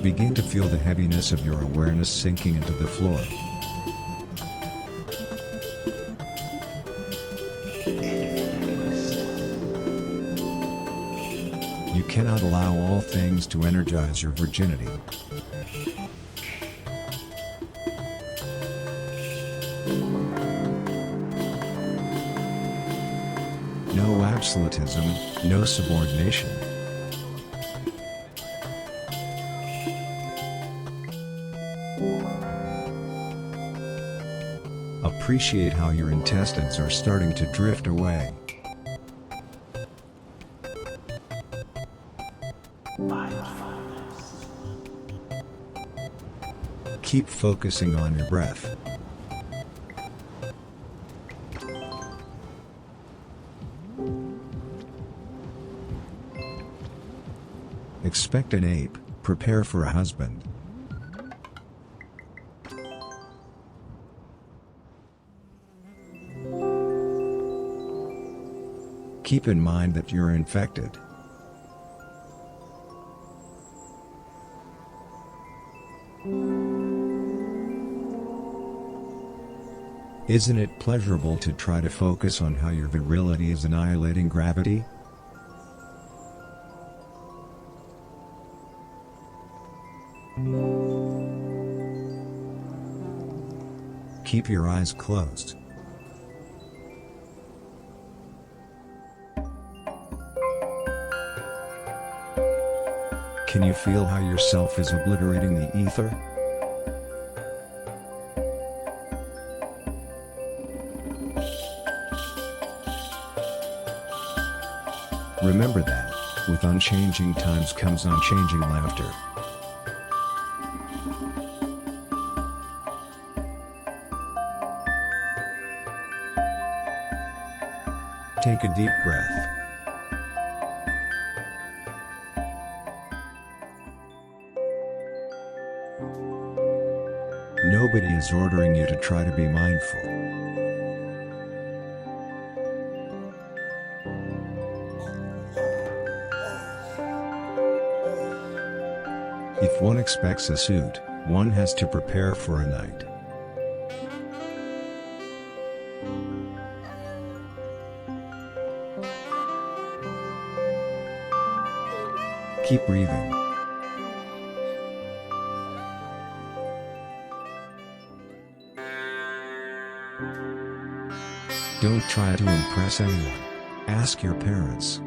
Begin to feel the heaviness of your awareness sinking into the floor. You cannot allow all things to energize your virginity. No absolutism, no subordination. Appreciate how your intestines are starting to drift away. Keep focusing on your breath. Expect an ape, prepare for a husband. Keep in mind that you're infected. Isn't it pleasurable to try to focus on how your virility is annihilating gravity? Keep your eyes closed. Can you feel how yourself is obliterating the ether? Remember that, with unchanging times comes unchanging laughter. Take a deep breath. Nobody is ordering you to try to be mindful. If one expects a suit, one has to prepare for a night. Keep breathing. Don't try to impress anyone. Ask your parents.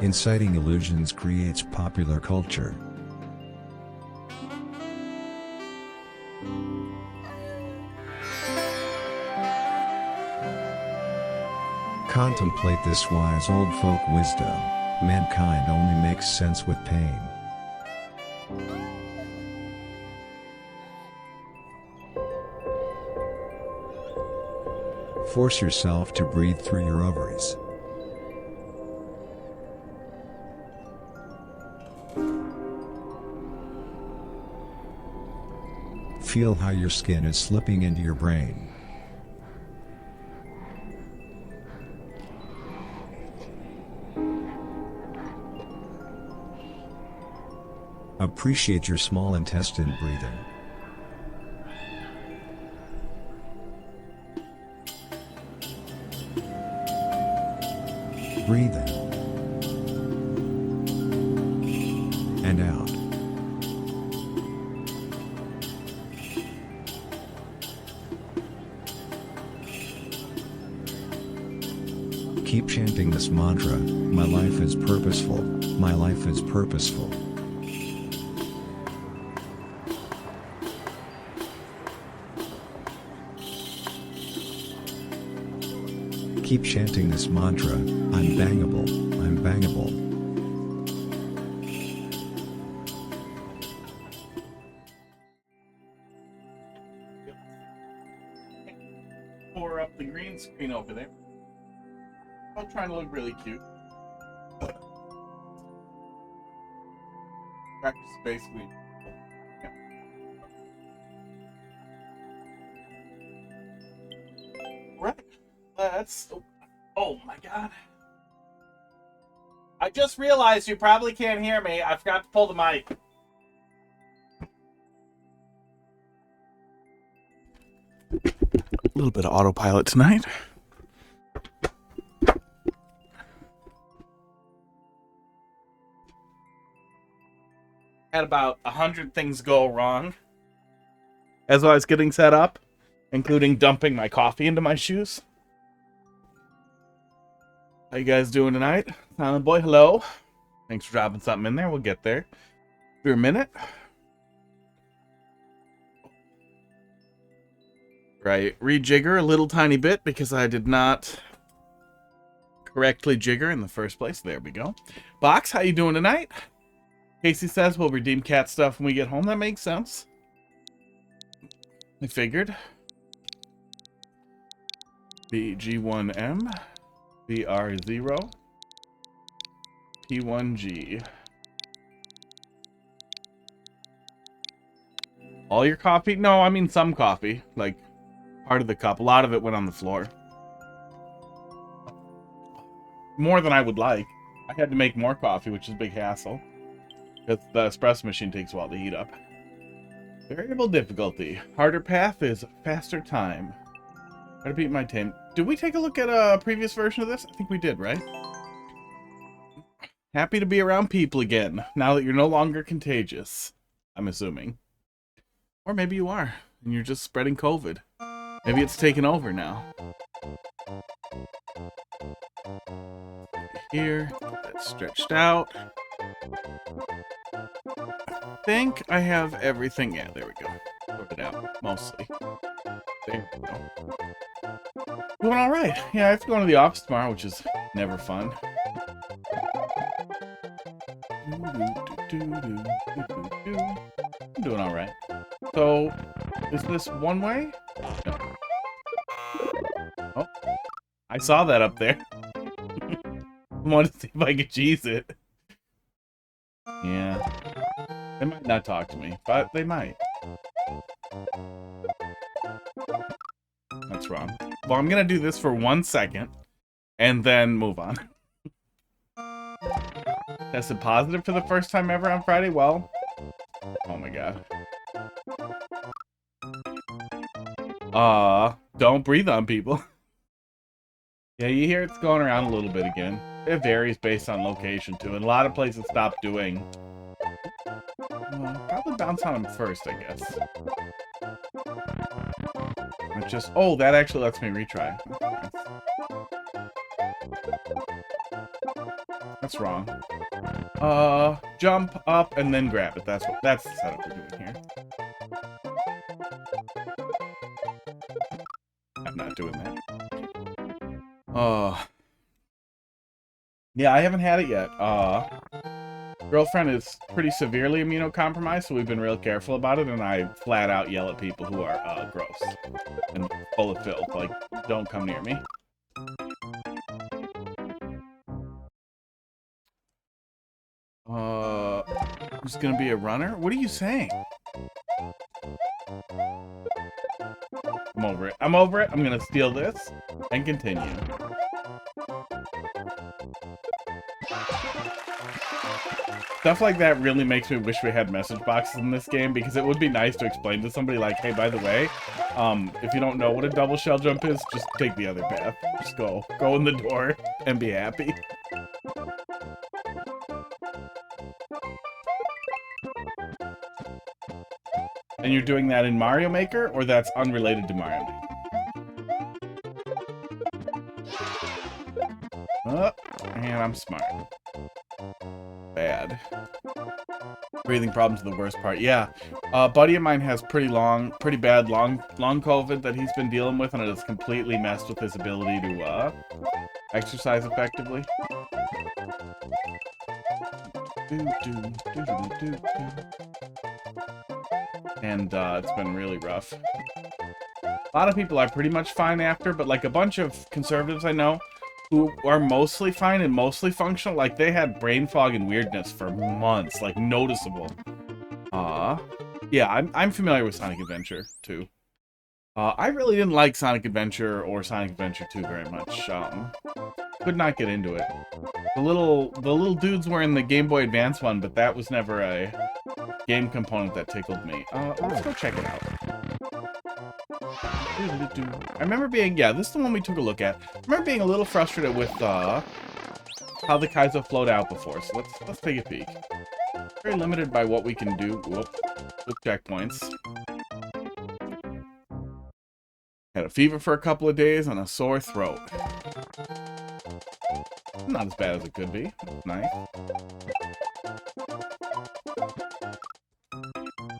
Inciting illusions creates popular culture. Contemplate this wise old folk wisdom. Mankind only makes sense with pain. Force yourself to breathe through your ovaries. Feel how your skin is slipping into your brain. Appreciate your small intestine breathing. Breathe in and out. Keep chanting this mantra, my life is purposeful, my life is purposeful. Keep chanting this mantra, I'm bangable, I'm bangable. Pour up the green screen over there. I'm trying to look really cute. Practice basically. Yeah. Right. that's... Oh my god. I just realized you probably can't hear me. I forgot to pull the mic. A little bit of autopilot tonight. Had about 100 things go wrong as I was getting set up, including dumping my coffee into my shoes. How you guys doing tonight? Silent Boy, hello. Thanks for dropping something in there. We'll get there for a minute. Right, rejigger a little tiny bit because I did not correctly jigger in the first place. There we go. Box, how you doing tonight? Casey says we'll redeem cat stuff when we get home. That makes sense. I figured. BG1M, VR0, P1G. All your coffee? No, I mean some coffee. Like part of the cup. A lot of it went on the floor. More than I would like. I had to make more coffee, which is a big hassle. Because the espresso machine takes a while to heat up. Variable difficulty. Harder path is faster time. Try to beat my tame. Did we take a look at a previous version of this? I think we did, right? Happy to be around people again, now that you're no longer contagious. I'm assuming. Or maybe you are, and you're just spreading COVID. Maybe it's taken over now. Here, that's stretched out. I think I have everything. Yeah, there we go. Sorted out, mostly. There we go. Doing alright. Yeah, I have to go into the office tomorrow, which is never fun. I'm doing alright. So, is this one way? No. Oh, I saw that up there. I wanted to see if I could cheese it. Yeah. They might not talk to me, but they might. That's wrong. Well, I'm gonna do this for 1 second, and then move on. Tested positive for the first time ever on Friday? Well, oh my god. Don't breathe on people. Yeah, you hear it's going around a little bit again. It varies based on location, too, and a lot of places stop doing... probably bounce on them first, I guess. It just... Oh, that actually lets me retry. That's wrong. Jump up and then grab it. That's the setup we're doing here. I'm not doing that. Yeah, I haven't had it yet. Girlfriend is pretty severely immunocompromised, so we've been real careful about it, and I flat out yell at people who are gross and full of filth. Like, don't come near me. Who's gonna be a runner? What are you saying? I'm over it. I'm over it. I'm gonna steal this and continue. Stuff like that really makes me wish we had message boxes in this game, because it would be nice to explain to somebody like, hey, by the way, if you don't know what a double shell jump is, just take the other path. Just go in the door and be happy. And you're doing that in Mario Maker, or that's unrelated to Mario Maker? And I'm smart. Bad. Breathing problems are the worst part. Yeah. A buddy of mine has pretty bad long COVID that he's been dealing with, and it has completely messed with his ability to exercise effectively. And it's been really rough. A lot of people are pretty much fine after, but like a bunch of conservatives I know who are mostly fine and mostly functional, like they had brain fog and weirdness for months, like noticeable. Yeah, I'm familiar with Sonic Adventure too. I really didn't like Sonic Adventure or Sonic Adventure 2 very much. Could not get into it. The little dudes were in the Game Boy Advance one, but that was never a game component that tickled me. Let's go check it out. I remember being, yeah, this is the one we took a look at. I remember being a little frustrated with how the Kaizo flowed out before, so let's take a peek. Very limited by what we can do. Whoop, checkpoints. Had a fever for a couple of days and a sore throat. Not as bad as it could be. Nice.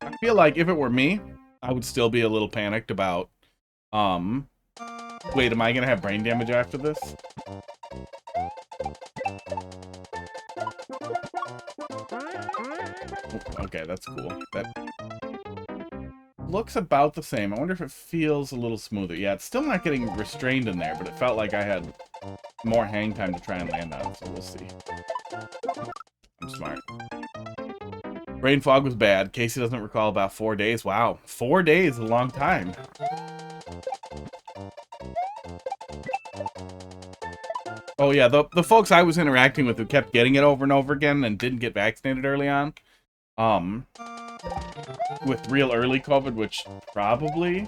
I feel like if it were me, I would still be a little panicked about, wait, am I gonna have brain damage after this? Okay, that's cool. That looks about the same. I wonder if it feels a little smoother. Yeah, it's still not getting restrained in there, but it felt like I had more hang time to try and land on it, so we'll see. I'm smart. Brain fog was bad. Casey doesn't recall about 4 days. Wow, 4 days is a long time. Oh yeah, the folks I was interacting with who kept getting it over and over again and didn't get vaccinated early on, with real early COVID, which probably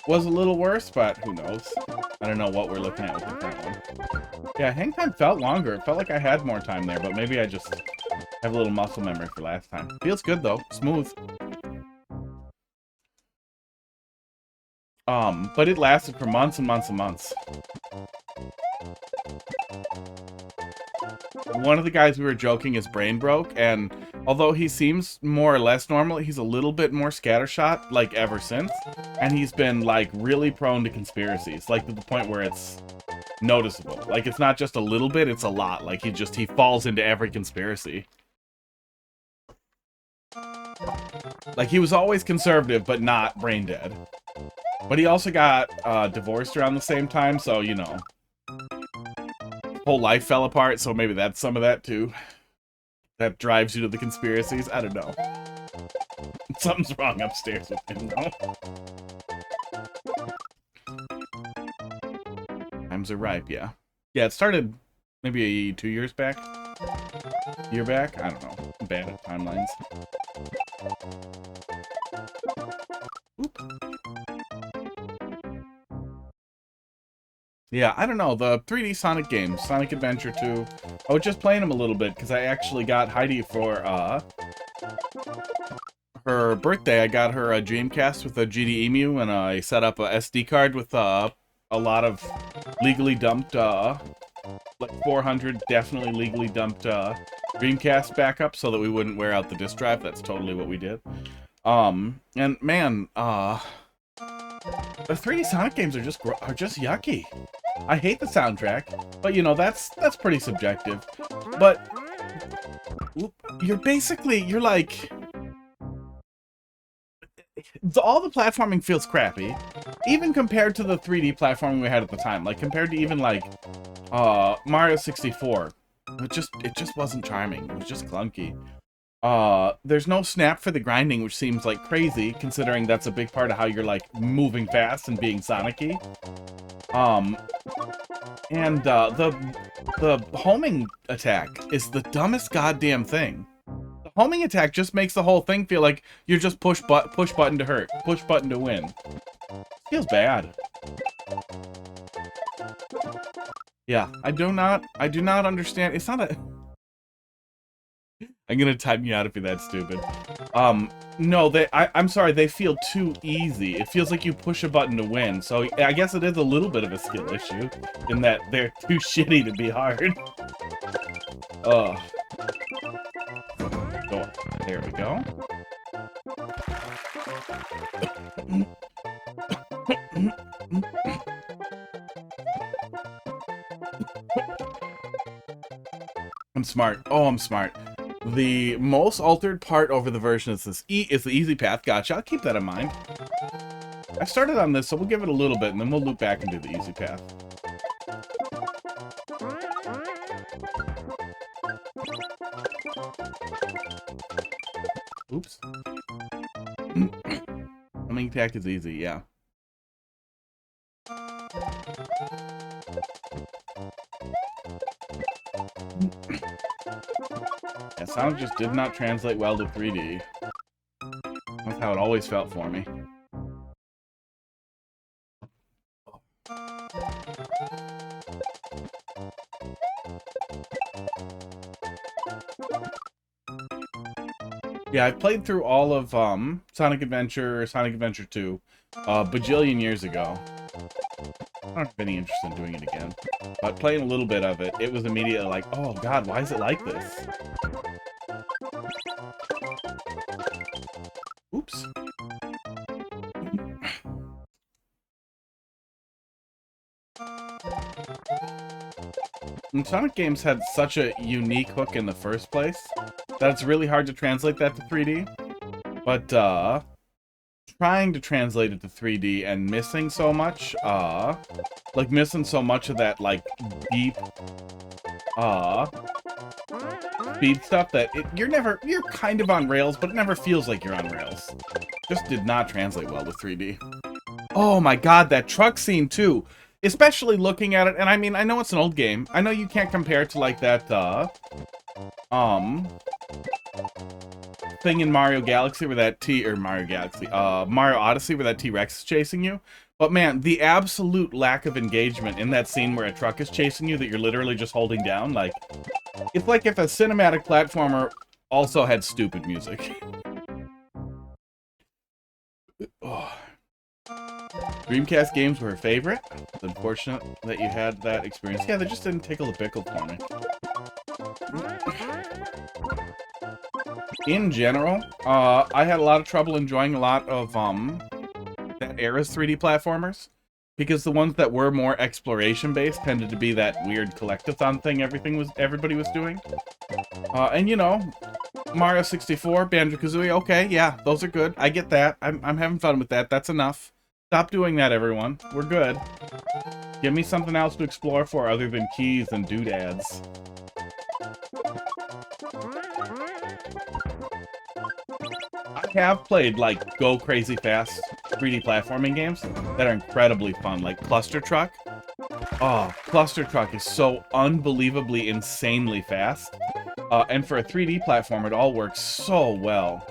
was a little worse, but who knows? I don't know what we're looking at with the current one. Yeah, hang time felt longer. It felt like I had more time there, but maybe I just have a little muscle memory for last time. Feels good though, smooth. But it lasted for months and months and months. One of the guys we were joking, his brain broke, and although he seems more or less normal, he's a little bit more scattershot, like, ever since. And he's been, like, really prone to conspiracies, like, to the point where it's noticeable. Like, it's not just a little bit, it's a lot. Like, he falls into every conspiracy. Like, he was always conservative, but not brain dead. But he also got divorced around the same time, so, you know. Whole life fell apart, so maybe that's some of that, too. That drives you to the conspiracies. I don't know. Something's wrong upstairs with him, though. Times are ripe, yeah. Yeah, it started maybe 2 years back. Year back? I don't know. I'm bad at timelines. Oop. Yeah, I don't know. The 3D Sonic games, Sonic Adventure 2, I was just playing them a little bit because I actually got Heidi for her birthday. I got her a Dreamcast with a GD Emu, and I set up a SD card with a lot of legally dumped, like 400 definitely legally dumped Dreamcast backup so that we wouldn't wear out the disk drive. That's totally what we did. And man, the 3D Sonic games are just yucky. I hate the soundtrack, but you know, that's pretty subjective. But you're like, all the platforming feels crappy, even compared to the 3D platforming we had at the time. Like, compared to even like Mario 64, it just wasn't charming. It was just clunky. There's no snap for the grinding, which seems like crazy, considering that's a big part of how you're, like, moving fast and being Sonic-y. And, the homing attack is the dumbest goddamn thing. The homing attack just makes the whole thing feel like you're just push button to hurt, push button to win. Feels bad. Yeah, I do not understand. It's not a... I'm gonna time you out if you're that stupid. No, I'm sorry, they feel too easy. It feels like you push a button to win, so I guess it is a little bit of a skill issue, in that they're too shitty to be hard. Ugh. Oh, there we go. I'm smart. Oh, I'm smart. The most altered part over the version is the easy path. Gotcha. I'll keep that in mind. I started on this, so we'll give it a little bit, and then we'll loop back and do the easy path. Oops. Homing attack is easy, yeah. Yeah, Sonic just did not translate well to 3D. That's how it always felt for me. Yeah, I played through all of Sonic Adventure, Sonic Adventure 2, a bajillion years ago. I don't have any interest in doing it again. But playing a little bit of it, it was immediately like, oh god, why is it like this? Oops. And Sonic games had such a unique hook in the first place that it's really hard to translate that to 3D. But, trying to translate it to 3D and missing so much, like missing so much of that, like, deep, speed stuff that you're kind of on rails, but it never feels like you're on rails. Just did not translate well to 3D. Oh my god, that truck scene too! Especially looking at it, and I mean, I know it's an old game. I know you can't compare it to, like, that, thing in Mario Galaxy where that Mario Odyssey where that T-Rex is chasing you. But man, the absolute lack of engagement in that scene where a truck is chasing you that you're literally just holding down, like, it's like if a cinematic platformer also had stupid music. Oh. Dreamcast games were her favorite. It's unfortunate that you had that experience. Yeah, they just didn't tickle the pickle for me. In general, I had a lot of trouble enjoying a lot of that era's 3D platformers, because the ones that were more exploration-based tended to be that weird collectathon thing everybody was doing. And you know, Mario 64, Banjo-Kazooie, okay, yeah, those are good. I get that. I'm having fun with that. That's enough. Stop doing that, everyone. We're good. Give me something else to explore for other than keys and doodads. I have played, like, go crazy fast 3D platforming games that are incredibly fun, like Cluster Truck. Oh, Cluster Truck is so unbelievably, insanely fast. And for a 3D platform, it all works so well.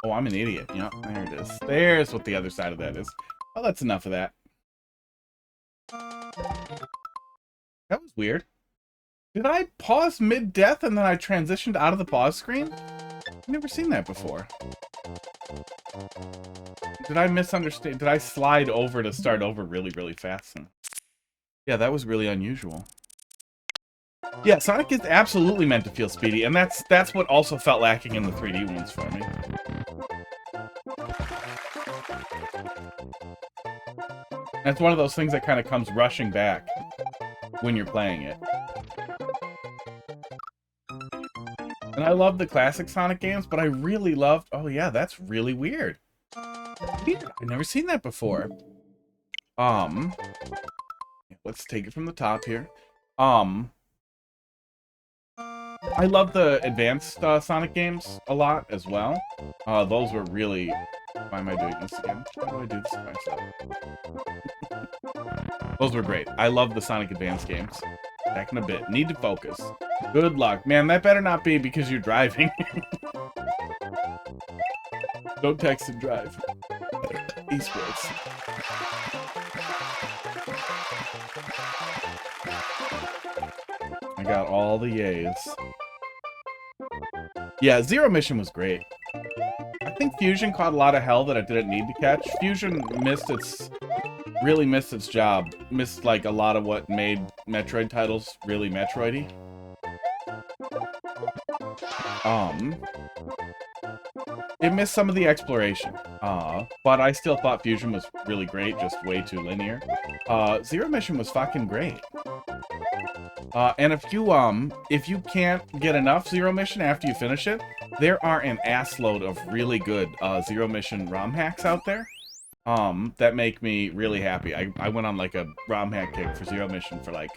Oh, I'm an idiot. Yep, there it is. There's what the other side of that is. Oh, that's enough of that. That was weird. Did I pause mid-death and then I transitioned out of the pause screen? I've never seen that before. Did I misunderstand? Did I slide over to start over really, really fast? Yeah, that was really unusual. Yeah, Sonic is absolutely meant to feel speedy, and that's what also felt lacking in the 3D ones for me. That's one of those things that kind of comes rushing back when you're playing it. And I love the classic Sonic games, but I really loved... Oh yeah, that's really weird. I've never seen that before. Let's take it from the top here. I love the advanced Sonic games a lot as well. Those were really... Why am I doing this again? How do I do this to myself? Those were great. I love the Sonic Advance games. Back in a bit. Need to focus. Good luck. Man, that better not be because you're driving. Don't text and drive. Esports. I got all the yays. Yeah, Zero Mission was great. I think Fusion caught a lot of hell that it didn't need to catch. Fusion really missed its job. Missed, like, a lot of what made Metroid titles really Metroid-y. It missed some of the exploration. But I still thought Fusion was really great, just way too linear. Zero Mission was fucking great. And if you can't get enough Zero Mission after you finish it, there are an assload of really good Zero Mission ROM hacks out there that make me really happy. I went on like a ROM hack kick for Zero Mission for like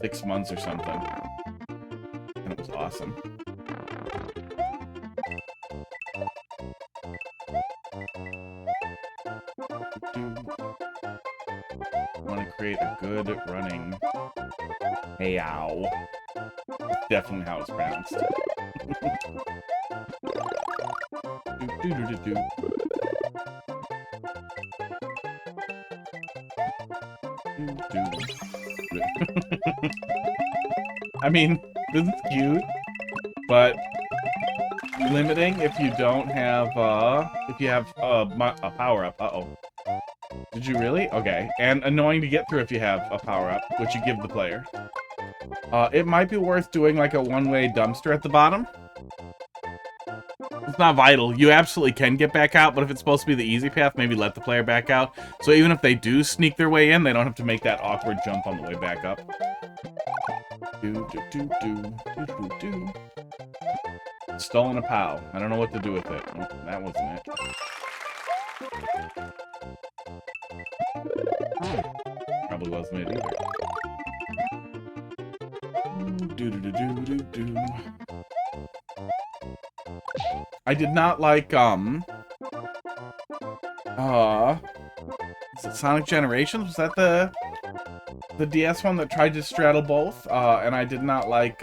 6 months or something, and it was awesome. Want to create a good running. Hey, ow. That's definitely how it's pronounced. I mean, this is cute, but limiting if you don't have, if you have a power-up. Uh-oh. Did you really? Okay. And annoying to get through if you have a power-up, which you give the player. It might be worth doing like a one-way dumpster at the bottom. It's not vital. You absolutely can get back out, but if it's supposed to be the easy path, maybe let the player back out. So even if they do sneak their way in, they don't have to make that awkward jump on the way back up. Stolen a POW. I don't know what to do with it. Oh, that wasn't it. Probably wasn't it either. I did not like, is it Sonic Generations? Was that the DS one that tried to straddle both? And I did not like,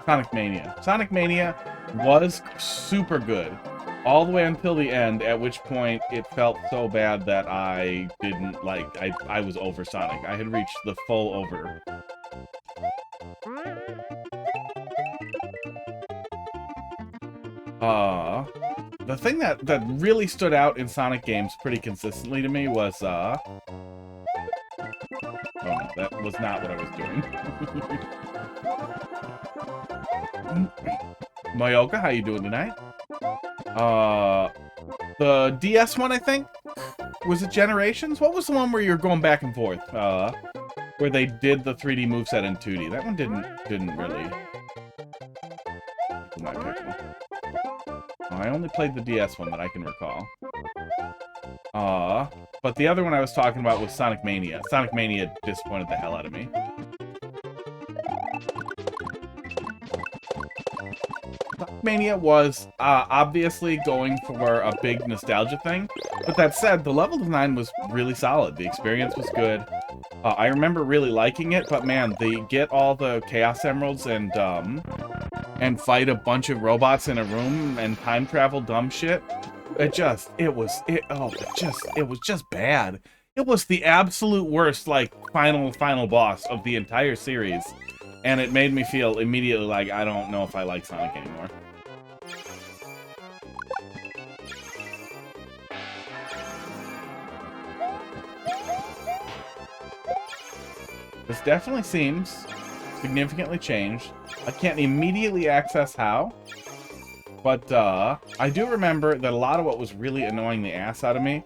Sonic Mania. Sonic Mania was super good. All the way until the end, at which point it felt so bad that I didn't like, I was over Sonic. I had reached the full over. The thing that really stood out in Sonic games pretty consistently to me was, oh no, that was not what I was doing. Moyako, how you doing tonight? The DS one, I think? Was it Generations? What was the one where you're going back and forth? Where they did the 3D moveset in 2D. That one didn't really... My pickle. I only played the DS one that I can recall. But the other one I was talking about was Sonic Mania. Sonic Mania disappointed the hell out of me. Sonic Mania was obviously going for a big nostalgia thing, but that said, the level design was really solid. The experience was good. I remember really liking it, but man, they get all the Chaos Emeralds and fight a bunch of robots in a room and time travel dumb shit. It was just bad. It was the absolute worst, like, final boss of the entire series. And it made me feel immediately like I don't know if I like Sonic anymore. This definitely seems significantly changed. I can't immediately access how, but I do remember that a lot of what was really annoying the ass out of me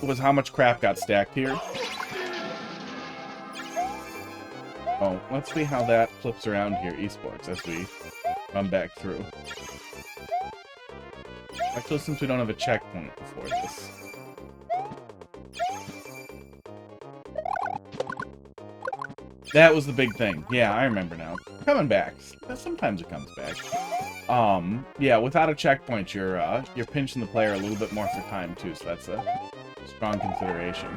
was how much crap got stacked here. Oh, let's see how that flips around here, esports, as we run back through. Actually, since we don't have a checkpoint before this. That was the big thing. Yeah, I remember now. Coming back. Sometimes it comes back. Yeah, without a checkpoint, you're pinching the player a little bit more for time, too, so that's a strong consideration.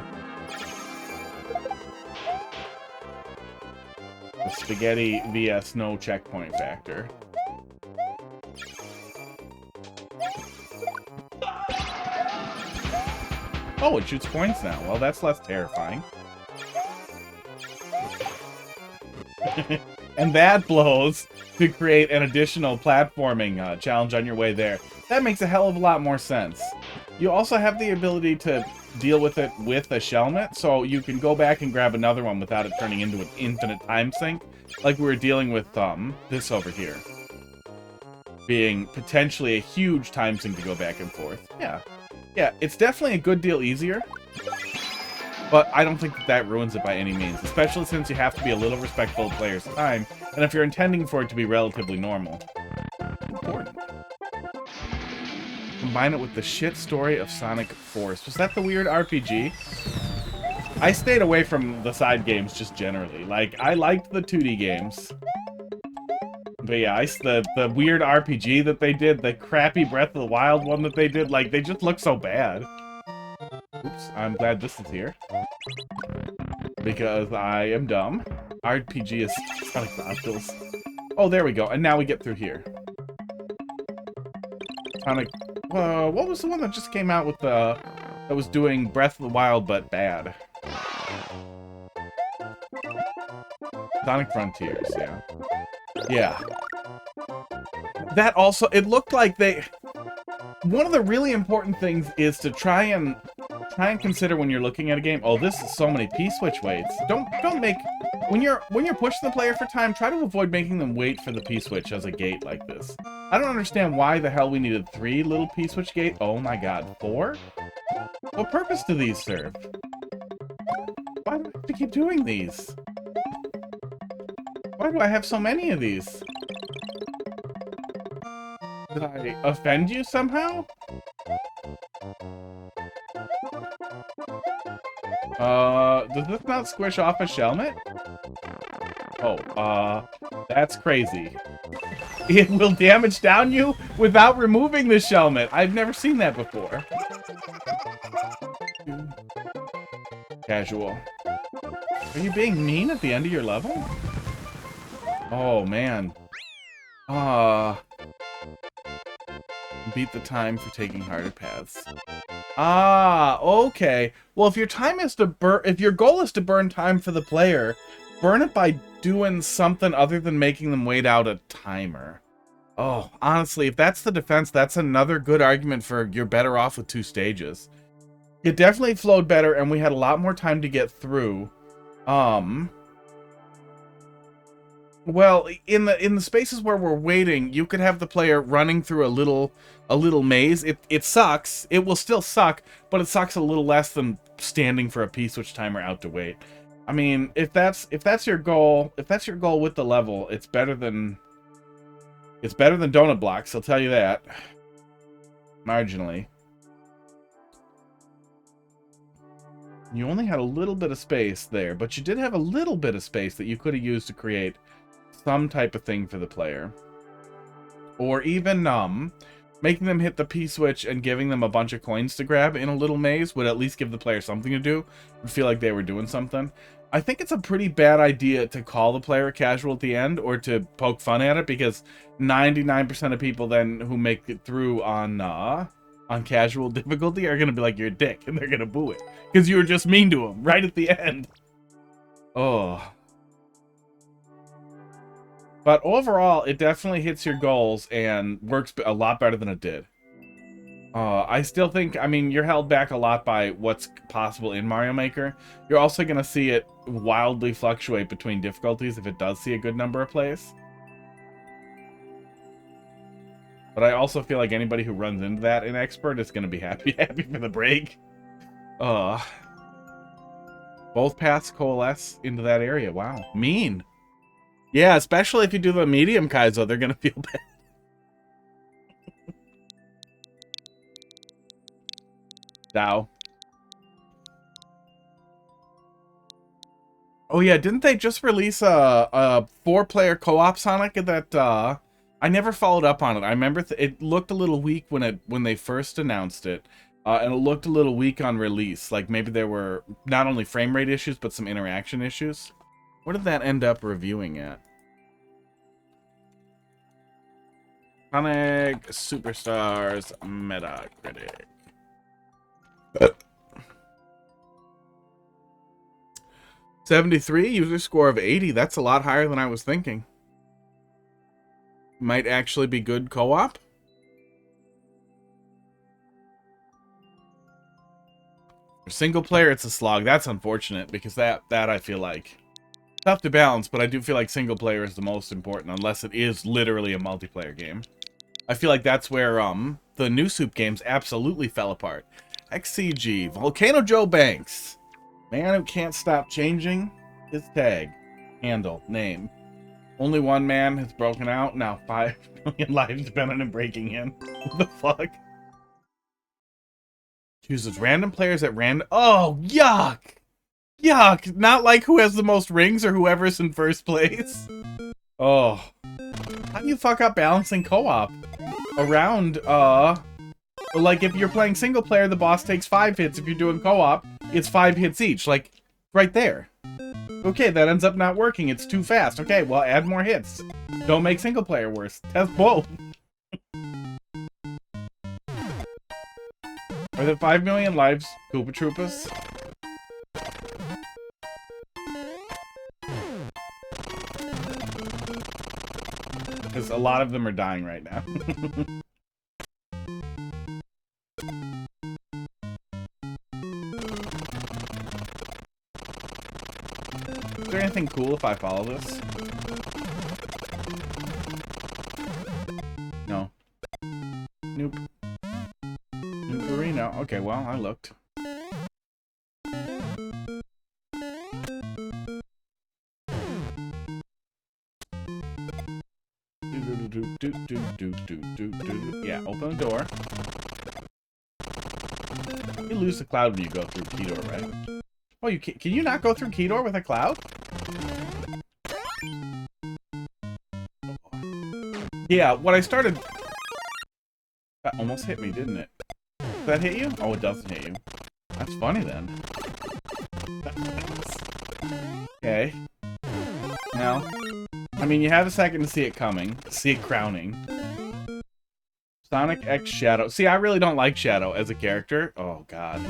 The spaghetti vs no checkpoint factor. Oh, it shoots points now. Well, that's less terrifying. And that blows to create an additional platforming challenge on your way there. That makes a hell of a lot more sense. You also have the ability to deal with it with a shellmet, so you can go back and grab another one without it turning into an infinite time sink, like we were dealing with this over here. Being potentially a huge time sink to go back and forth. Yeah. Yeah, it's definitely a good deal easier. But I don't think that ruins it by any means, especially since you have to be a little respectful of players' time, and if you're intending for it to be relatively normal. Important. Combine it with the shit story of Sonic Force. Was that the weird RPG? I stayed away from the side games just generally. Like, I liked the 2D games. But yeah, the weird RPG that they did, the crappy Breath of the Wild one that they did, like, they just look so bad. Oops, I'm glad this is here. Because I am dumb. RPG is Sonic Chronicles. Oh, there we go. And now we get through here. Sonic... what was the one that just came out with the... that was doing Breath of the Wild, but bad? Sonic Frontiers, yeah. Yeah. That also... it looked like they... one of the really important things is to try and consider when you're looking at a game. Oh, this is so many P-switch waits. Don't make... when you're pushing the player for time, try to avoid making them wait for the P-switch as a gate like this. I don't understand why the hell we needed 3 little P-switch gates. Oh my god, 4? What purpose do these serve? Why do I have to keep doing these? Why do I have so many of these? Did I offend you somehow? Does this not squish off a Shelmet? Oh, that's crazy. It will damage down you without removing the Shelmet. I've never seen that before. Casual. Are you being mean at the end of your level? Oh, man. Beat the time for taking harder paths. Ah, okay. Well, if your time is to burn, if your goal is to burn time for the player, burn it by doing something other than making them wait out a timer. Oh, honestly, if that's the defense, that's another good argument for you're better off with 2 stages. It definitely flowed better, and we had a lot more time to get through. Well, in the spaces where we're waiting, you could have the player running through a little maze. It sucks. It will still suck, but it sucks a little less than standing for a P-switch timer out to wait. I mean, if that's your goal, with the level, it's better than Doughnut blocks, I'll tell you that. Marginally. You only had a little bit of space there, but you did have a little bit of space that you could have used to create some type of thing for the player. Or even making them hit the P-switch and giving them a bunch of coins to grab in a little maze would at least give the player something to do. Would feel like they were doing something. I think it's a pretty bad idea to call the player casual at the end or to poke fun at it, because 99% of people then who make it through on casual difficulty are going to be like, you're a dick, and they're going to boo it. Because you were just mean to them right at the end. Oh. But overall, it definitely hits your goals and works a lot better than it did. I still think, I mean, you're held back a lot by what's possible in Mario Maker. You're also going to see it wildly fluctuate between difficulties if it does see a good number of plays. But I also feel like anybody who runs into that in Expert is going to be happy for the break. Both paths coalesce into that area. Wow. Mean. Yeah, especially if you do the medium Kaizo, they're going to feel bad. Dow. Oh yeah, didn't they just release a 4-player co-op Sonic that I never followed up on it. I remember it looked a little weak when they first announced it, and it looked a little weak on release. Like maybe there were not only frame rate issues but some interaction issues. What did that end up reviewing at? Sonic Superstars Metacritic. 73, user score of 80. That's a lot higher than I was thinking. Might actually be good co-op. For single player, it's a slog. That's unfortunate, because that I feel like tough to balance, but I do feel like single player is the most important, unless it is literally a multiplayer game. I feel like that's where the new Soup games absolutely fell apart. XCG, Volcano Joe Banks. Man who can't stop changing his tag. Handle, name. Only one man has broken out. Now 5 million lives depend on him breaking in. What the fuck? Chooses random players at random. Oh, yuck! Yuck! Not like who has the most rings or whoever's in first place. Oh. How do you fuck up balancing co-op around, like, if you're playing single player, the boss takes 5 hits. If you're doing co-op, it's 5 hits each. Like, right there. Okay, that ends up not working. It's too fast. Okay, well, add more hits. Don't make single player worse. Test both. Are there 5 million lives, Koopa Troopas? Because a lot of them are dying right now. Is there anything cool if I follow this? No. Nope. Nukerino. Okay, well, I looked. Yeah, open the door. You lose the cloud when you go through Keydor, right? Oh, you can you not go through Keydor with a cloud? Yeah, what I started... That almost hit me, didn't it? Did that hit you? Oh, it doesn't hit you. That's funny, then. Okay. Now, I mean, you have a second to see it coming. See it crowning. Sonic X Shadow. See, I really don't like Shadow as a character. Oh, God.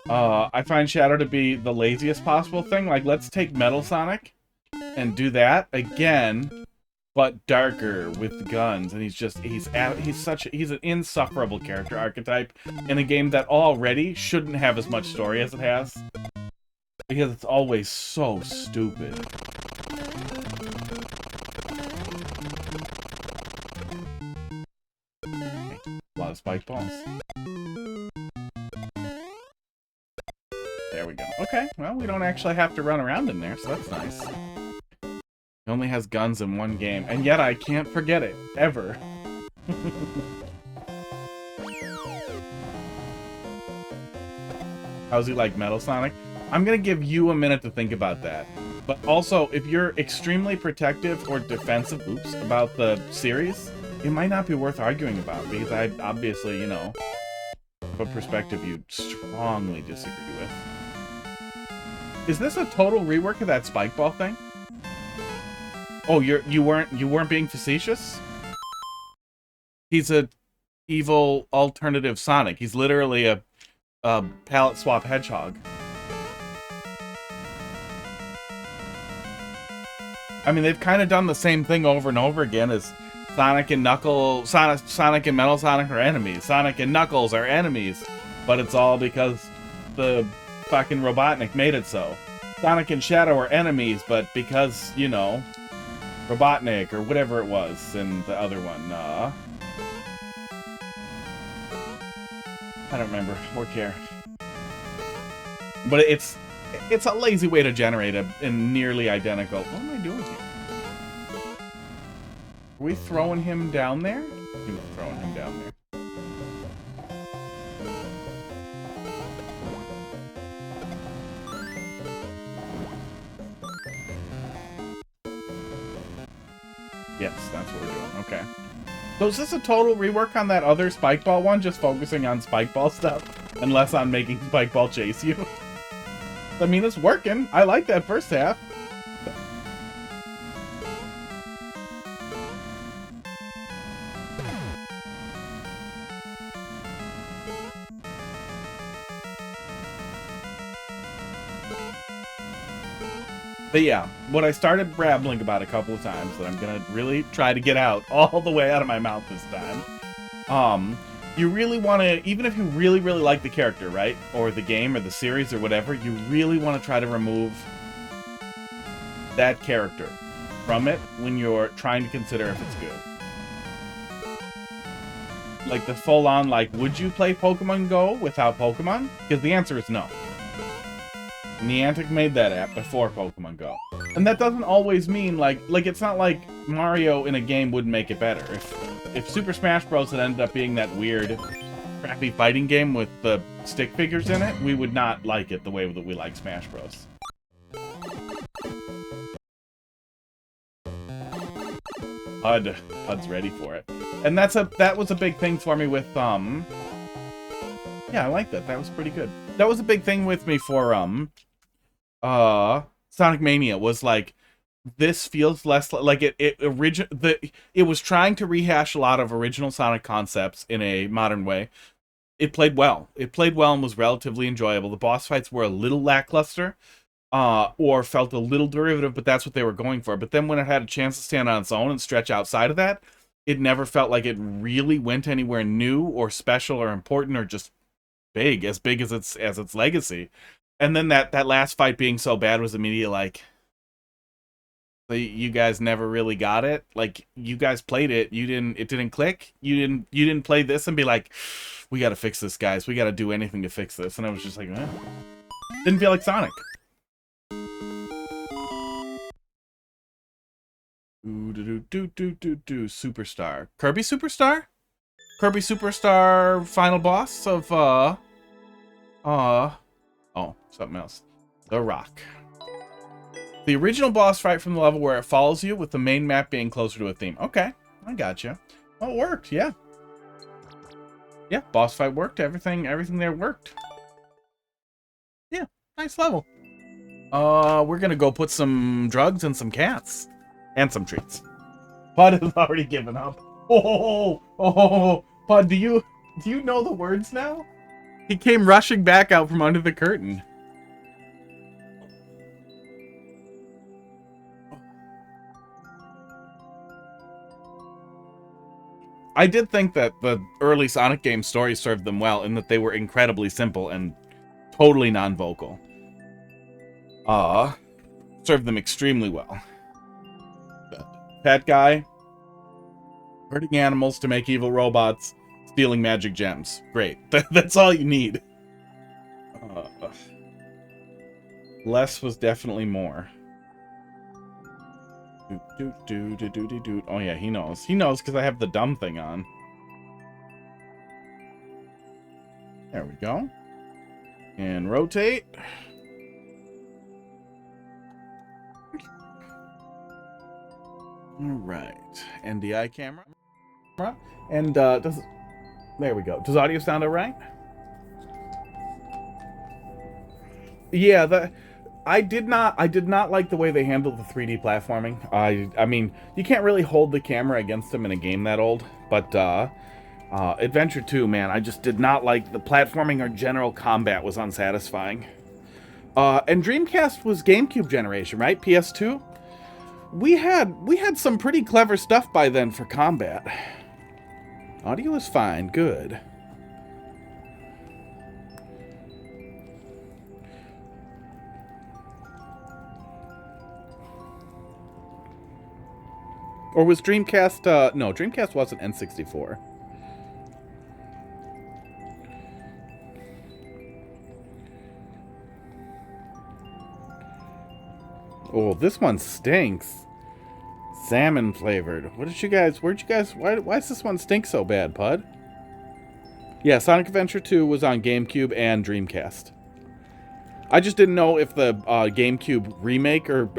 I find Shadow to be the laziest possible thing. Like, let's take Metal Sonic and do that again, but darker with guns. And he's an insufferable character archetype in a game that already shouldn't have as much story as it has, because it's always so stupid. Okay. A lot of spike balls. There we go. Okay, well, we don't actually have to run around in there, so that's nice. He only has guns in one game, and yet I can't forget it, ever. How's he like Metal Sonic? I'm gonna give you a minute to think about that. But also, if you're extremely protective or defensive, about the series, it might not be worth arguing about, because I obviously, you know, have a perspective you strongly disagree with. Is this a total rework of that spike ball thing? Oh, you weren't being facetious? He's a evil alternative Sonic. He's literally a palette swap hedgehog. I mean, they've kind of done the same thing over and over again as Sonic and Sonic and Metal Sonic are enemies. Sonic and Knuckles are enemies. But it's all because the fucking Robotnik made it so. Sonic and Shadow are enemies, but because, you know, Robotnik or whatever it was, and the other one, I don't remember or care. But it's a lazy way to generate a nearly identical... What am I doing here? Are we throwing him down there? We're throwing him down there. Yes, that's what we're doing. Okay. So is this a total rework on that other Spike Ball one? Just focusing on Spike Ball stuff and less on making Spike Ball chase you? I mean, it's working. I like that first half. But yeah, what I started rambling about a couple of times that I'm gonna really try to get out all the way out of my mouth this time. You really want to, even if you really, really like the character, right? Or the game or the series or whatever, you really want to try to remove that character from it when you're trying to consider if it's good. Like the full-on, like, would you play Pokemon Go without Pokemon? Because the answer is no. Niantic made that app before Pokemon Go. And that doesn't always mean, like it's not like Mario in a game would make it better. If Super Smash Bros. Had ended up being that weird, crappy fighting game with the stick figures in it, we would not like it the way that we like Smash Bros. Pud's ready for it. And that was a big thing for me with yeah, I like that. That was pretty good. That was a big thing with me for Sonic Mania, was like, this feels less like it was trying to rehash a lot of original Sonic concepts in a modern way. It played well. It played well and was relatively enjoyable. The boss fights were a little lackluster, or felt a little derivative, but that's what they were going for. But then when it had a chance to stand on its own and stretch outside of that, it never felt like it really went anywhere new or special or important or just big as its legacy. And then that last fight being so bad was immediately like, you guys never really got it. Like, you guys played it, it didn't click. You didn't play this and be like, we got to fix this, guys. We got to do anything to fix this. And I was just like, didn't feel like Sonic. Superstar. Kirby Superstar? Kirby Superstar final boss of oh, something else. The Rock. The original boss fight from the level where it follows you, with the main map being closer to a theme. Okay, I gotcha. Well, it worked, yeah. Yeah, boss fight worked. Everything there worked. Yeah, nice level. We're gonna go put some drugs and some cats. And some treats. Pud has already given up. Pud, do you know the words now? He came rushing back out from under the curtain. I did think that the early Sonic game stories served them well in that they were incredibly simple and totally non-vocal. Served them extremely well. Pet guy, hurting animals to make evil robots, stealing magic gems. Great. That's all you need. Less was definitely more. Oh yeah, he knows. He knows because I have the dumb thing on. There we go. And rotate. Alright. NDI camera. And there we go. Does audio sound alright? Yeah, I did not like the way they handled the 3D platforming. I mean, you can't really hold the camera against them in a game that old, but Adventure 2, man, I just did not like the platforming or general combat was unsatisfying. And Dreamcast was GameCube generation, right? PS2? We had some pretty clever stuff by then for combat. Audio is fine, good. Or was Dreamcast, no, Dreamcast wasn't N64. Oh, this one stinks. Salmon flavored. Where'd you guys, why does this one stink so bad, Pud? Yeah, Sonic Adventure 2 was on GameCube and Dreamcast. I just didn't know if the GameCube remake or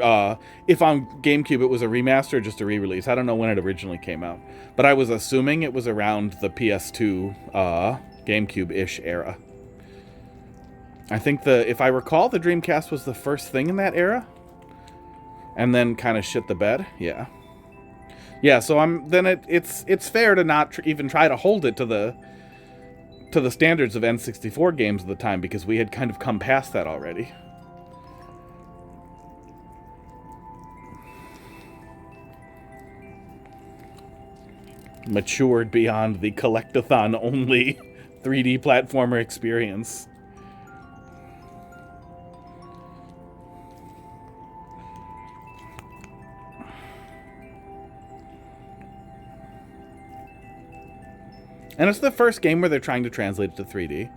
if on GameCube it was a remaster or just a re-release. I don't know when it originally came out. But I was assuming it was around the PS2 GameCube-ish era. I think if I recall, the Dreamcast was the first thing in that era. And then kind of shit the bed. Yeah. Yeah, so it's fair to not even try to hold it to the standards of N64 games at the time, because we had kind of come past that already. Matured beyond the collectathon only 3D platformer experience. And it's the first game where they're trying to translate it to 3D.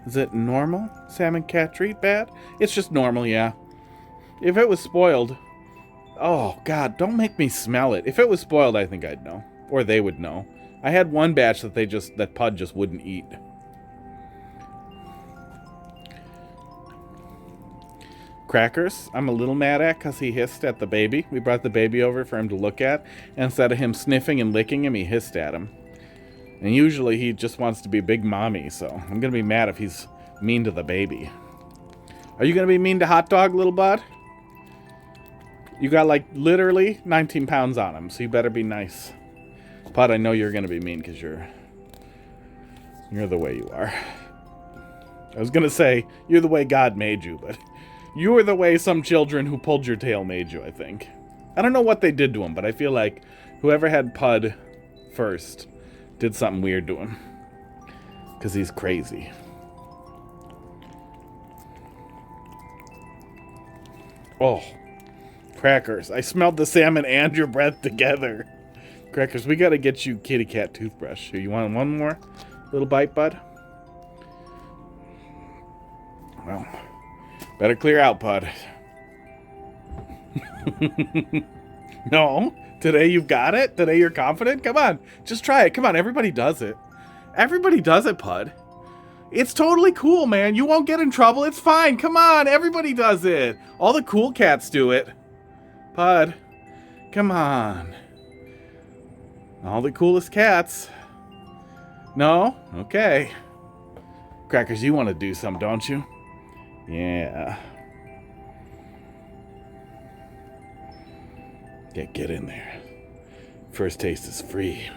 Is it normal? Salmon cat treat bad? It's just normal, yeah. If it was spoiled... Oh, God, don't make me smell it. If it was spoiled, I think I'd know. Or they would know. I had one batch that Pud just wouldn't eat. Crackers, I'm a little mad at because he hissed at the baby. We brought the baby over for him to look at, and instead of him sniffing and licking him, he hissed at him. And usually he just wants to be big mommy, so I'm going to be mad if he's mean to the baby. Are you going to be mean to Hot Dog, little bud? You got like literally 19 pounds on him, so you better be nice. Pud, I know you're going to be mean because you're the way you are. I was going to say, you're the way God made you, but you were the way some children who pulled your tail made you, I think. I don't know what they did to him, but I feel like whoever had Pud first did something weird to him. Because he's crazy. Oh, Crackers. I smelled the salmon and your breath together. Crackers, we got to get you kitty cat toothbrush. Here, you want one more little bite, bud? Well, better clear out, Pud. No, today you've got it? Today you're confident? Come on, just try it. Come on, everybody does it. Everybody does it, Pud. It's totally cool, man. You won't get in trouble. It's fine. Come on, everybody does it. All the cool cats do it. Pud, come on. All the coolest cats. No? Okay. Crackers, you want to do some, don't you? Yeah. Get in there. First taste is free.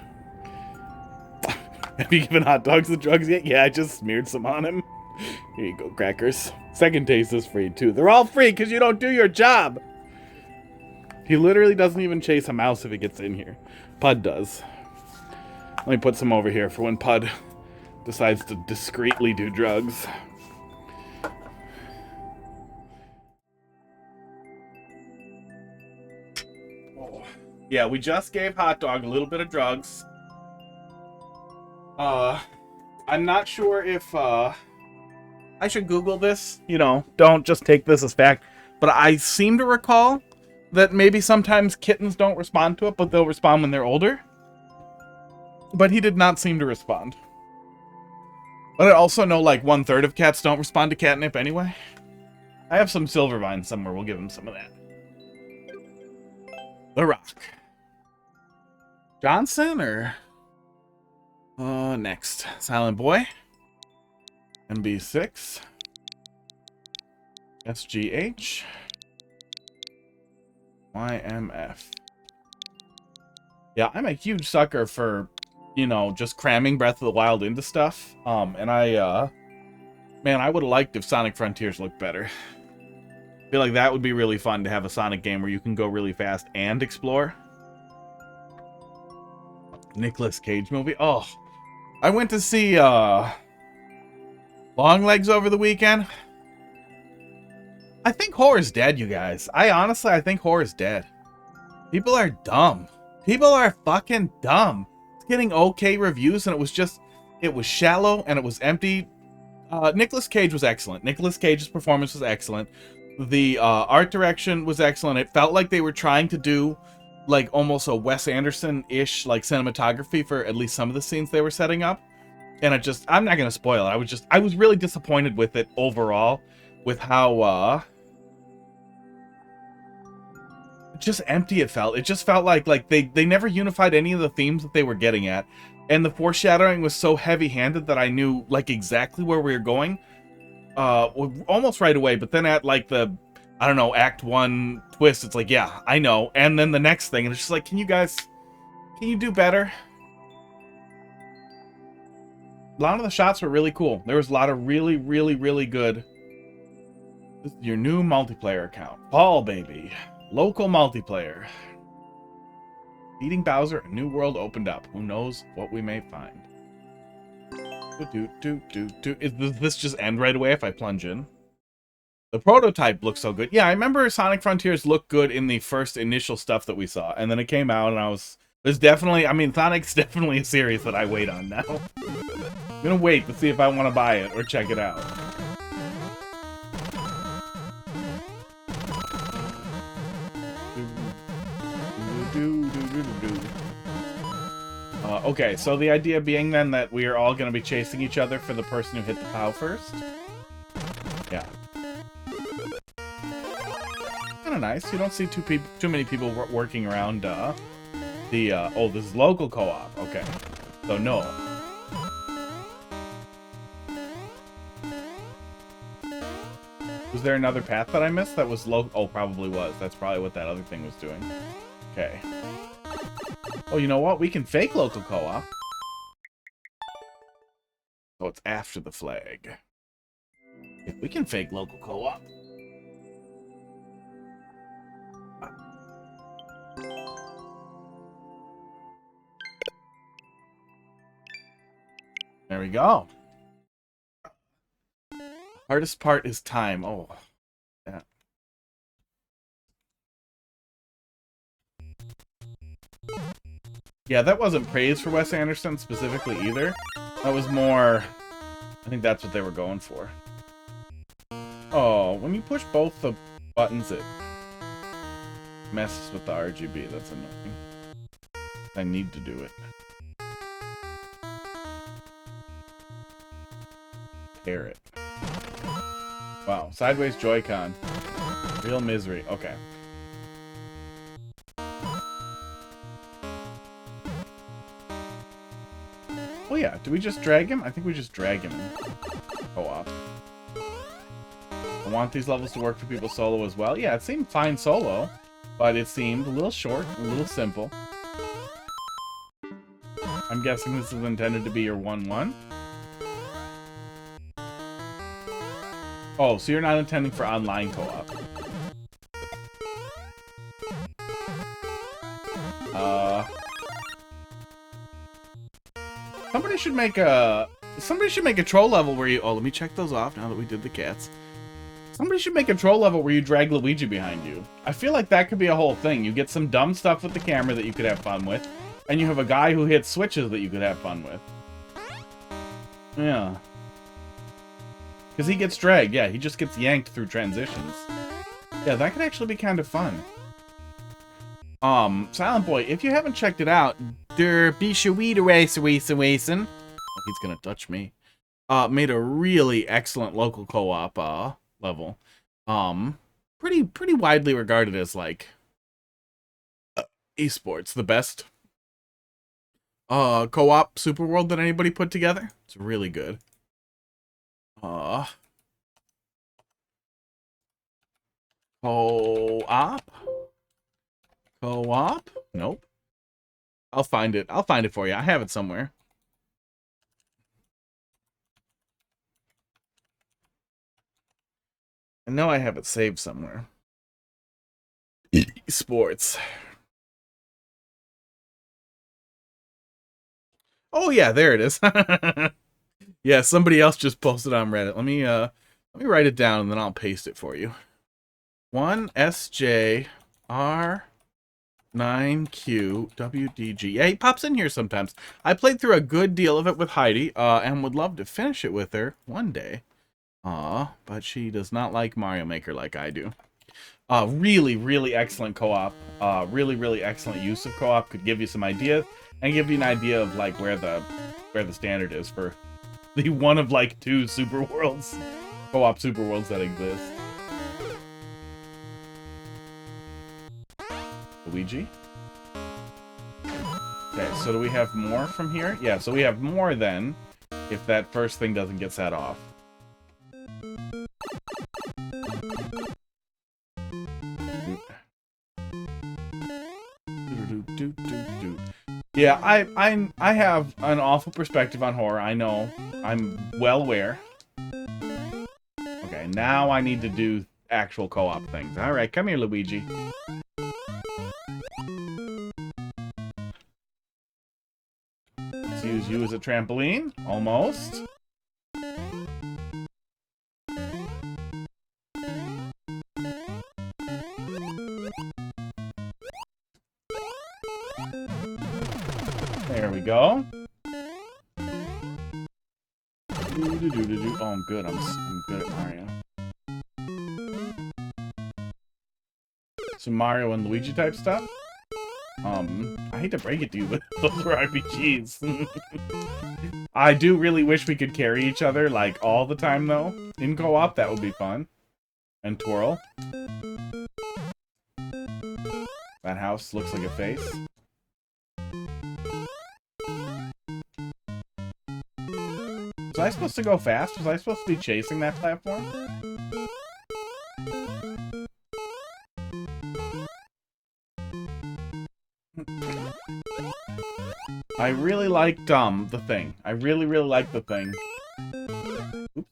Have you given Hot Dogs the drugs yet? Yeah, I just smeared some on him. Here you go, Crackers. Second taste is free, too. They're all free because you don't do your job. He literally doesn't even chase a mouse if he gets in here. Pud does. Let me put some over here for when Pud decides to discreetly do drugs. Oh. Yeah, we just gave Hot Dog a little bit of drugs. I'm not sure if, I should Google this. You know, don't just take this as fact. But I seem to recall that maybe sometimes kittens don't respond to it, but they'll respond when they're older. But he did not seem to respond. But I also know like 1/3 of cats don't respond to catnip anyway. I have some silver vines somewhere. We'll give him some of that. The Rock. Johnson or... next. Silent Boy. MB6. SGH. YMF. Yeah, I'm a huge sucker for, you know, just cramming Breath of the Wild into stuff. And man, I would have liked if Sonic Frontiers looked better. I feel like that would be really fun to have a Sonic game where you can go really fast and explore. Nicolas Cage movie. Oh, I went to see Longlegs over the weekend. I think horror's dead, you guys. I think horror's dead. People are dumb. People are fucking dumb. It's getting okay reviews, and it was shallow, and it was empty. Nicolas Cage was excellent. Nicolas Cage's performance was excellent. The art direction was excellent. It felt like they were trying to do like almost a Wes Anderson-ish like cinematography for at least some of the scenes they were setting up. And I'm not going to spoil it. I was really disappointed with it overall, with how just empty it felt. It just felt like they never unified any of the themes that they were getting at, and the foreshadowing was so heavy-handed that I knew like exactly where we were going almost right away. But then at like the, I don't know, Act 1 twist, it's like, yeah, I know. And then the next thing, and it's just like, can you do better? A lot of the shots were really cool. There was a lot of really, really, really good. This is your new multiplayer account. Paul, baby. Local multiplayer. Beating Bowser, a new world opened up. Who knows what we may find. Does this just end right away if I plunge in? The prototype looks so good. Yeah, I remember Sonic Frontiers looked good in the first initial stuff that we saw. And then it came out and there's definitely, I mean, Sonic's definitely a series that I wait on now. I'm gonna wait to see if I want to buy it or check it out. Okay, so the idea being then that we are all going to be chasing each other for the person who hit the POW first? Yeah. kind of nice. You don't see too many people working around oh, this is local co-op. Okay, so no. Was there another path that I missed that was local? Oh, probably was. That's probably what that other thing was doing. Okay. Oh, you know what? We can fake local co-op. Oh, it's after the flag. If we can fake local co-op. There we go. Hardest part is time. Oh, yeah. Yeah, that wasn't praise for Wes Anderson specifically either. That was more... I think that's what they were going for. Oh, when you push both the buttons, it messes with the RGB. That's annoying. I need to do it. Pair it. Wow, sideways Joy-Con. Real misery. Okay. Oh yeah, do we just drag him? I think we just drag him in co-op. I want these levels to work for people solo as well. Yeah, it seemed fine solo, but it seemed a little short, a little simple. I'm guessing this is intended to be your 1-1. Oh, so you're not intending for online co-op. Somebody should make a troll level where you... Oh, let me check those off now that we did the cats. Somebody should make a troll level where you drag Luigi behind you. I feel like that could be a whole thing. You get some dumb stuff with the camera that you could have fun with, and you have a guy who hits switches that you could have fun with. Yeah. Because he gets dragged. Yeah, he just gets yanked through transitions. Yeah, that could actually be kind of fun. Silent Boy, if you haven't checked it out, der Bishaweed Racing. Oh, he's gonna touch me. Made a really excellent local co-op level. Pretty widely regarded as like esports, the best co-op super world that anybody put together. It's really good. Co-op? Co-op? Nope. I'll find it. I'll find it for you. I have it somewhere. I know I have it saved somewhere. Sports. Oh yeah, there it is. Yeah, somebody else just posted on Reddit. Let me write it down and then I'll paste it for you. 1SJR9QWDG. Yeah, he pops in here sometimes. I played through a good deal of it with Heidi, and would love to finish it with her one day. But she does not like Mario Maker like I do. Really, really excellent co-op. Really, really excellent use of co-op. Could give you some ideas and give you an idea of like where the standard is for the one of like 2 super worlds, co-op super worlds that exist. Luigi. Okay, so do we have more from here? Yeah, so we have more then, if that first thing doesn't get set off. Yeah, I have an awful perspective on horror, I know. I'm well aware. Okay, now I need to do actual co-op things. Alright, come here, Luigi. Let's use you as a trampoline. Almost. There we go. Oh, I'm good. I'm good at Mario. Some Mario and Luigi type stuff. I hate to break it to you, but those are RPGs. I do really wish we could carry each other, like, all the time, though. In co-op, that would be fun. And twirl. That house looks like a face. Was I supposed to go fast? Was I supposed to be chasing that platform? I really liked the thing. I really liked the thing. Oops.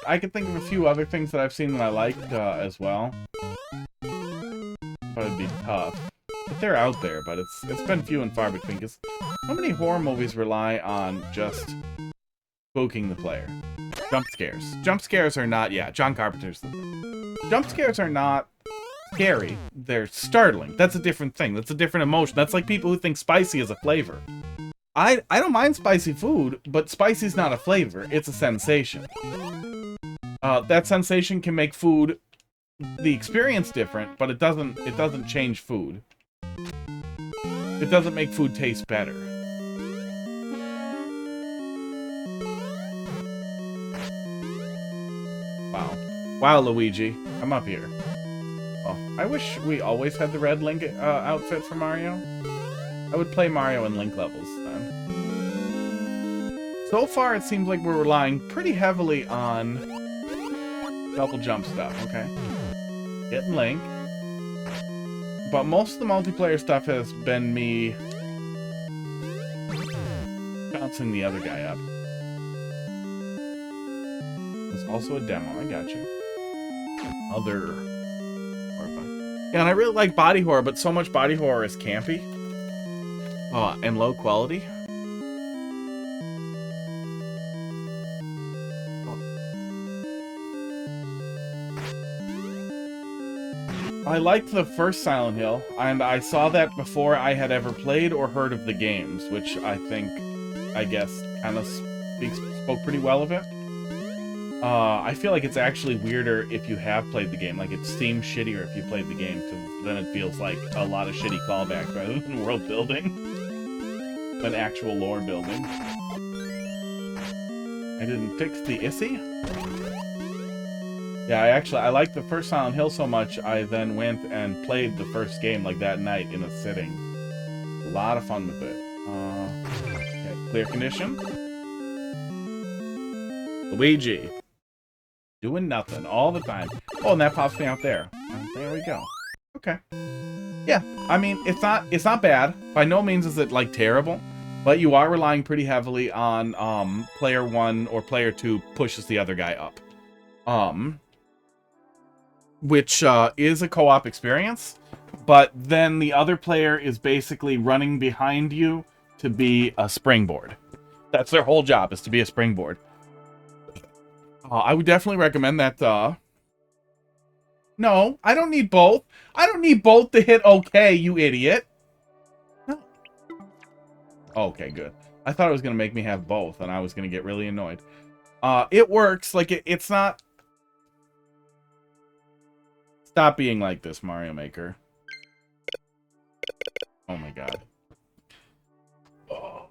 I could think of a few other things that I've seen that I liked as well. But it'd be tough. But they're out there, but it's been few and far between, because so many horror movies rely on just spooking the player. Jump scares. Jump scares are not, yeah, John Carpenter's the thing. Jump scares are not scary. They're startling. That's a different thing. That's a different emotion. That's like people who think spicy is a flavor. I don't mind spicy food, but spicy's not a flavor. It's a sensation. That sensation can make food, the experience different, but it doesn't change food. It doesn't make food taste better. Wow. Wow, Luigi. I'm up here. Oh, I wish we always had the red Link outfit for Mario. I would play Mario in Link levels then. So far, it seems like we're relying pretty heavily on double jump stuff, okay? Getting Link. But most of the multiplayer stuff has been me bouncing the other guy up. There's also a demo, I got you. Other horrifying. Yeah, and I really like body horror, but so much body horror is campy. And low quality. I liked the first Silent Hill, and I saw that before I had ever played or heard of the games, which I guess, kind of spoke pretty well of it. I feel like it's actually weirder if you have played the game. Like, it seems shittier if you played the game, because then it feels like a lot of shitty callbacks rather than world building. Than actual lore building. I didn't fix the issy? Yeah, I liked the first Silent Hill so much, I then went and played the first game like that night in a sitting. A lot of fun with it. Okay, clear condition. Luigi. Doing nothing all the time. Oh, and that pops me out there. There we go. Okay. Yeah, I mean, it's not bad. By no means is it, like, terrible. But you are relying pretty heavily on player 1 or player 2 pushes the other guy up. Which is a co-op experience, but then the other player is basically running behind you to be a springboard. That's their whole job, is to be a springboard. I would definitely recommend that. No, I don't need both. I don't need both to hit okay, you idiot. No. Okay, good. I thought it was going to make me have both, and I was going to get really annoyed. It works. Like, it's not... Stop being like this, Mario Maker. Oh my god. Oh.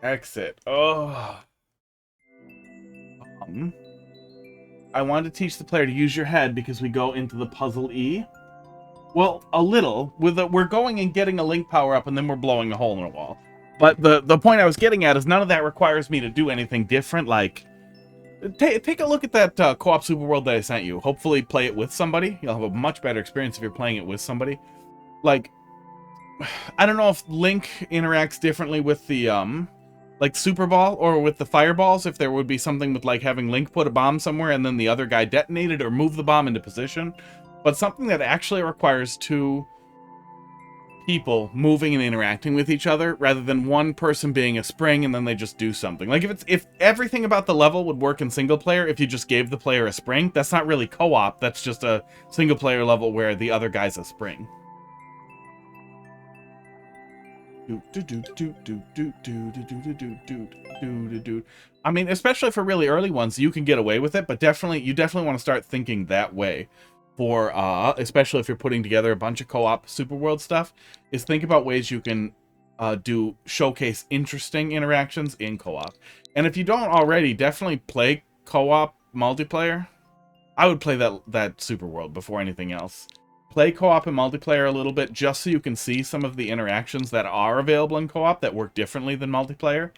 Exit. Oh. I wanted to teach the player to use your head because we go into the puzzle E. Well, a little. We're going and getting a Link power-up, and then we're blowing a hole in a wall. But the point I was getting at is none of that requires me to do anything different. Like, take a look at that co-op Super World that I sent you. Hopefully play it with somebody. You'll have a much better experience if you're playing it with somebody. Like, I don't know if Link interacts differently with the, like, Super Ball or with the fireballs, if there would be something with, like, having Link put a bomb somewhere and then the other guy detonate it or move the bomb into position. But something that actually requires two people moving and interacting with each other rather than one person being a spring and then they just do something. Like, if everything about the level would work in single player if you just gave the player a spring, that's not really co-op, that's just a single player level where the other guy's a spring. I mean, especially for really early ones, you can get away with it, but you definitely want to start thinking that way. for, especially if you're putting together a bunch of co-op Super World stuff, is think about ways you can showcase interesting interactions in co-op. And if you don't already, definitely play co-op multiplayer. I would play that Super World before anything else. Play co-op and multiplayer a little bit just so you can see some of the interactions that are available in co-op that work differently than multiplayer.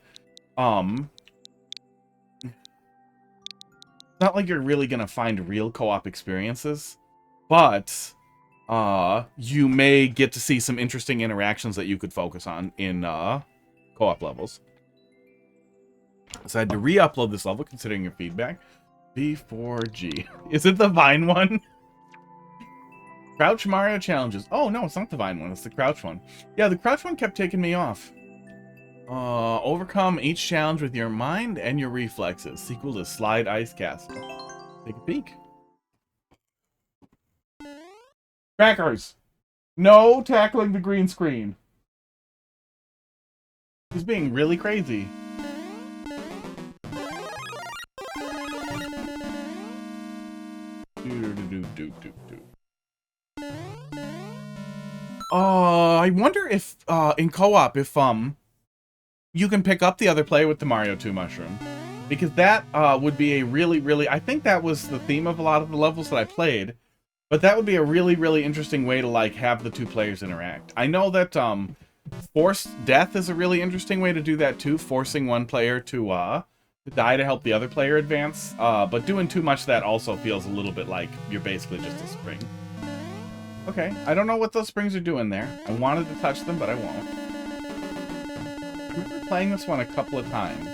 It's not like you're really gonna find real co-op experiences, but you may get to see some interesting interactions that you could focus on in co-op levels. So I had to re-upload this level considering your feedback. V4G. Is it the Vine one? Crouch Mario challenges. Oh, no, it's not the Vine one. It's the Crouch one. Yeah, the Crouch one kept taking me off. Overcome each challenge with your mind and your reflexes. Sequel to Slide Ice Castle. Take a peek. Crackers! No tackling the green screen. He's being really crazy. I wonder if, in co-op, if, you can pick up the other player with the Mario 2 mushroom. Because that, would be a really, I think that was the theme of a lot of the levels that I played. But that would be a really interesting way to, like, have the two players interact. I know that, forced death is a really interesting way to do that, too. Forcing one player to die to help the other player advance. But doing too much of that also feels a little bit like you're basically just a spring. Okay, I don't know what those springs are doing there. I wanted to touch them, but I won't. I remember playing this one a couple of times.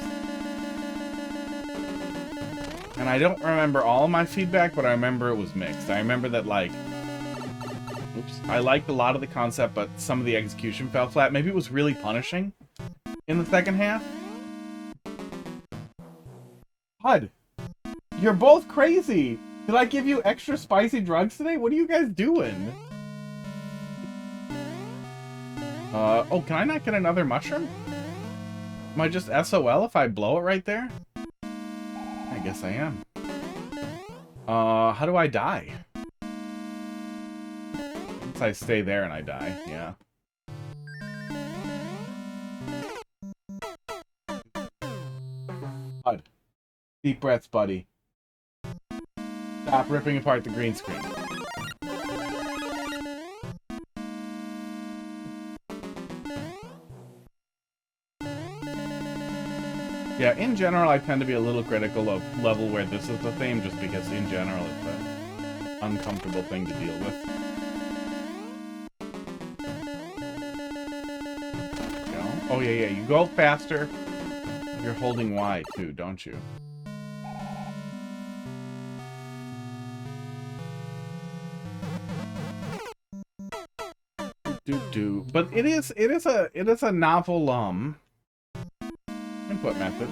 And I don't remember all of my feedback, but I remember it was mixed. I remember that, like... Oops. I liked a lot of the concept, but some of the execution fell flat. Maybe it was really punishing in the second half. HUD, you're both crazy! Did I give you extra spicy drugs today? What are you guys doing? Oh, can I not get another mushroom? Am I just SOL if I blow it right there? I guess I am. How do I die? Once I stay there and I die, yeah. HUD. Deep breaths, buddy. Stop ripping apart the green screen. Yeah, in general, I tend to be a little critical of level where this is the theme, just because in general it's an uncomfortable thing to deal with. Oh yeah, you go faster. You're holding Y too, don't you? But it is a novel input method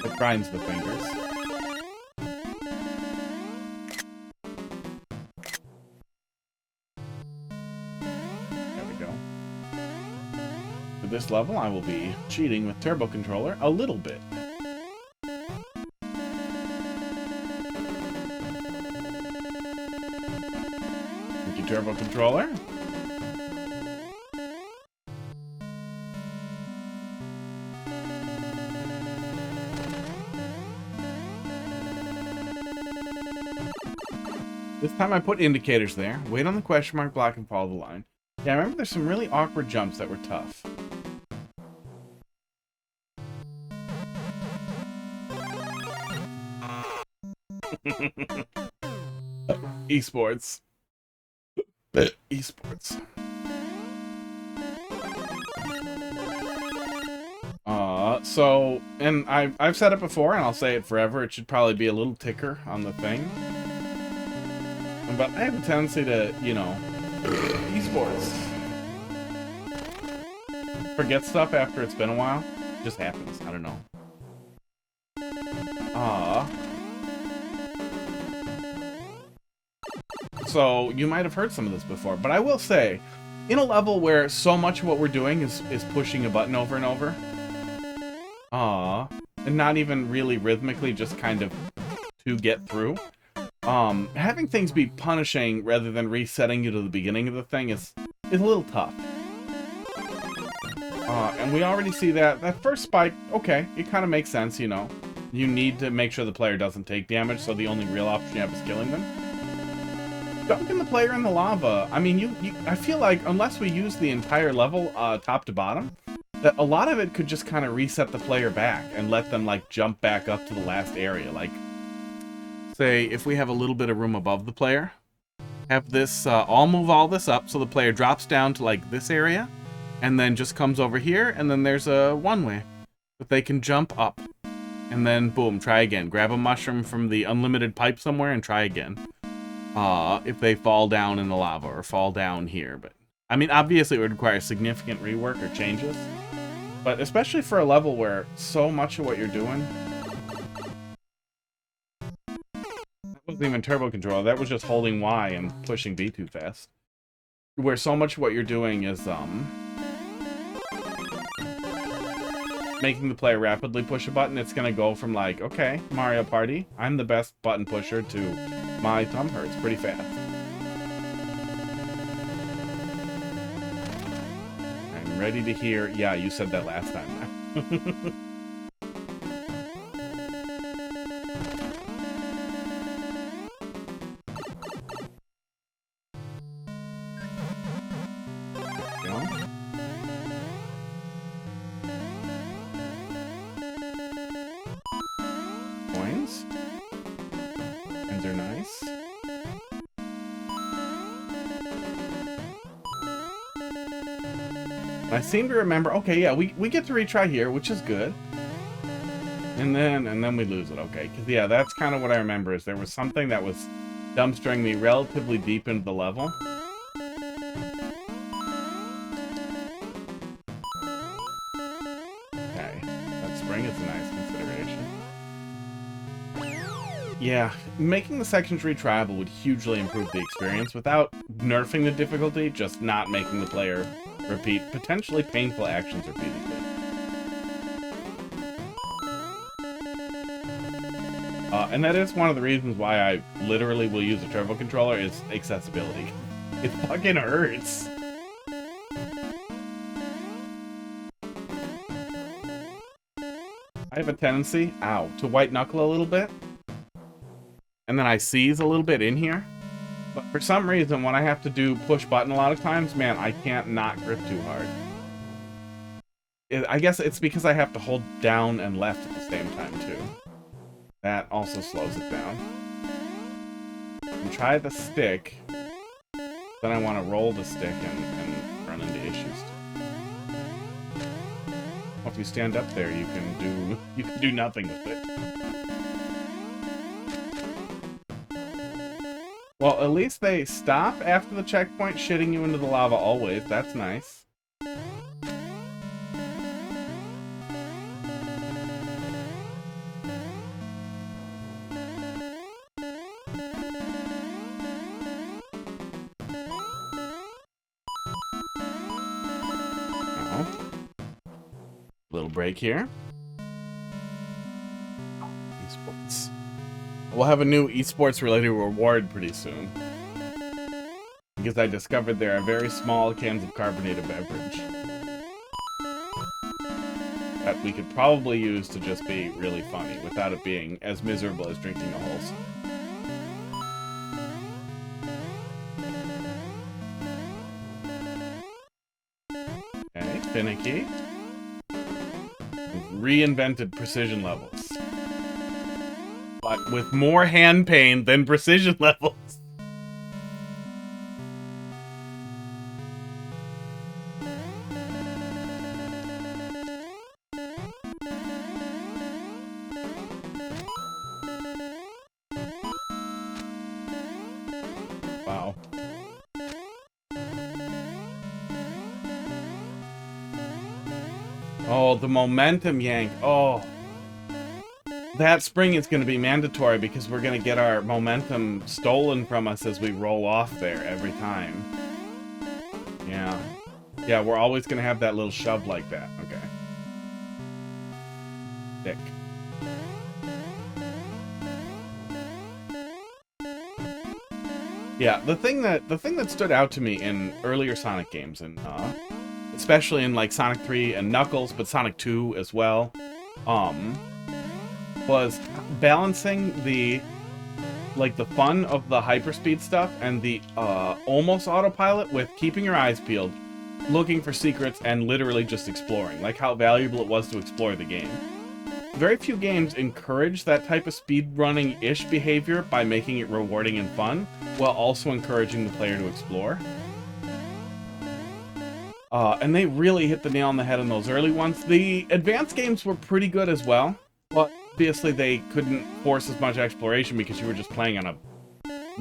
that grinds the fingers. There we go. For this level, I will be cheating with Turbo Controller a little bit. Thank you, Turbo Controller. This time I put indicators there. Wait on the question mark block and follow the line. Yeah, I remember there's some really awkward jumps that were tough. Esports. Esports. So, and I've said it before, and I'll say it forever, it should probably be a little ticker on the thing. But I have a tendency to, you know, esports. Forget stuff after it's been a while. It just happens. I don't know. So, you might have heard some of this before, but I will say, in a level where so much of what we're doing is pushing a button over and over, and not even really rhythmically, just kind of to get through, having things be punishing rather than resetting you to the beginning of the thing is a little tough. And we already see that first spike, okay, it kind of makes sense, you know. You need to make sure the player doesn't take damage, so the only real option you have is killing them. Dunking the player in the lava, I mean, I feel like, unless we use the entire level, top to bottom, that a lot of it could just kind of reset the player back and let them, like, jump back up to the last area. Like, say, if we have a little bit of room above the player, have this, all move all this up so the player drops down to, like, this area, and then just comes over here, and then there's a one-way that they can jump up. And then, boom, try again. Grab a mushroom from the unlimited pipe somewhere and try again. If they fall down in the lava or fall down here. But, I mean, obviously it would require significant rework or changes. But especially for a level where so much of what you're doing... That wasn't even turbo control. That was just holding Y and pushing B too fast. Where so much of what you're doing is, making the player rapidly push a button, it's gonna go from like, okay, Mario Party, I'm the best button pusher, to my thumb hurts pretty fast. I'm ready to hear, yeah, you said that last time. I seem to remember, okay, yeah, we get to retry here, which is good. And then we lose it, okay. Because, yeah, that's kind of what I remember, is there was something that was dumpstering me relatively deep into the level. Okay, that spring is a nice consideration. Yeah, making the sections retryable would hugely improve the experience without nerfing the difficulty, just not making the player repeat potentially painful actions repeatedly. And that is one of the reasons why I literally will use a turbo controller, is accessibility. It fucking hurts. I have a tendency, ow, to white knuckle a little bit. And then I seize a little bit in here. But for some reason, when I have to do push button a lot of times, man, I can't not grip too hard. I guess it's because I have to hold down and left at the same time, too. That also slows it down. And try the stick. Then I want to roll the stick and run into issues. Well, if you stand up there, you can do nothing with it. Well, at least they stop after the checkpoint, shitting you into the lava always. That's nice. Oh. Little break here. Esports. We'll have a new esports related reward pretty soon. Because I discovered there are very small cans of carbonated beverage that we could probably use to just be really funny without it being as miserable as drinking a whole. Okay, finicky. We've reinvented precision levels. But with more hand pain than precision levels. Wow. Oh, the momentum yank. Oh. That spring is going to be mandatory because we're going to get our momentum stolen from us as we roll off there every time. Yeah. Yeah, we're always going to have that little shove like that. Okay. Thick. Yeah, the thing that stood out to me in earlier Sonic games, and especially in like Sonic 3 and Knuckles, but Sonic 2 as well, was balancing the fun of the hyperspeed stuff and the almost autopilot with keeping your eyes peeled, looking for secrets, and literally just exploring. Like how valuable it was to explore the game. Very few games encourage that type of speedrunning-ish behavior by making it rewarding and fun, while also encouraging the player to explore. And they really hit the nail on the head in those early ones. The advanced games were pretty good as well, but obviously they couldn't force as much exploration because you were just playing on a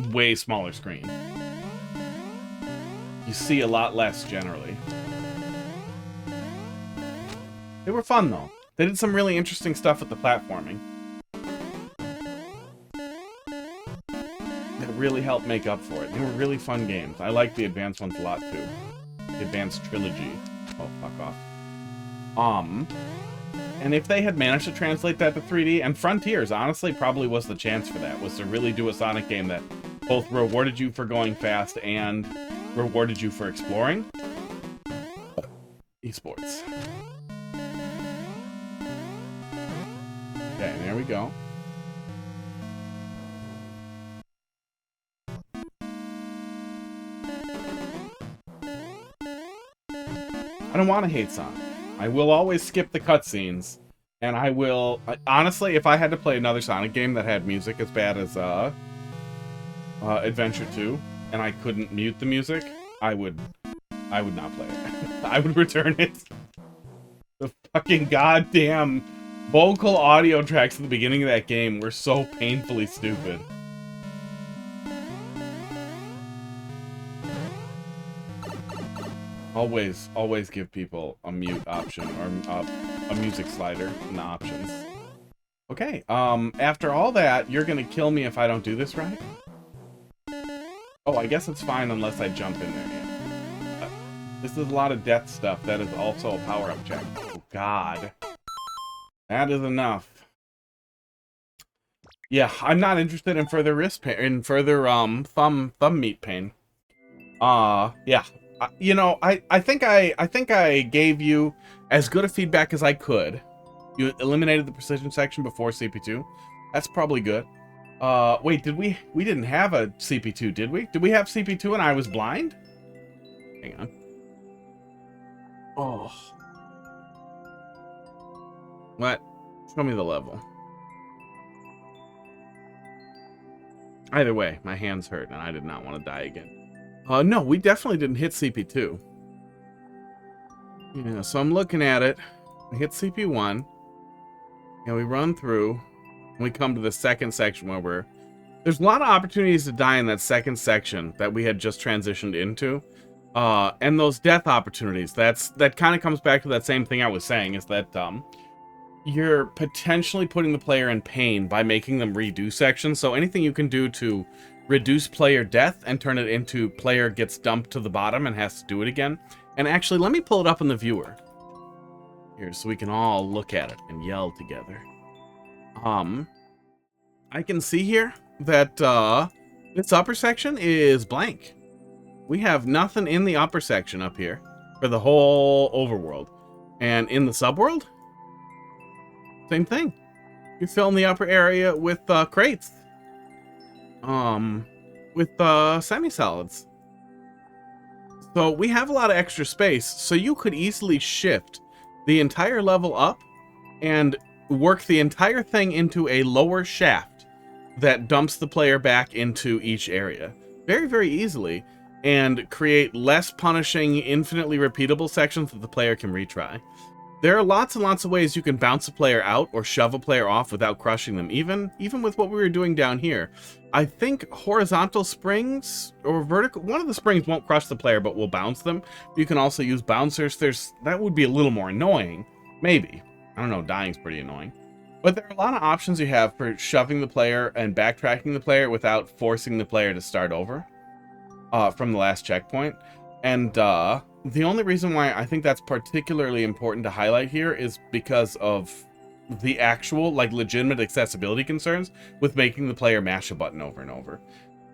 way smaller screen. You see a lot less generally. They were fun though. They did some really interesting stuff with the platforming that really helped make up for it. They were really fun games. I like the advanced ones a lot too. The advanced trilogy. Oh, fuck off. And if they had managed to translate that to 3D, and Frontiers honestly probably was the chance for that, was to really do a Sonic game that both rewarded you for going fast and rewarded you for exploring. Esports. Okay, there we go. I don't want to hate Sonic. I will always skip the cutscenes, and I will... honestly, if I had to play another Sonic game that had music as bad as Adventure 2, and I couldn't mute the music, I would not play it. I would return it. The fucking goddamn vocal audio tracks at the beginning of that game were so painfully stupid. Always give people a mute option or a music slider in the options. Okay, after all that, you're gonna kill me if I don't do this right? Oh, I guess it's fine unless I jump in there, yeah. This is a lot of death stuff. That is also a power-up check. Oh, God. That is enough. Yeah, I'm not interested in further wrist pain, in further, thumb meat pain. Yeah. You know, I think I gave you as good a feedback as I could. You eliminated the precision section before CP2. That's probably good. Wait, we didn't have a CP2, did we? Did we have CP2 and I was blind? Hang on. Oh. What? Show me the level. Either way, my hands hurt and I did not want to die again. No, we definitely didn't hit CP2. Yeah, so I'm looking at it. We hit CP1. And we run through. And we come to the second section where there's a lot of opportunities to die in that second section that we had just transitioned into. And those death opportunities, that kind of comes back to that same thing I was saying, is that you're potentially putting the player in pain by making them redo sections. So anything you can do to reduce player death and turn it into player gets dumped to the bottom and has to do it again. And actually, let me pull it up in the viewer here so we can all look at it and yell together. I can see here that this upper section is blank. We have nothing in the upper section up here for the whole overworld. And in the subworld, same thing. You fill in the upper area with crates. With semi-solids. So we have a lot of extra space, so you could easily shift the entire level up and work the entire thing into a lower shaft that dumps the player back into each area. Very, very easily, and create less punishing, infinitely repeatable sections that the player can retry. There are lots and lots of ways you can bounce a player out or shove a player off without crushing them, even with what we were doing down here. I think horizontal springs or vertical, one of the springs won't crush the player, but will bounce them. You can also use bouncers. That would be a little more annoying, maybe. I don't know, dying's pretty annoying. But there are a lot of options you have for shoving the player and backtracking the player without forcing the player to start over from the last checkpoint. And the only reason why I think that's particularly important to highlight here is because of the actual, like, legitimate accessibility concerns with making the player mash a button over and over.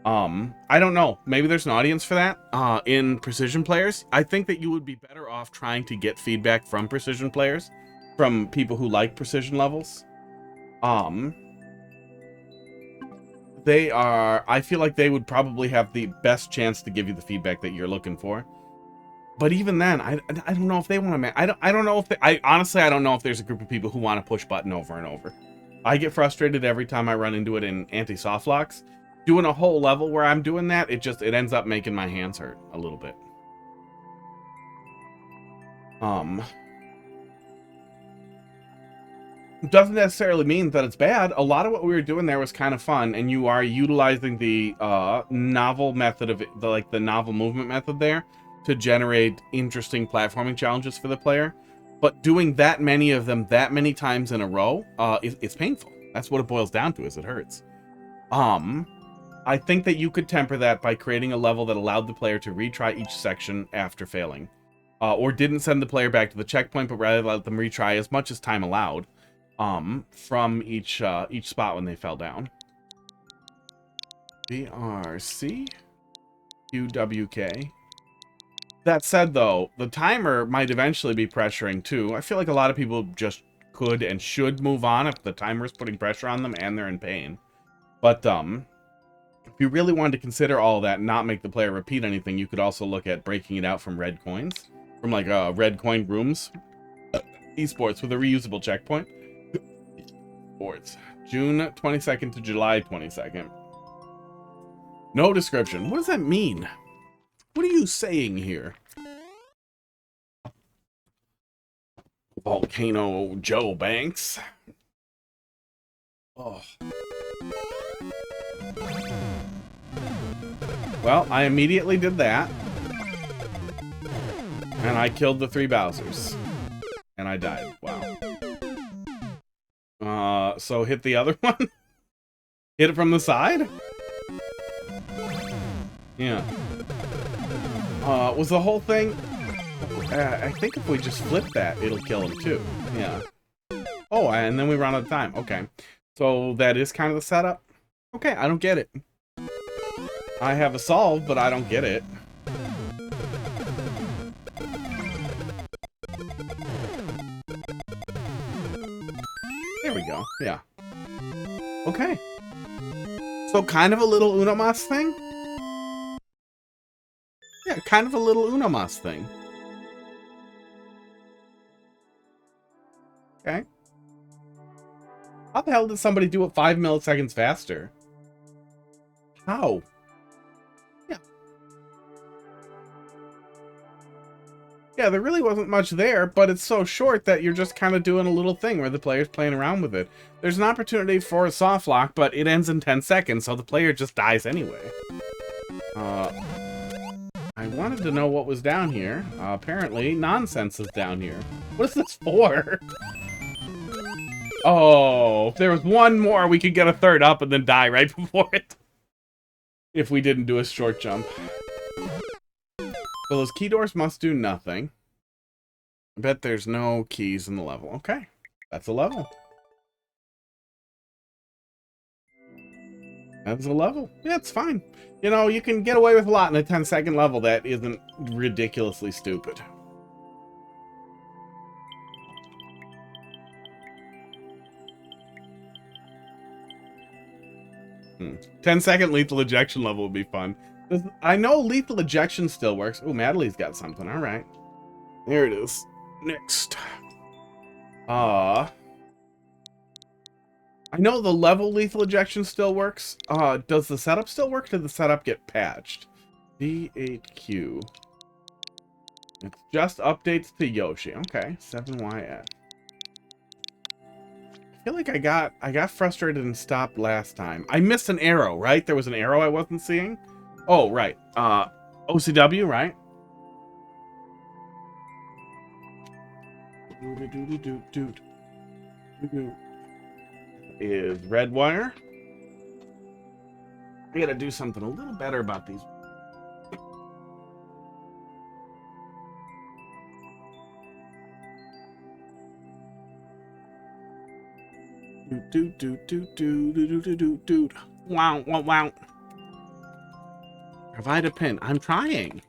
I don't know. Maybe there's an audience for that in precision players. I think that you would be better off trying to get feedback from precision players, from people who like precision levels. I feel like they would probably have the best chance to give you the feedback that you're looking for. But even then, I don't know if they want to. I don't know if honestly I don't know if there's a group of people who want to push button over and over. I get frustrated every time I run into it in anti-soft locks. Doing a whole level where I'm doing that, it ends up making my hands hurt a little bit. Doesn't necessarily mean that it's bad. A lot of what we were doing there was kind of fun, and you are utilizing the novel method of the novel movement method there to generate interesting platforming challenges for the player. But doing that many of them that many times in a row, it's painful. That's what it boils down to, is it hurts. I think that you could temper that by creating a level that allowed the player to retry each section after failing. Or didn't send the player back to the checkpoint, but rather let them retry as much as time allowed from each spot when they fell down. VRC-QWK. That said, though, the timer might eventually be pressuring, too. I feel like a lot of people just could and should move on if the timer is putting pressure on them and they're in pain. But, if you really wanted to consider all that and not make the player repeat anything, you could also look at breaking it out from red coins. From, like, red coin rooms. Esports with a reusable checkpoint. Sports. June 22nd to July 22nd. No description. What does that mean? What are you saying here? Volcano Joe Banks. Oh. Well, I immediately did that. And I killed the 3 Bowsers. And I died. Wow. So hit the other one? Hit it from the side? Yeah. Was the whole thing... I think if we just flip that, it'll kill him too. Yeah. Oh, and then we run out of time. Okay. So that is kind of the setup? Okay, I don't get it. I have a solve, but I don't get it. There we go. Yeah. Okay. So kind of a little Unomas thing? Yeah, kind of a little Unomas thing. Okay. How the hell did somebody do it 5 milliseconds faster? How? Yeah. Yeah, there really wasn't much there, but it's so short that you're just kind of doing a little thing where the player's playing around with it. There's an opportunity for a soft lock, but it ends in 10 seconds, so the player just dies anyway. I wanted to know what was down here. Apparently, nonsense is down here. What is this for? Oh, if there was one more, we could get a third up and then die right before it. If we didn't do a short jump. So those key doors must do nothing. I bet there's no keys in the level. Okay, that's a level. That's a level. Yeah, it's fine. You know, you can get away with a lot in a 10-second level that isn't ridiculously stupid. 10-second lethal ejection level would be fun. I know lethal ejection still works. Oh, Madely's got something. All right. There it is. Next. I know the level lethal ejection still works. Does the setup still work? Did the setup get patched? D8Q. It's just updates to Yoshi. Okay. 7YF. I feel like I got frustrated and stopped last time. I missed an arrow, right? There was an arrow I wasn't seeing. Oh, right. OCW, right? Is red wire. I gotta do something a little better about these. Wow, wow, wow. Provide a pin. I'm trying.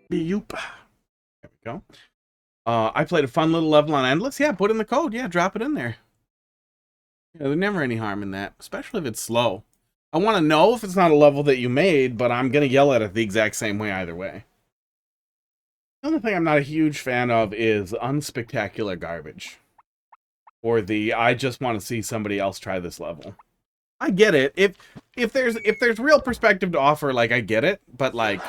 Yoop. There we go. I played a fun little level on Endless. Yeah, put in the code. Yeah, drop it in there. Yeah, there's never any harm in that, especially if it's slow. I want to know if it's not a level that you made, but I'm going to yell at it the exact same way either way. The only thing I'm not a huge fan of is unspectacular garbage. Or the, I just want to see somebody else try this level. I get it. If there's real perspective to offer, like, I get it, but like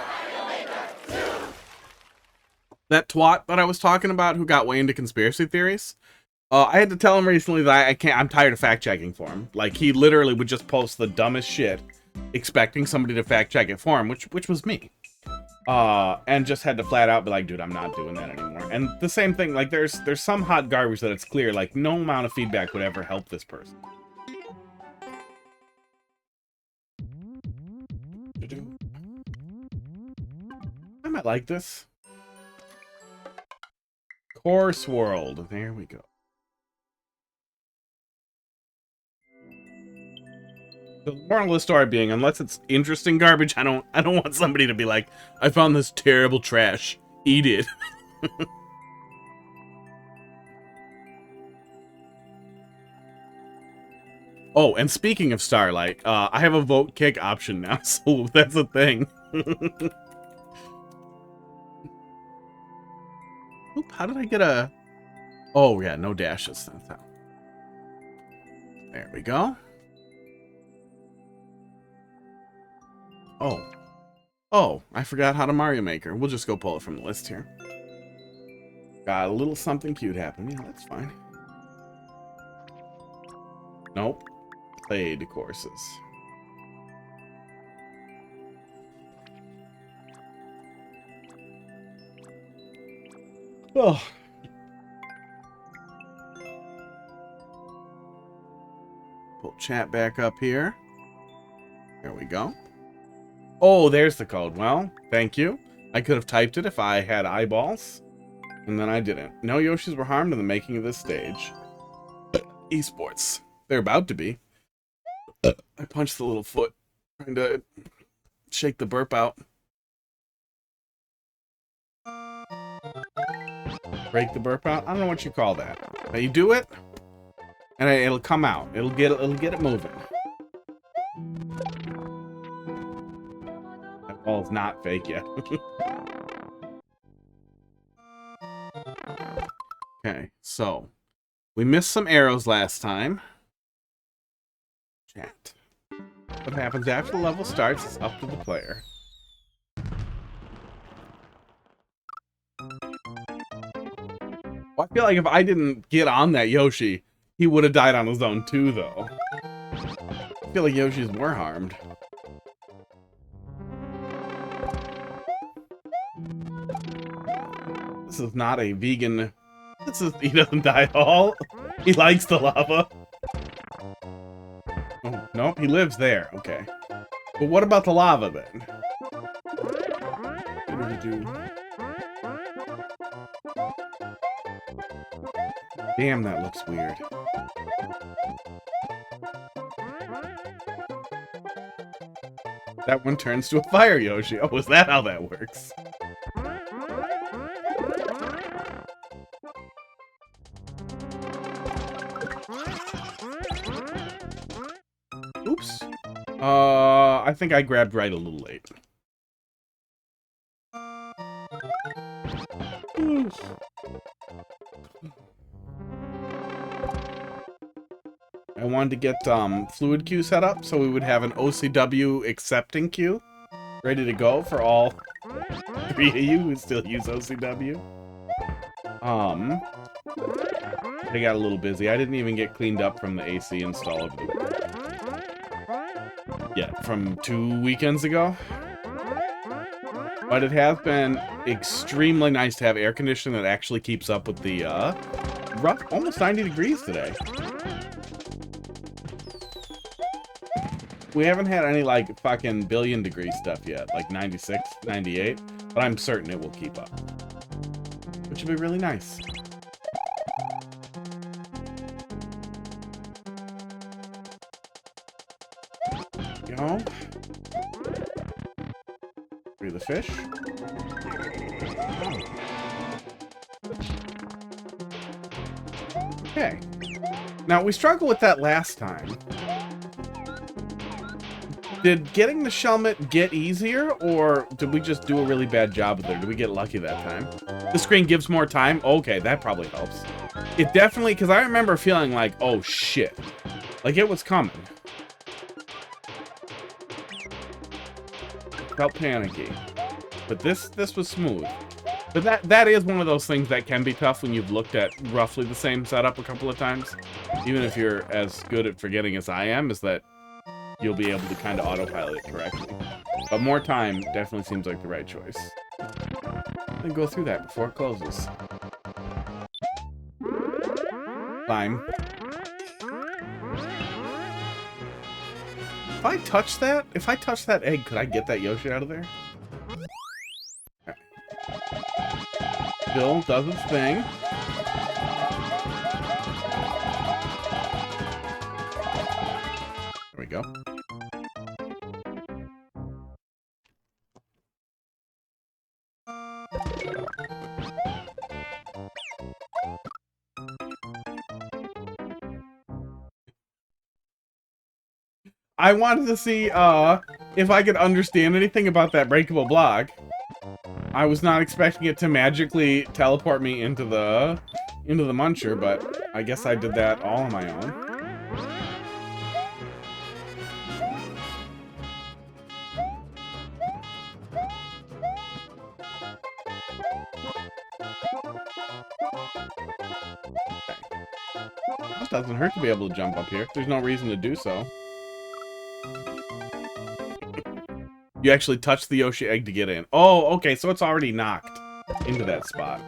that twat that I was talking about who got way into conspiracy theories, I had to tell him recently that I'm tired of fact checking for him. Like, he literally would just post the dumbest shit, expecting somebody to fact check it for him, which was me. And just had to flat out be like, dude, I'm not doing that anymore. And the same thing, like, there's some hot garbage that it's clear, like, no amount of feedback would ever help this person. I might like this. Course World. There we go. The moral of the story being, unless it's interesting garbage, I don't want somebody to be like, I found this terrible trash. Eat it. Oh, and speaking of Starlight, I have a vote kick option now, so that's a thing. Oop, how did I get a... Oh, yeah, no dashes. That's how. There we go. Oh. Oh, I forgot how to Mario Maker. We'll just go pull it from the list here. Got a little something cute happening. Yeah, that's fine. Nope. Played courses. Oh. Pull chat back up here. There we go. Oh, there's the code. Well, thank you. I could have typed it if I had eyeballs. And then I didn't. No Yoshis were harmed in the making of this stage. Esports. They're about to be. I punched the little foot. Trying to shake the burp out. Break the burp out? I don't know what you call that. But you do it, and it'll come out. It'll get it moving. That ball's not fake yet. Okay, so we missed some arrows last time. Chat. What happens after the level starts is up to the player. Well, I feel like if I didn't get on that Yoshi, he would have died on his own too, though. I feel like Yoshis were harmed. This is not a vegan... He doesn't die at all. He likes the lava. Oh, nope, he lives there. Okay. But what about the lava, then? Damn, that looks weird. That one turns to a fire Yoshi. Oh, is that how that works? Oops. I think I grabbed right a little late. I wanted to get fluid queue set up so we would have an OCW accepting queue ready to go for all 3 of you who still use OCW. I got a little busy. I didn't even get cleaned up from the AC install of the... Yeah, from 2 weekends ago. But it has been extremely nice to have air conditioning that actually keeps up with the rough, almost 90 degrees today. We haven't had any like fucking billion degree stuff yet, like 96, 98, but I'm certain it will keep up, which would be really nice. go. Free the fish. Okay. Now, we struggled with that last time. Did getting the Shelmet get easier, or did we just do a really bad job with it? Did we get lucky that time? The screen gives more time? Okay, that probably helps. It definitely, because I remember feeling like, oh shit. Like it was coming. Felt panicky. But this was smooth. But that is one of those things that can be tough when you've looked at roughly the same setup a couple of times. Even if you're as good at forgetting as I am, is that you'll be able to kind of autopilot it correctly. But more time definitely seems like the right choice. Then go through that before it closes. Climb. If I touch that egg, could I get that Yoshi out of there? Okay. Bill does its thing. There we go. I wanted to see if I could understand anything about that breakable block. I was not expecting it to magically teleport me into the muncher, but I guess I did that all on my own. It doesn't hurt to be able to jump up here. There's no reason to do so. You actually touch the Yoshi egg to get in. Oh, okay, so it's already knocked into that spot.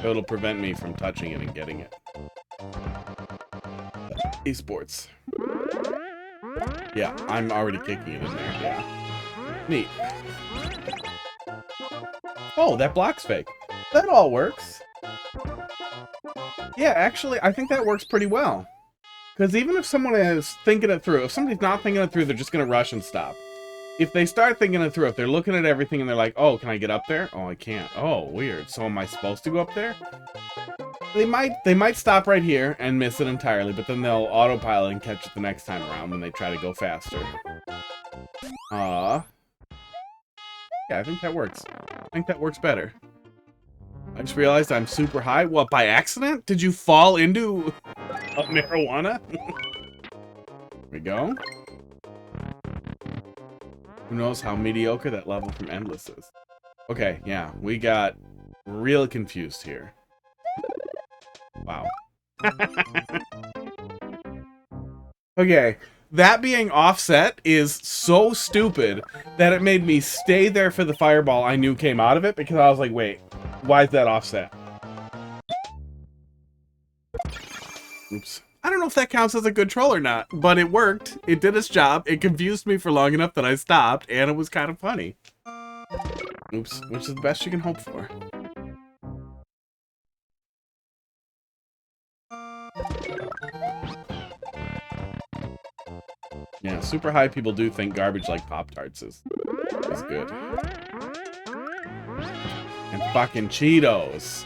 So it'll prevent me from touching it and getting it. Esports. Yeah, I'm already kicking it in there, yeah. Neat. Oh, that block's fake. That all works. Yeah, actually, I think that works pretty well. Because even if someone is thinking it through, if somebody's not thinking it through, they're just going to rush and stop. If they start thinking it through, if they're looking at everything and they're like, oh, can I get up there? Oh, I can't. Oh, weird. So am I supposed to go up there? They might stop right here and miss it entirely, but then they'll autopilot and catch it the next time around when they try to go faster. Yeah, I think that works. I think that works better. I just realized I'm super high. What, by accident? Did you fall into a marijuana? There we go. Who knows how mediocre that level from Endless is. Okay, yeah, we got real confused here. Wow. Okay, that being offset is so stupid that it made me stay there for the fireball I knew came out of it, because I was like, wait, why is that offset? Oops. I don't know if that counts as a good troll or not, but it worked. It did its job. It confused me for long enough that I stopped, and it was kind of funny. Oops, which is the best you can hope for. Yeah, super high people do think garbage like Pop-Tarts is good. And fucking Cheetos.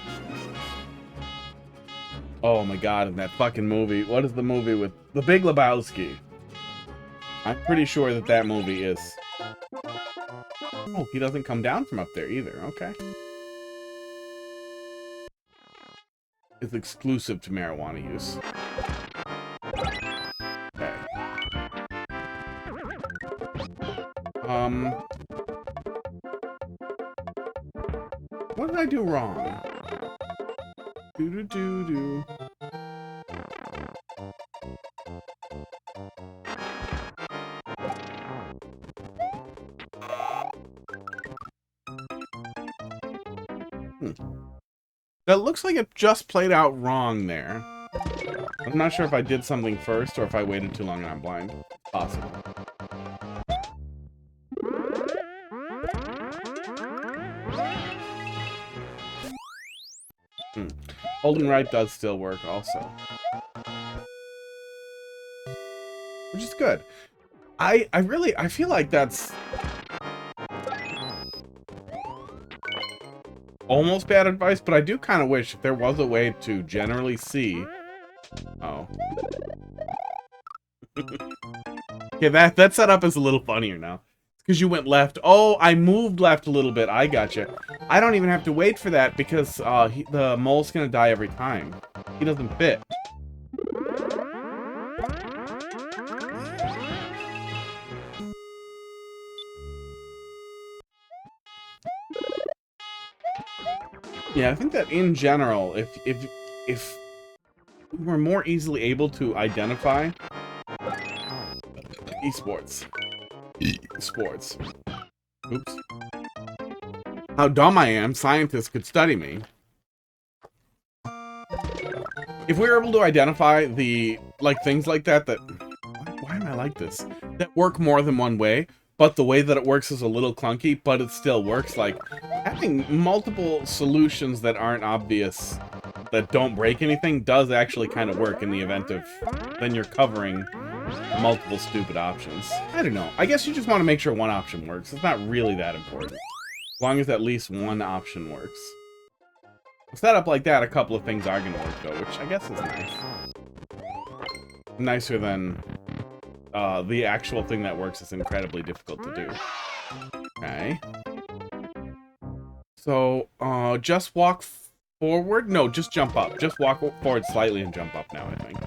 Oh my god, in that fucking movie. What is the movie with The Big Lebowski? I'm pretty sure that that movie is... Oh, he doesn't come down from up there either. Okay. It's exclusive to marijuana use. Okay. What did I do wrong? Do-do-do-do. That looks like it just played out wrong there. I'm not sure if I did something first or if I waited too long and I'm blind. Possible. Holding right does still work also. Which is good. I feel like that's almost bad advice, but I do kind of wish there was a way to generally see. Oh. Okay, that setup is a little funnier now. Because you went left. Oh, I moved left a little bit. I gotcha. I don't even have to wait for that because the mole's gonna die every time. He doesn't fit. Yeah, I think that in general, if we were more easily able to identify sports. Oops. How dumb I am. Scientists could study me. If we were able to identify the, like, things like that, why am I like this? That work more than one way, but the way that it works is a little clunky, but it still works. Like, having multiple solutions that aren't obvious, that don't break anything, does actually kind of work in the event of, then you're covering multiple stupid options. I don't know. I guess you just want to make sure one option works. It's not really that important. As long as at least one option works. Set up like that, a couple of things are going to work, though, which I guess is nice. Nicer than the actual thing that works is incredibly difficult to do. Okay. So, just walk forward? No, just jump up. Just walk forward slightly and jump up now, I think.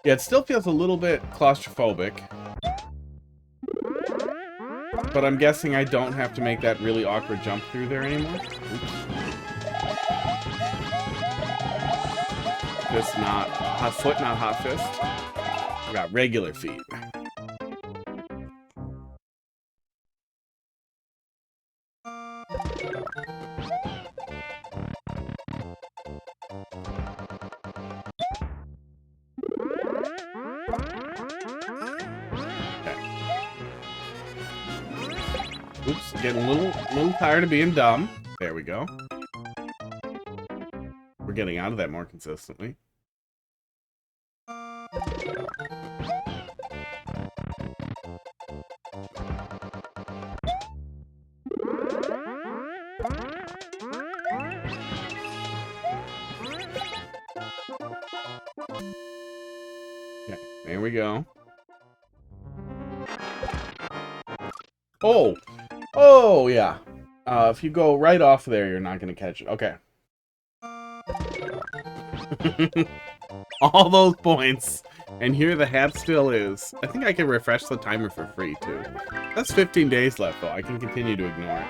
Yeah, it still feels a little bit claustrophobic. But I'm guessing I don't have to make that really awkward jump through there anymore. Oops. Fist, not hot foot, not hot fist. I got regular feet. Oops, getting a little tired of being dumb. There we go. We're getting out of that more consistently. Okay, there we go. Oh! Oh, yeah. If you go right off there, you're not going to catch it. Okay. All those points. And here the hat still is. I think I can refresh the timer for free, too. That's 15 days left, though. I can continue to ignore it.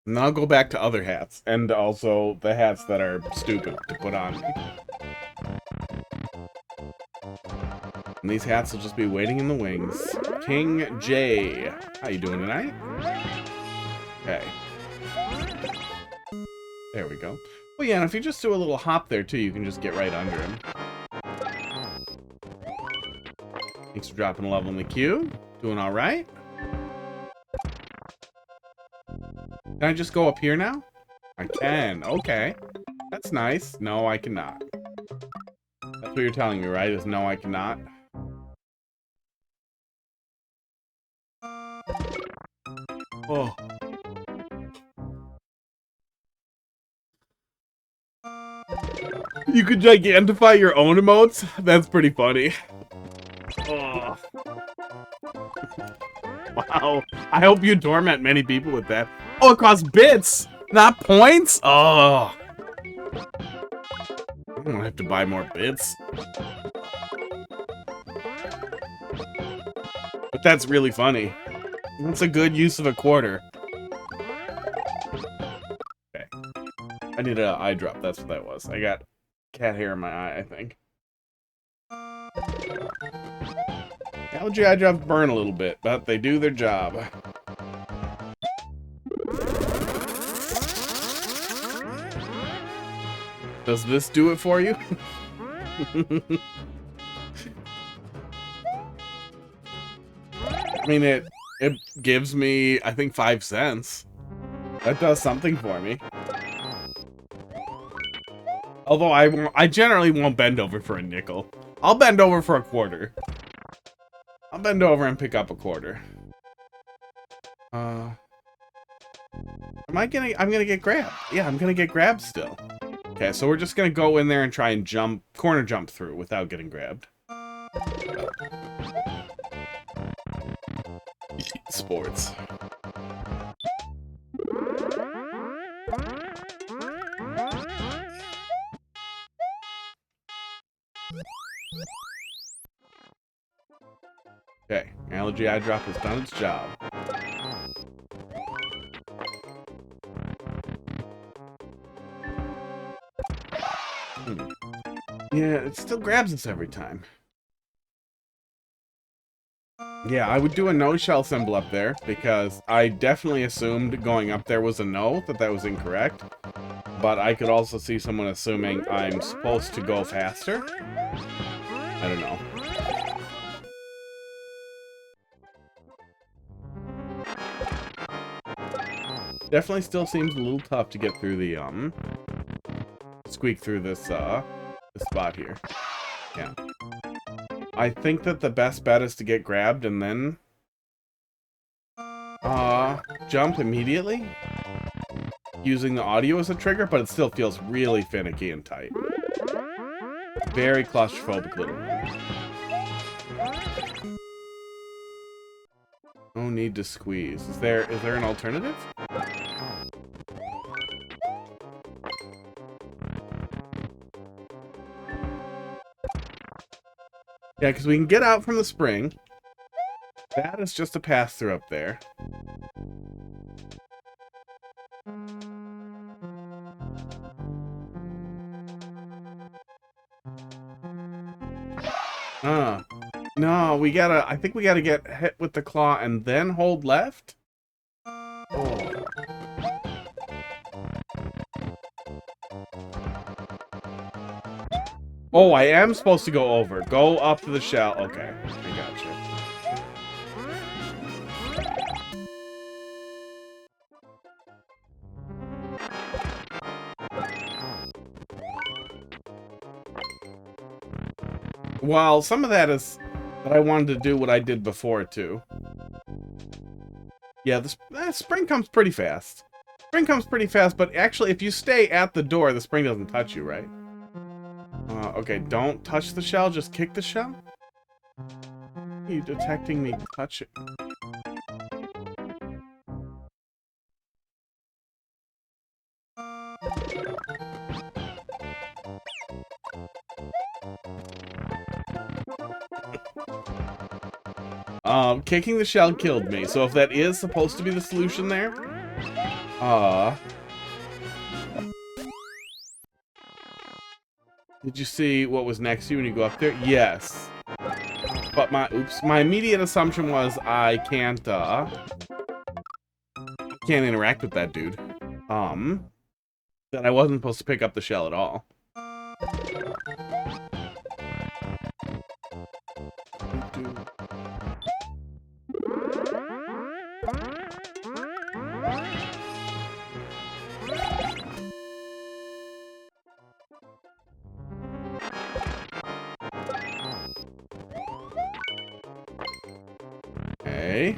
And then I'll go back to other hats. And also the hats that are stupid to put on me. And these hats will just be waiting in the wings. King J. How you doing tonight? Okay. There we go. Well, yeah, and if you just do a little hop there, too, you can just get right under him. Thanks for dropping a level in the queue. Doing all right? Can I just go up here now? I can. Okay. That's nice. No, I cannot. That's what you're telling me, right? Is no, I cannot. Oh. You could gigantify your own emotes? That's pretty funny. Oh. Wow. I hope you torment many people with that. Oh, it costs bits, not points? Oh. I don't have to buy more bits. But that's really funny. That's a good use of a quarter. Okay. I need an eye drop. That's what that was. I got cat hair in my eye, I think. Allergy eye drops burn a little bit, but they do their job. Does this do it for you? I mean, it gives me, I think, 5 cents. That does something for me. Although I generally won't bend over for a nickel. I'll bend over for a quarter. I'll bend over and pick up a quarter. I'm gonna get grabbed. Yeah, I'm gonna get grabbed still. Okay, so we're just gonna go in there and try and corner jump through without getting grabbed. Sports. Okay, allergy eye drop has done its job. Yeah, it still grabs us every time. Yeah, I would do a no-shell symbol up there, because I definitely assumed going up there was a no, that was incorrect. But I could also see someone assuming I'm supposed to go faster. I don't know. Definitely still seems a little tough to get through the, squeak through this, this spot here. Yeah. I think that the best bet is to get grabbed and then, jump immediately. Using the audio as a trigger, but it still feels really finicky and tight. Very claustrophobic little. No need to squeeze. Is there an alternative? Yeah, because we can get out from the spring. That is just a pass-through up there. No, I think we gotta get hit with the claw and then hold left? Oh. Oh, I am supposed to go over. Go up to the shell. Okay, I gotcha. Well, some of that is that I wanted to do what I did before, too. Yeah, the spring comes pretty fast. Spring comes pretty fast, but actually, if you stay at the door, the spring doesn't touch you, right? Okay, don't touch the shell, just kick the shell? Are you detecting me touch it? Kicking the shell killed me, so if that is supposed to be the solution there, did you see what was next to you when you go up there? Yes. But my immediate assumption was I can't interact with that dude. That I wasn't supposed to pick up the shell at all. Okay.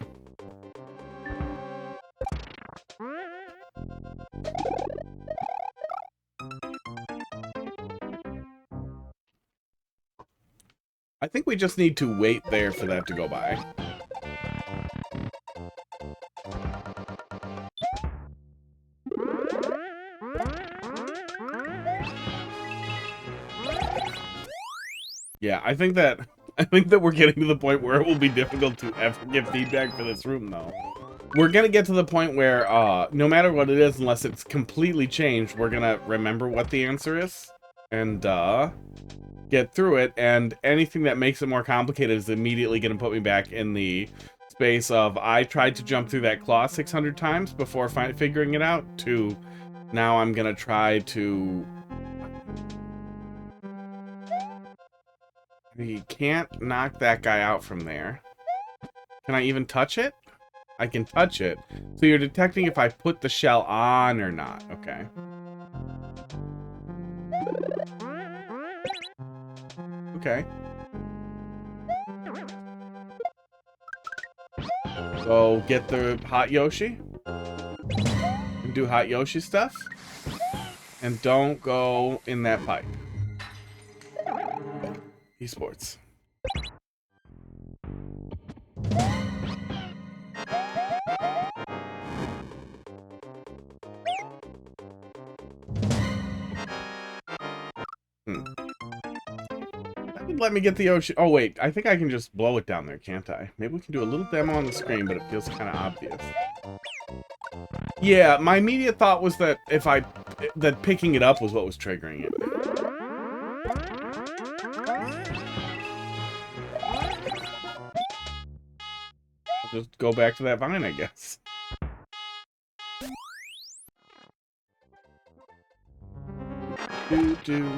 I think we just need to wait there for that to go by. Yeah, I think that we're getting to the point where it will be difficult to ever give feedback for this room, though. We're gonna get to the point where, no matter what it is, unless it's completely changed, we're gonna remember what the answer is, and, get through it, and anything that makes it more complicated is immediately gonna put me back in the space of, I tried to jump through that claw 600 times before figuring it out, to now I'm gonna try to... We can't knock that guy out from there. Can I even touch it? I can touch it. So you're detecting if I put the shell on or not. Okay. Okay. Go get the hot Yoshi. And do hot Yoshi stuff. And don't go in that pipe. Esports. That would let me get the Yoshi. Oh, wait. I think I can just blow it down there, can't I? Maybe we can do a little demo on the screen, but it feels kind of obvious. Yeah, my immediate thought was that that picking it up was what was triggering it. I'll just go back to that vine, I guess. Do.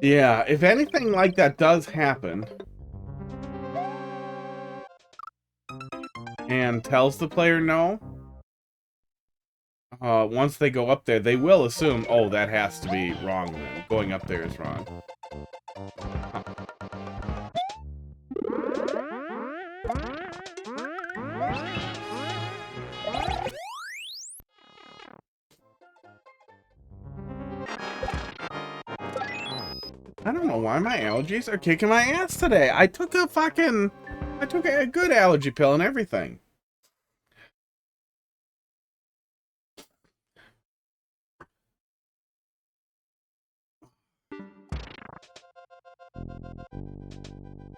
Yeah, if anything like that does happen and tells the player no, once they go up there, they will assume, oh, that has to be wrong then. Going up there is wrong. Huh. I don't know why my allergies are kicking my ass today. I took a good allergy pill and everything.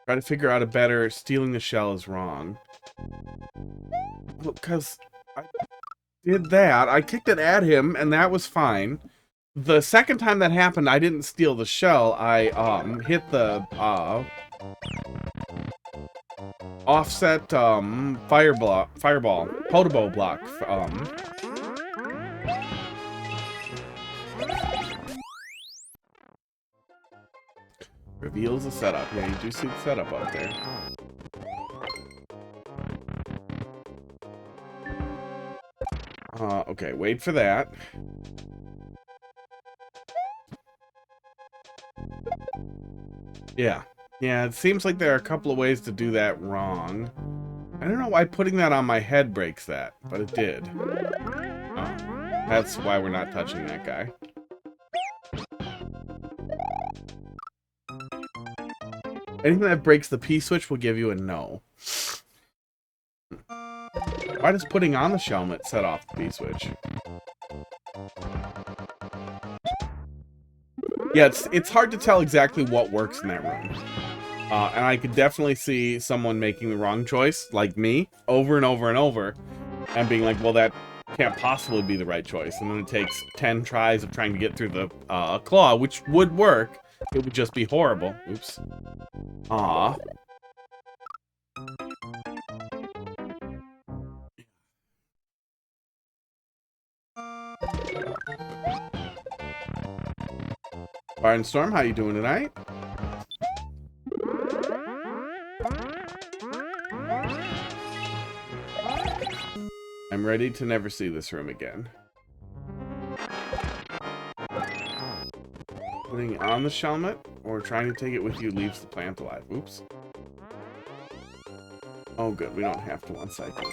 Try to figure out a better stealing the shell is wrong. Because I did that. I kicked it at him and that was fine. The second time that happened, I didn't steal the shell. I hit the offset fireball potable block. Reveals the setup. Yeah, you do see the setup out there. Okay, wait for that. Yeah. Yeah, it seems like there are a couple of ways to do that wrong. I don't know why putting that on my head breaks that, but it did. Oh, that's why we're not touching that guy. Anything that breaks the P-switch will give you a no. Why does putting on the shelmet set off the P-switch? Yeah, it's hard to tell exactly what works in that room. And I could definitely see someone making the wrong choice, like me, over and over and over, and being like, well, that can't possibly be the right choice. And then it takes 10 tries of trying to get through the claw, which would work. It would just be horrible. Oops. Aw. Fire and Storm, how you doing tonight? I'm ready to never see this room again. Putting on the shelmet or trying to take it with you leaves the plant alive. Oops. Oh good, we don't have to one cycle.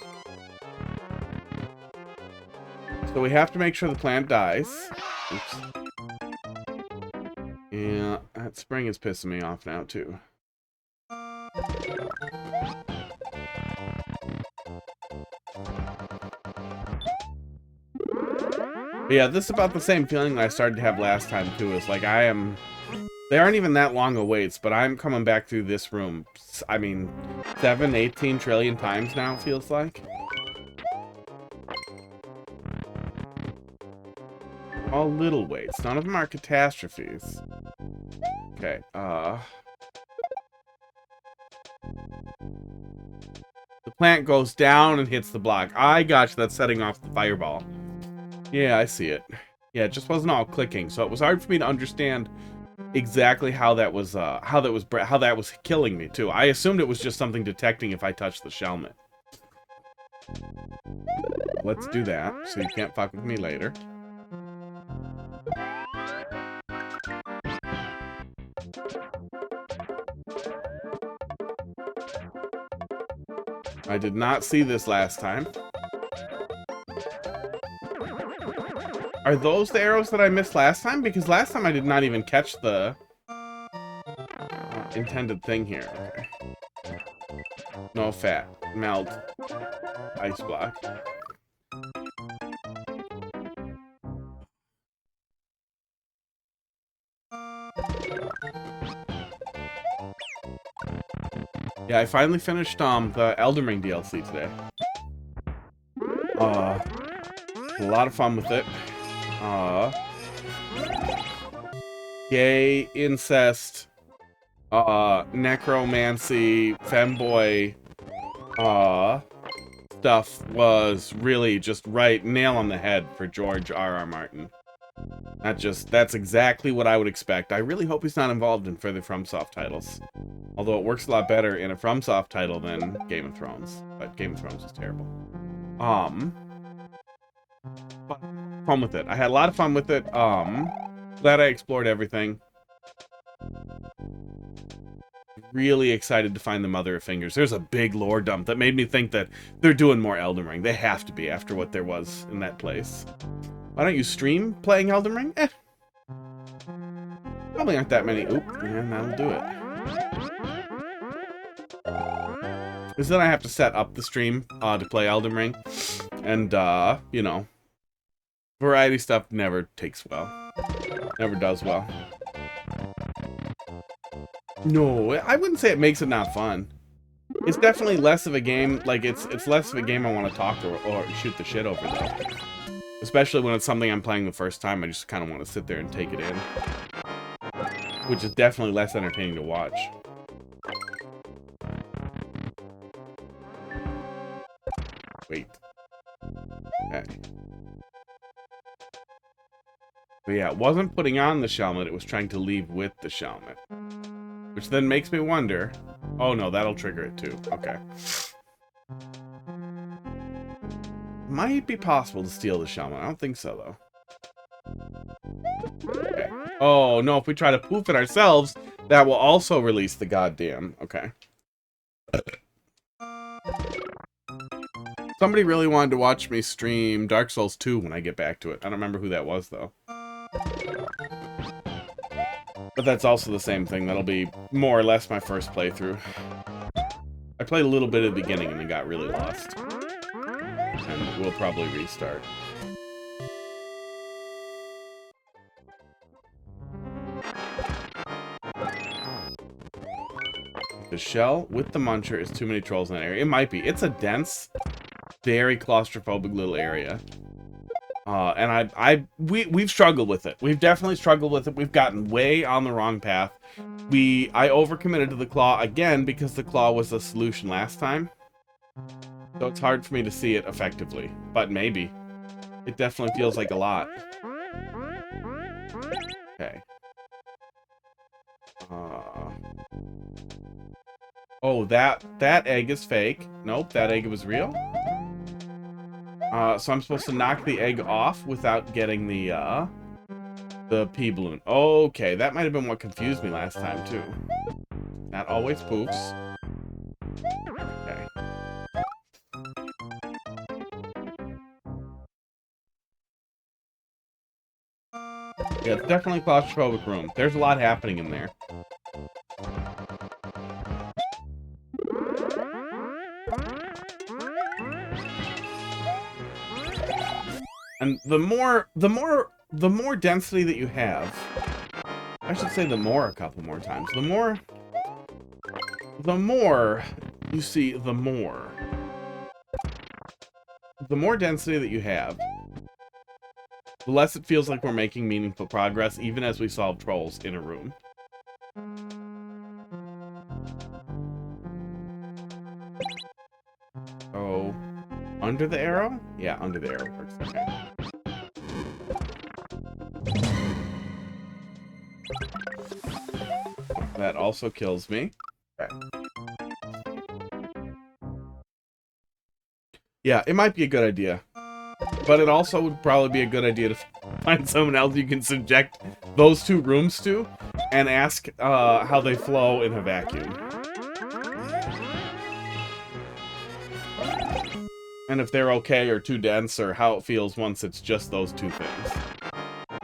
So we have to make sure the plant dies. Oops. Yeah, that spring is pissing me off now too. But yeah, this is about the same feeling I started to have last time too. It's like they aren't even that long of waits, but I'm coming back through this room, I mean, 18 trillion times now, it feels like. All little waits, none of them are catastrophes. Okay, the plant goes down and hits the block. I gotcha, that's setting off the fireball. Yeah, I see it. Yeah, it just wasn't all clicking, so it was hard for me to understand exactly how that was killing me too. I assumed it was just something detecting if I touched the shelmet. Let's do that, so you can't fuck with me later. I did not see this last time. Are those the arrows that I missed last time? Because last time I did not even catch the intended thing here. Okay. No fat. Melt. Ice block. Yeah, I finally finished the Elden Ring DLC today. A lot of fun with it. Gay, incest, necromancy, femboy, stuff was really just right, nail on the head for George R.R. Martin. That's exactly what I would expect. I really hope he's not involved in further FromSoft titles. Although it works a lot better in a FromSoft title than Game of Thrones. But Game of Thrones is terrible. But fun with it. I had a lot of fun with it. Glad I explored everything. Really excited to find the Mother of Fingers. There's a big lore dump that made me think that they're doing more Elden Ring. They have to be after what there was in that place. Why don't you stream playing Elden Ring? Probably aren't that many. Oop, and that'll do it. Because then I have to set up the stream to play Elden Ring. And, you know, variety stuff never takes well. Never does well. No, I wouldn't say it makes it not fun. It's definitely less of a game, like, it's less of a game I want to talk or shoot the shit over, though. Especially when it's something I'm playing the first time, I just kind of want to sit there and take it in. Which is definitely less entertaining to watch. Wait. Okay. But yeah, it wasn't putting on the Shelmet, it was trying to leave with the Shelmet. Which then makes me wonder... Oh no, that'll trigger it too. Okay. Might be possible to steal the Shelmet. I don't think so, though. Okay. Oh no, if we try to poof it ourselves, that will also release the goddamn... Okay. Somebody really wanted to watch me stream Dark Souls 2 when I get back to it. I don't remember who that was, though. But that's also the same thing. That'll be more or less my first playthrough. I played a little bit at the beginning and then got really lost. And we'll probably restart. The shell with the muncher is too many trolls in that area. It might be. It's a dense, very claustrophobic little area. And we've struggled with it. We've definitely struggled with it. We've gotten way on the wrong path. I overcommitted to the claw again because the claw was the solution last time. So it's hard for me to see it effectively. But maybe. It definitely feels like a lot. Okay. Oh, that egg is fake. Nope, that egg was real. So I'm supposed to knock the egg off without getting the pea balloon. Okay, that might have been what confused me last time, too. That always poofs. Okay. Yeah, it's definitely a claustrophobic room. There's a lot happening in there. And the more density that you have, I should say the more a couple more times. The more you see, the more density that you have, the less it feels like we're making meaningful progress, even as we solve trolls in a room. Oh, under the arrow? Yeah, under the arrow works. Okay. That also kills me. Okay. Yeah, it might be a good idea. But it also would probably be a good idea to find someone else you can subject those two rooms to and ask how they flow in a vacuum. And if they're okay or too dense or how it feels once it's just those two things.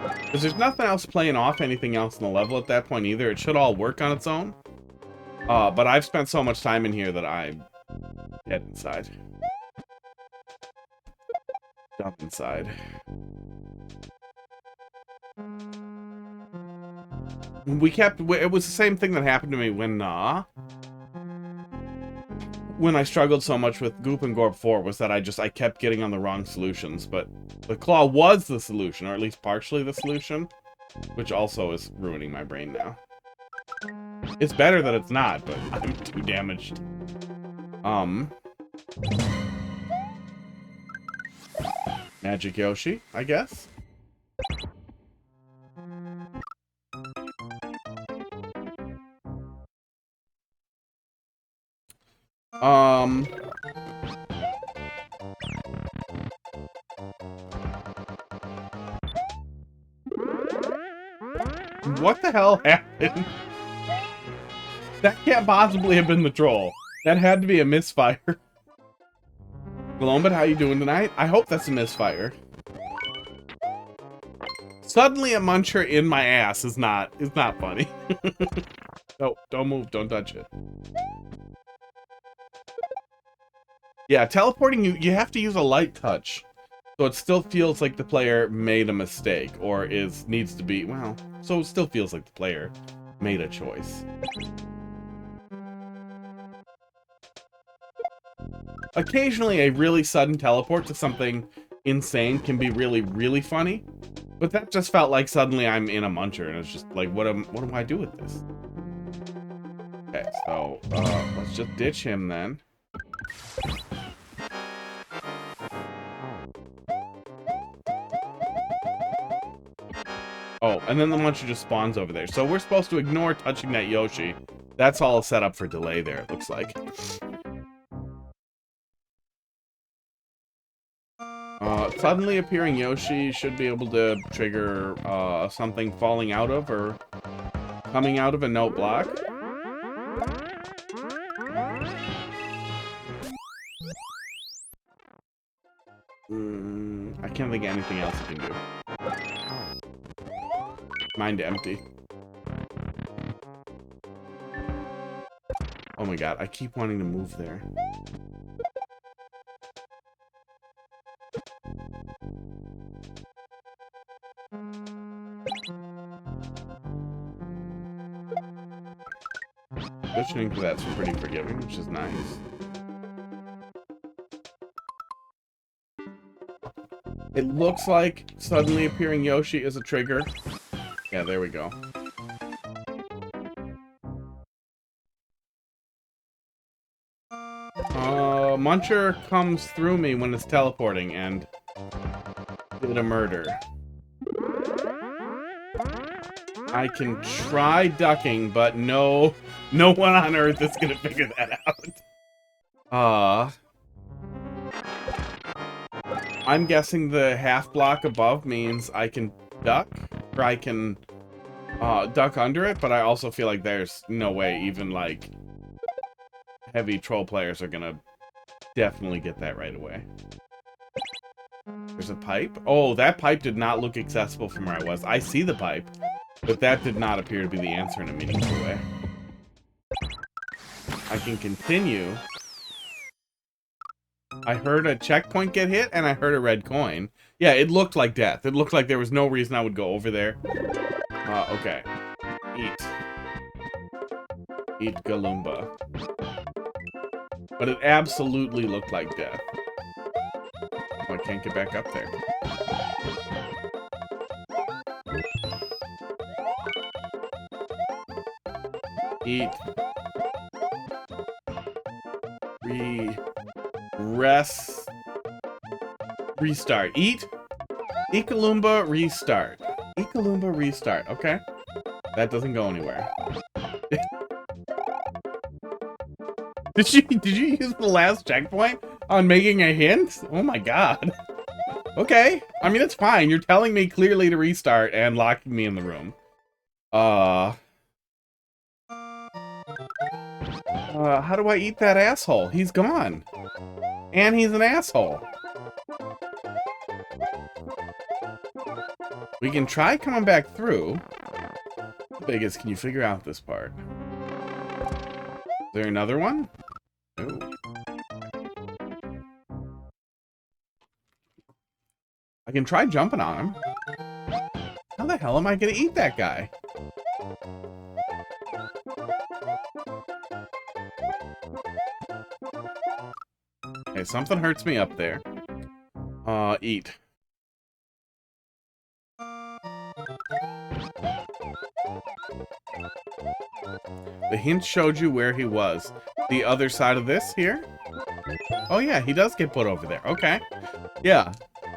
Because there's nothing else playing off anything else in the level at that point either. It should all work on its own. But I've spent so much time in here that I'm dead inside. Dump inside. It was the same thing that happened to me when I struggled so much with Goop and Gorp 4 was that I kept getting on the wrong solutions, but the claw was the solution, or at least partially the solution, which also is ruining my brain now. It's better that it's not, but I'm too damaged. Magic Yoshi, I guess. What the hell happened? That can't possibly have been the troll. That had to be a misfire. Glombit, how you doing tonight? I hope that's a misfire. Suddenly a muncher in my ass is not funny. No, don't move, don't touch it. Yeah, teleporting, you have to use a light touch. So it still feels like the player made a mistake, or needs to be, well, so it still feels like the player made a choice. Occasionally, a really sudden teleport to something insane can be really, really funny. But that just felt like suddenly I'm in a muncher, and it's just like, what do I do with this? Okay, so, let's just ditch him then. Oh, and then the muncher just spawns over there. So we're supposed to ignore touching that Yoshi. That's all set up for delay there, it looks like. Suddenly appearing Yoshi should be able to trigger something falling out of or coming out of a note block. I can't think of anything else you can do. Mind empty. Oh my god, I keep wanting to move there. Switching to that's pretty forgiving, which is nice. It looks like suddenly appearing Yoshi is a trigger. Yeah, there we go. Muncher comes through me when it's teleporting and did a murder. I can try ducking, but no one on Earth is gonna figure that out. I'm guessing the half block above means I can duck, or I can duck under it, but I also feel like there's no way even like heavy troll players are gonna definitely get that right away. There's a pipe. Oh, that pipe did not look accessible from where I was. I see the pipe, but that did not appear to be the answer in a meaningful way. I can continue. I heard a checkpoint get hit, and I heard a red coin. Yeah, it looked like death. It looked like there was no reason I would go over there. Okay. Eat. Eat Galumba. But it absolutely looked like death. Oh, I can't get back up there. Eat. Restart. Eat. Ekalumba, restart. Ekalumba, restart. Okay. That doesn't go anywhere. Did you use the last checkpoint? on making a hint? Oh my god. Okay. I mean, it's fine. You're telling me clearly to restart and locking me in the room. How do I eat that asshole? He's gone. And he's an asshole. We can try coming back through. How big is, can you figure out this part? Is there another one? No. I can try jumping on him. How the hell am I gonna eat that guy? Okay, something hurts me up there. Eat. The hint showed you where he was. The other side of this here? Oh yeah, he does get put over there. Okay. Yeah.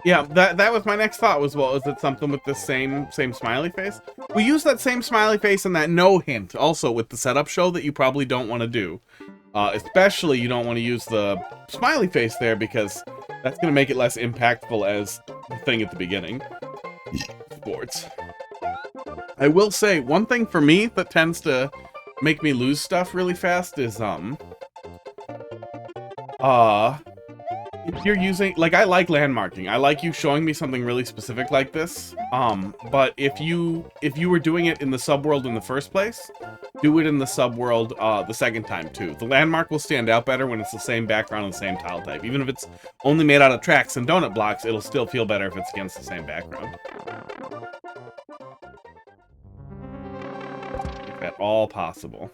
Yeah, that was my next thought was, well, is it something with the same smiley face? We use that same smiley face and that no hint also with the setup show that you probably don't want to do. Especially you don't want to use the smiley face there because that's going to make it less impactful as the thing at the beginning. Sports. I will say, one thing for me that tends to make me lose stuff really fast is, if you're using, like, I like landmarking. I like you showing me something really specific like this. But if you were doing it in the subworld in the first place, do it in the subworld the second time too. The landmark will stand out better when it's the same background and the same tile type. Even if it's only made out of tracks and donut blocks, it'll still feel better if it's against the same background. If at all possible.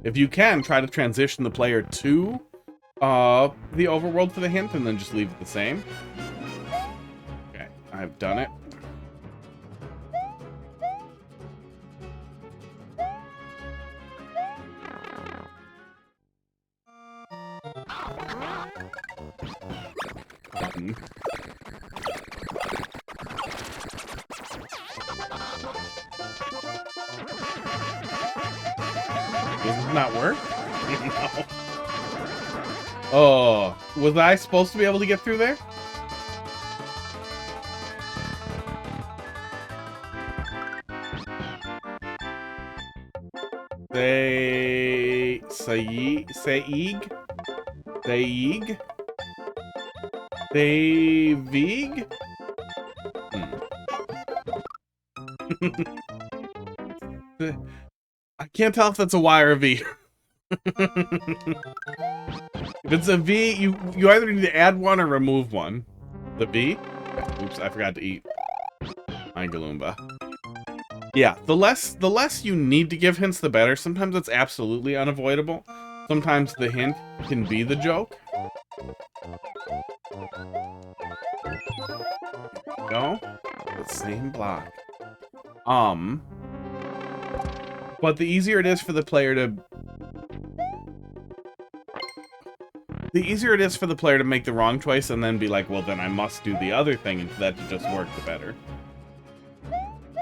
If you can, try to transition the player to the overworld for the hint and then just leave it the same. Okay, I've done it. Does this not work? No. Oh, was I supposed to be able to get through there? I can't tell if that's a Y or a V. If it's a V, you either need to add one or remove one. The V? Oops, I forgot to eat. My Galoomba. Yeah, the less you need to give hints, the better. Sometimes it's absolutely unavoidable. Sometimes the hint can be the joke. No? The same block. But the easier it is for the player to... The easier it is for the player to make the wrong choice and then be like, well, then I must do the other thing, and for that to just work, the better.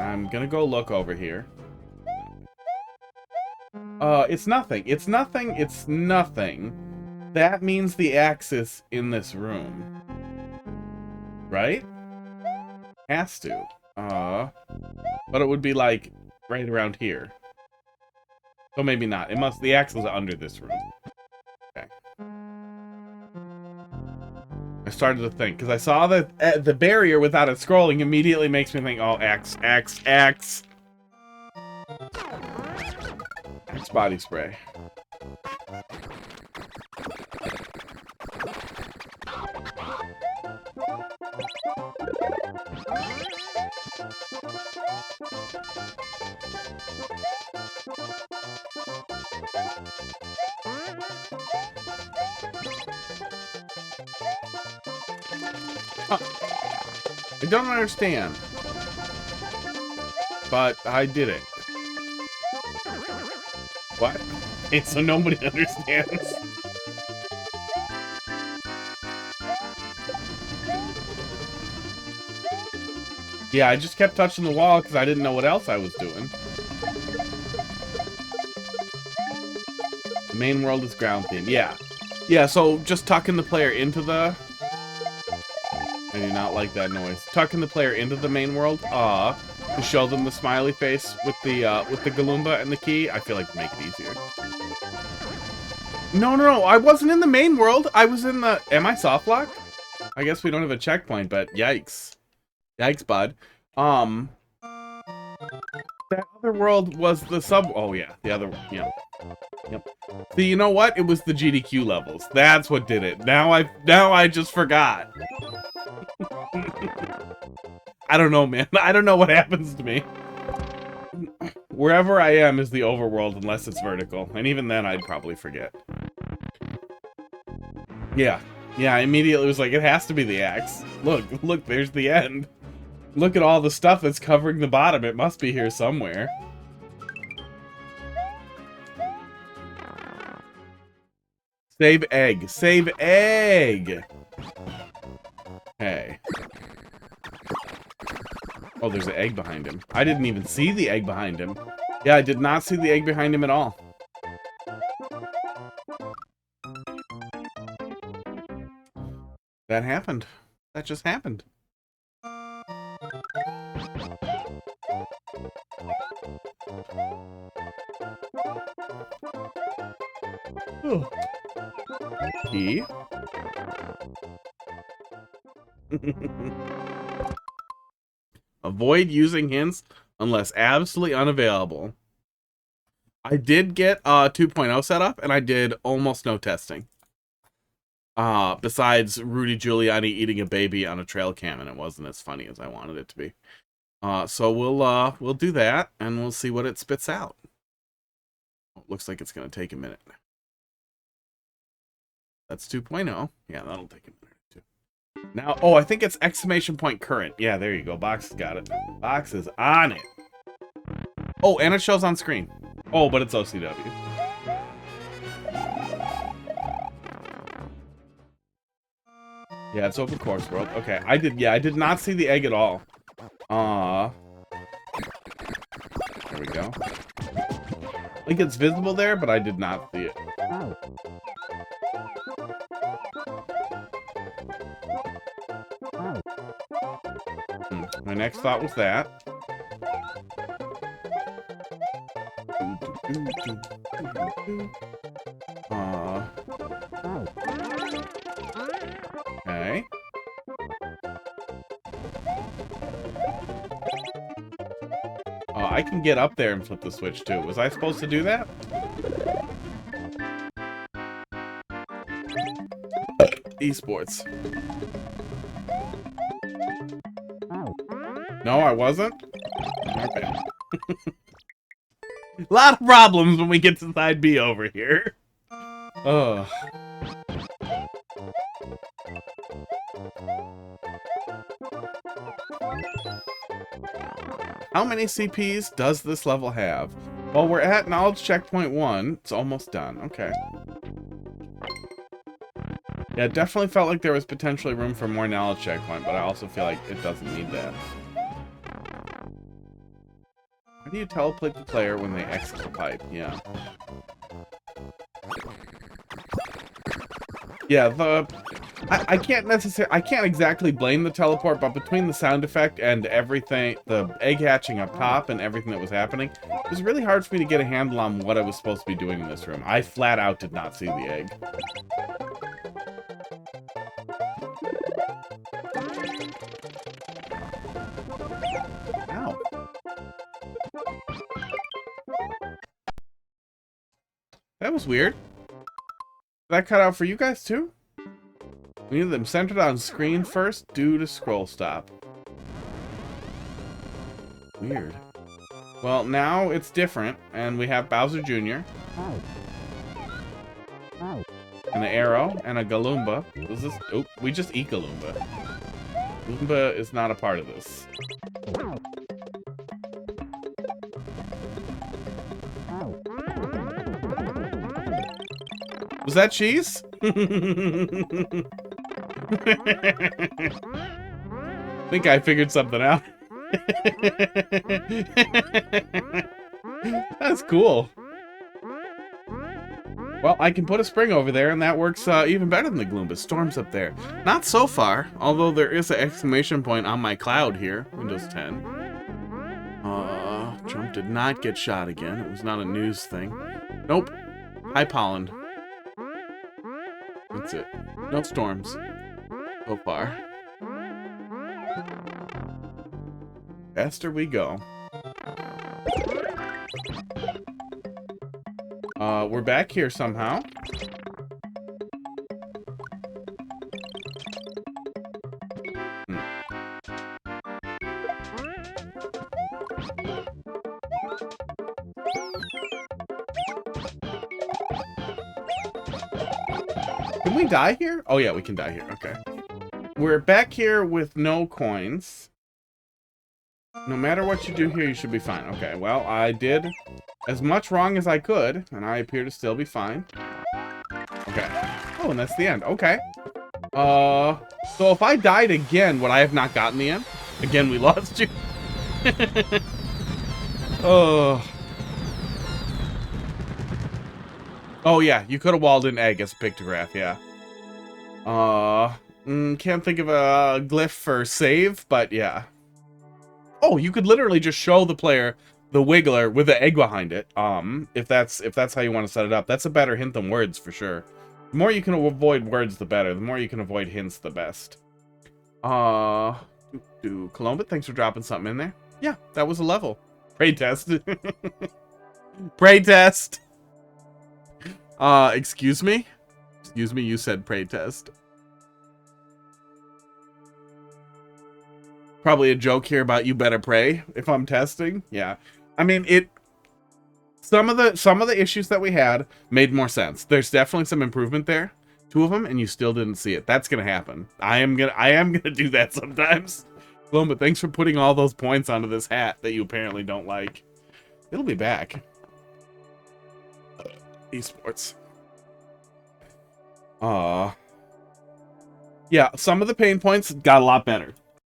I'm gonna go look over here. It's nothing. It's nothing. It's nothing. That means the axe is in this room. Right? Has to. But it would be, like, right around here. So maybe not. It must... The axe is under this room. Okay. I started to think, because I saw that the barrier without it scrolling immediately makes me think, oh, X, X, X. X body spray. I don't understand, but I did it. What? Okay, so nobody understands. Yeah, I just kept touching the wall because I didn't know what else I was doing. The main world is ground theme. Yeah. Yeah, so just tucking the player into the... I do not like that noise. Tucking the player into the main world, to show them the smiley face with the Galumba and the key, I feel like would make it easier. No, I wasn't in the main world. I was in the... Am I soft lock? I guess we don't have a checkpoint, but yikes. Yikes, bud. That other world was the sub... Oh, yeah, the other... Yeah. Yep. See, you know what? It was the GDQ levels. That's what did it. Now I just forgot. I don't know, man. I don't know what happens to me. Wherever I am is the overworld unless it's vertical. And even then, I'd probably forget. Yeah. Yeah, I immediately was like, it has to be the axe. Look, there's the end. Look at all the stuff that's covering the bottom. It must be here somewhere. Save egg. Save egg! Hey. Oh, there's an egg behind him. I didn't even see the egg behind him. Yeah, I did not see the egg behind him at all. That happened. That just happened. Oh. Key. Avoid using hints unless absolutely unavailable. I did get 2.0 set up, and I did almost no testing. Besides Rudy Giuliani eating a baby on a trail cam, and it wasn't as funny as I wanted it to be. So we'll do that, and we'll see what it spits out. Looks like it's gonna take a minute. That's 2.0. Yeah, that'll take a minute too. Now, oh, I think it's exclamation point current. Yeah, there you go. Box has got it. Box is on it. Oh, and it shows on screen. Oh, but it's OCW. Yeah, it's open course world. Okay, I did not see the egg at all. There we go. Like it's visible there, but I did not see it. My next thought was that. Okay. Oh, I can get up there and flip the switch too. Was I supposed to do that? Esports. No, I wasn't? Okay. A lot of problems when we get to side B over here. Ugh. How many CPs does this level have? Well, we're at knowledge checkpoint 1. It's almost done. Okay. Yeah, it definitely felt like there was potentially room for more knowledge checkpoint, but I also feel like it doesn't need that. How do you teleplate the player when they exit the pipe? Yeah. Yeah, I can't exactly blame the teleport, but between the sound effect and everything, the egg hatching up top and everything that was happening, it was really hard for me to get a handle on what I was supposed to be doing in this room. I flat out did not see the egg. Ow. That was weird. Did that cut out for you guys too? We need them centered on screen first due to scroll stop. Weird. Well, now it's different, and we have Bowser Jr. And an arrow, and a Galumba. Was this? Oh, we just eat Galumba. Galumba is not a part of this. Was that cheese? I think I figured something out. That's cool. Well, I can put a spring over there, and that works even better than the gloom, but storm's up there. Not so far, although there is an exclamation point on my cloud here, Windows 10. Trump did not get shot again. It was not a news thing. Nope. High pollen. That's it. No storms. So far. Faster we go. We're back here somehow. Can we die here? Oh yeah, we can die here. Okay. We're back here with no coins. No matter what you do here, you should be fine. Okay, well, I did as much wrong as I could, and I appear to still be fine. Okay. Oh, and that's the end. Okay. So if I died again, would I have not gotten the end? Again, we lost you. Oh. Oh, yeah, you could have walled in egg as a pictograph, yeah. Can't think of a glyph for save, but yeah. Oh, you could literally just show the player the wiggler with the egg behind it. If that's how you want to set it up. That's a better hint than words for sure. The more you can avoid words, the better. The more you can avoid hints, the best. Colombit, thanks for dropping something in there. Yeah, that was a level. Praytest. Praytest. Excuse me? Excuse me, you said Praytest. Probably a joke here about you better pray if I'm testing. Yeah. I mean, some of the issues that we had made more sense. There's definitely some improvement there. 2 of them, and you still didn't see it. That's gonna happen. I am gonna do that sometimes. But thanks for putting all those points onto this hat that you apparently don't like. It'll be back. Esports. Yeah, some of the pain points got a lot better.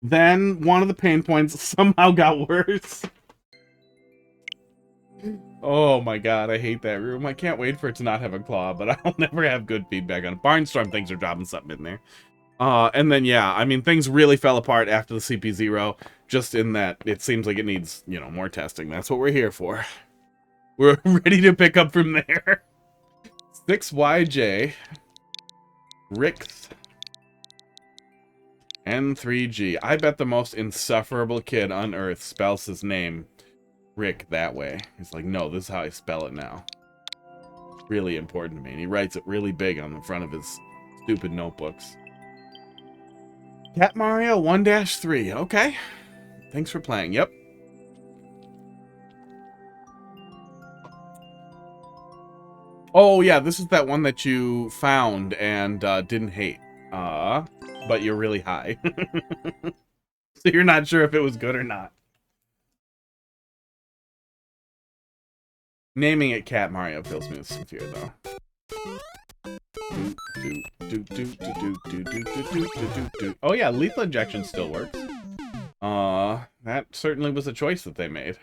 Then one of the pain points somehow got worse. Oh my god, I hate that room. I can't wait for it to not have a claw, but I'll never have good feedback on it. Barnstorm, things are dropping something in there. And then, yeah, I mean, things really fell apart after the CP0, just in that it seems like it needs, you know, more testing. That's what we're here for. We're ready to pick up from there. 6YJ. Rix. N3G. I bet the most insufferable kid on Earth spells his name Rick that way. He's like, no, this is how I spell it now. Really important to me. And he writes it really big on the front of his stupid notebooks. Cat Mario 1-3. Okay. Thanks for playing. Yep. Oh, yeah, this is that one that you found and didn't hate. But you're really high. So you're not sure if it was good or not. Naming it Cat Mario fills me with some fear, though. Oh yeah, lethal injection still works. That certainly was a choice that they made.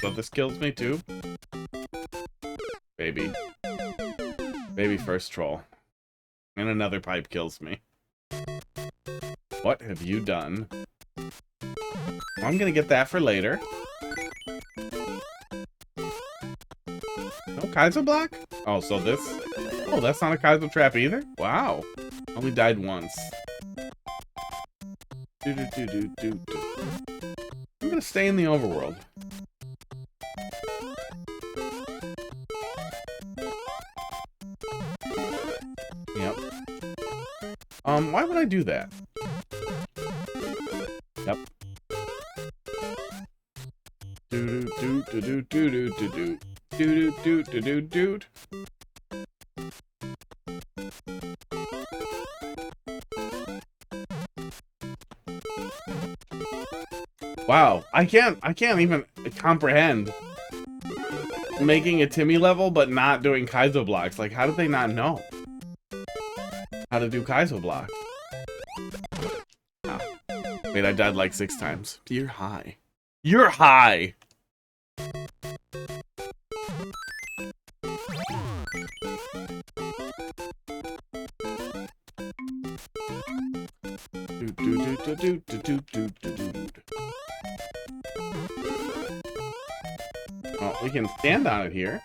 So this kills me too. Baby. Baby first troll. And another pipe kills me. What have you done? I'm gonna get that for later. No Kaizo block? Oh, so this... Oh, that's not a Kaizo trap either? Wow. Only died once. I'm gonna stay in the overworld. Yep. Why would I do that? Yep. Wow, I can't even comprehend making a Timmy level but not doing Kaizo blocks. Like, how did they not know how to do Kaizo blocks? Ah. Wait, I died like 6 times. You're high. You're high! Well, we can stand on it here.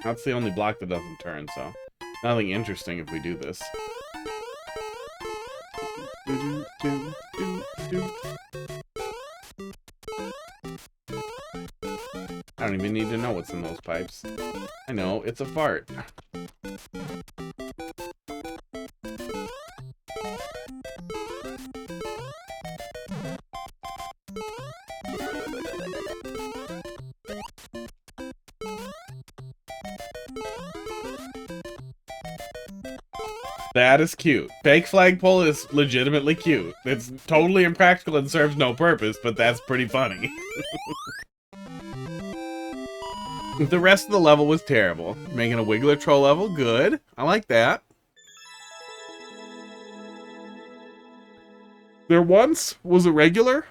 That's the only block that doesn't turn, so nothing interesting if we do this. I don't even need to know what's in those pipes. I know, it's a fart. That is cute. Fake flagpole is legitimately cute. It's totally impractical and serves no purpose, but that's pretty funny. The rest of the level was terrible. Making a Wiggler troll level, good. I like that. There once was a regular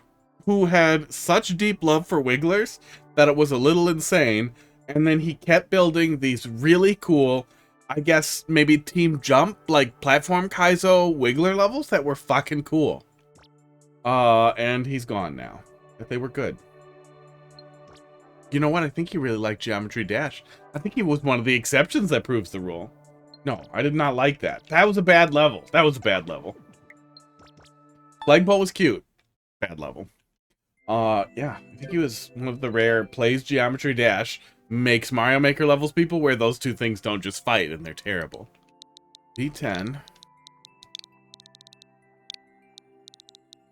who had such deep love for Wigglers that it was a little insane, and then he kept building these really cool, I guess maybe Team Jump, like Platform Kaizo Wiggler levels that were fucking cool. And he's gone now. But they were good. You know what? I think he really liked Geometry Dash. I think he was one of the exceptions that proves the rule. No, I did not like that. That was a bad level. That was a bad level. Flagpole was cute. Bad level. Yeah. I think he was one of the rare plays Geometry Dash, makes Mario Maker levels people where those two things don't just fight and they're terrible. D10.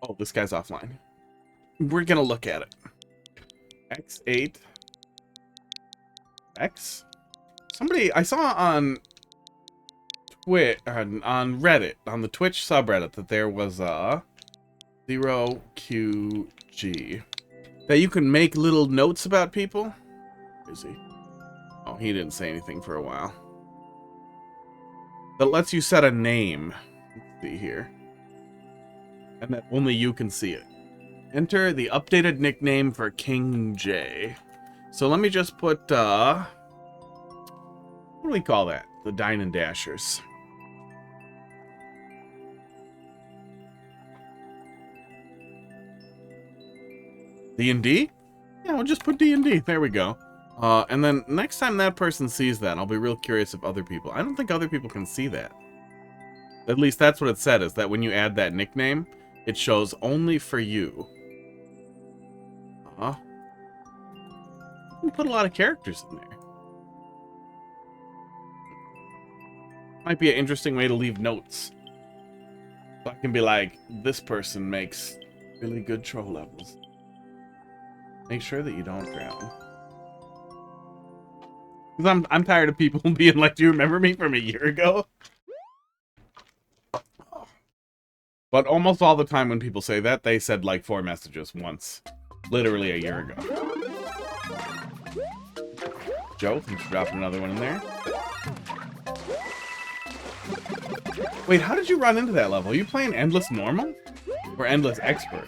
Oh, this guy's offline. We're gonna look at it. X8. X? Somebody I saw on on Reddit, on the Twitch subreddit, that there was a 0QG that you can make little notes about people. Where is he? Oh, he didn't say anything for a while. That lets you set a name. Let's see here. And that only you can see it. Enter the updated nickname for King J. So let me just put, what do we call that? The Dine and Dashers. D&D? Yeah, we'll just put D&D. There we go. And then next time that person sees that, I'll be real curious if other people... I don't think other people can see that. At least that's what it said, is that when you add that nickname, it shows only for you. You can put a lot of characters in there. Might be an interesting way to leave notes. So I can be like, this person makes really good troll levels. Make sure that you don't drown. Because I'm tired of people being like, do you remember me from a year ago? But almost all the time when people say that, they said like 4 messages once. Literally a year ago. Joe, thanks for dropping another one in there. Wait, how did you run into that level? Are you playing Endless Normal? Or Endless Expert?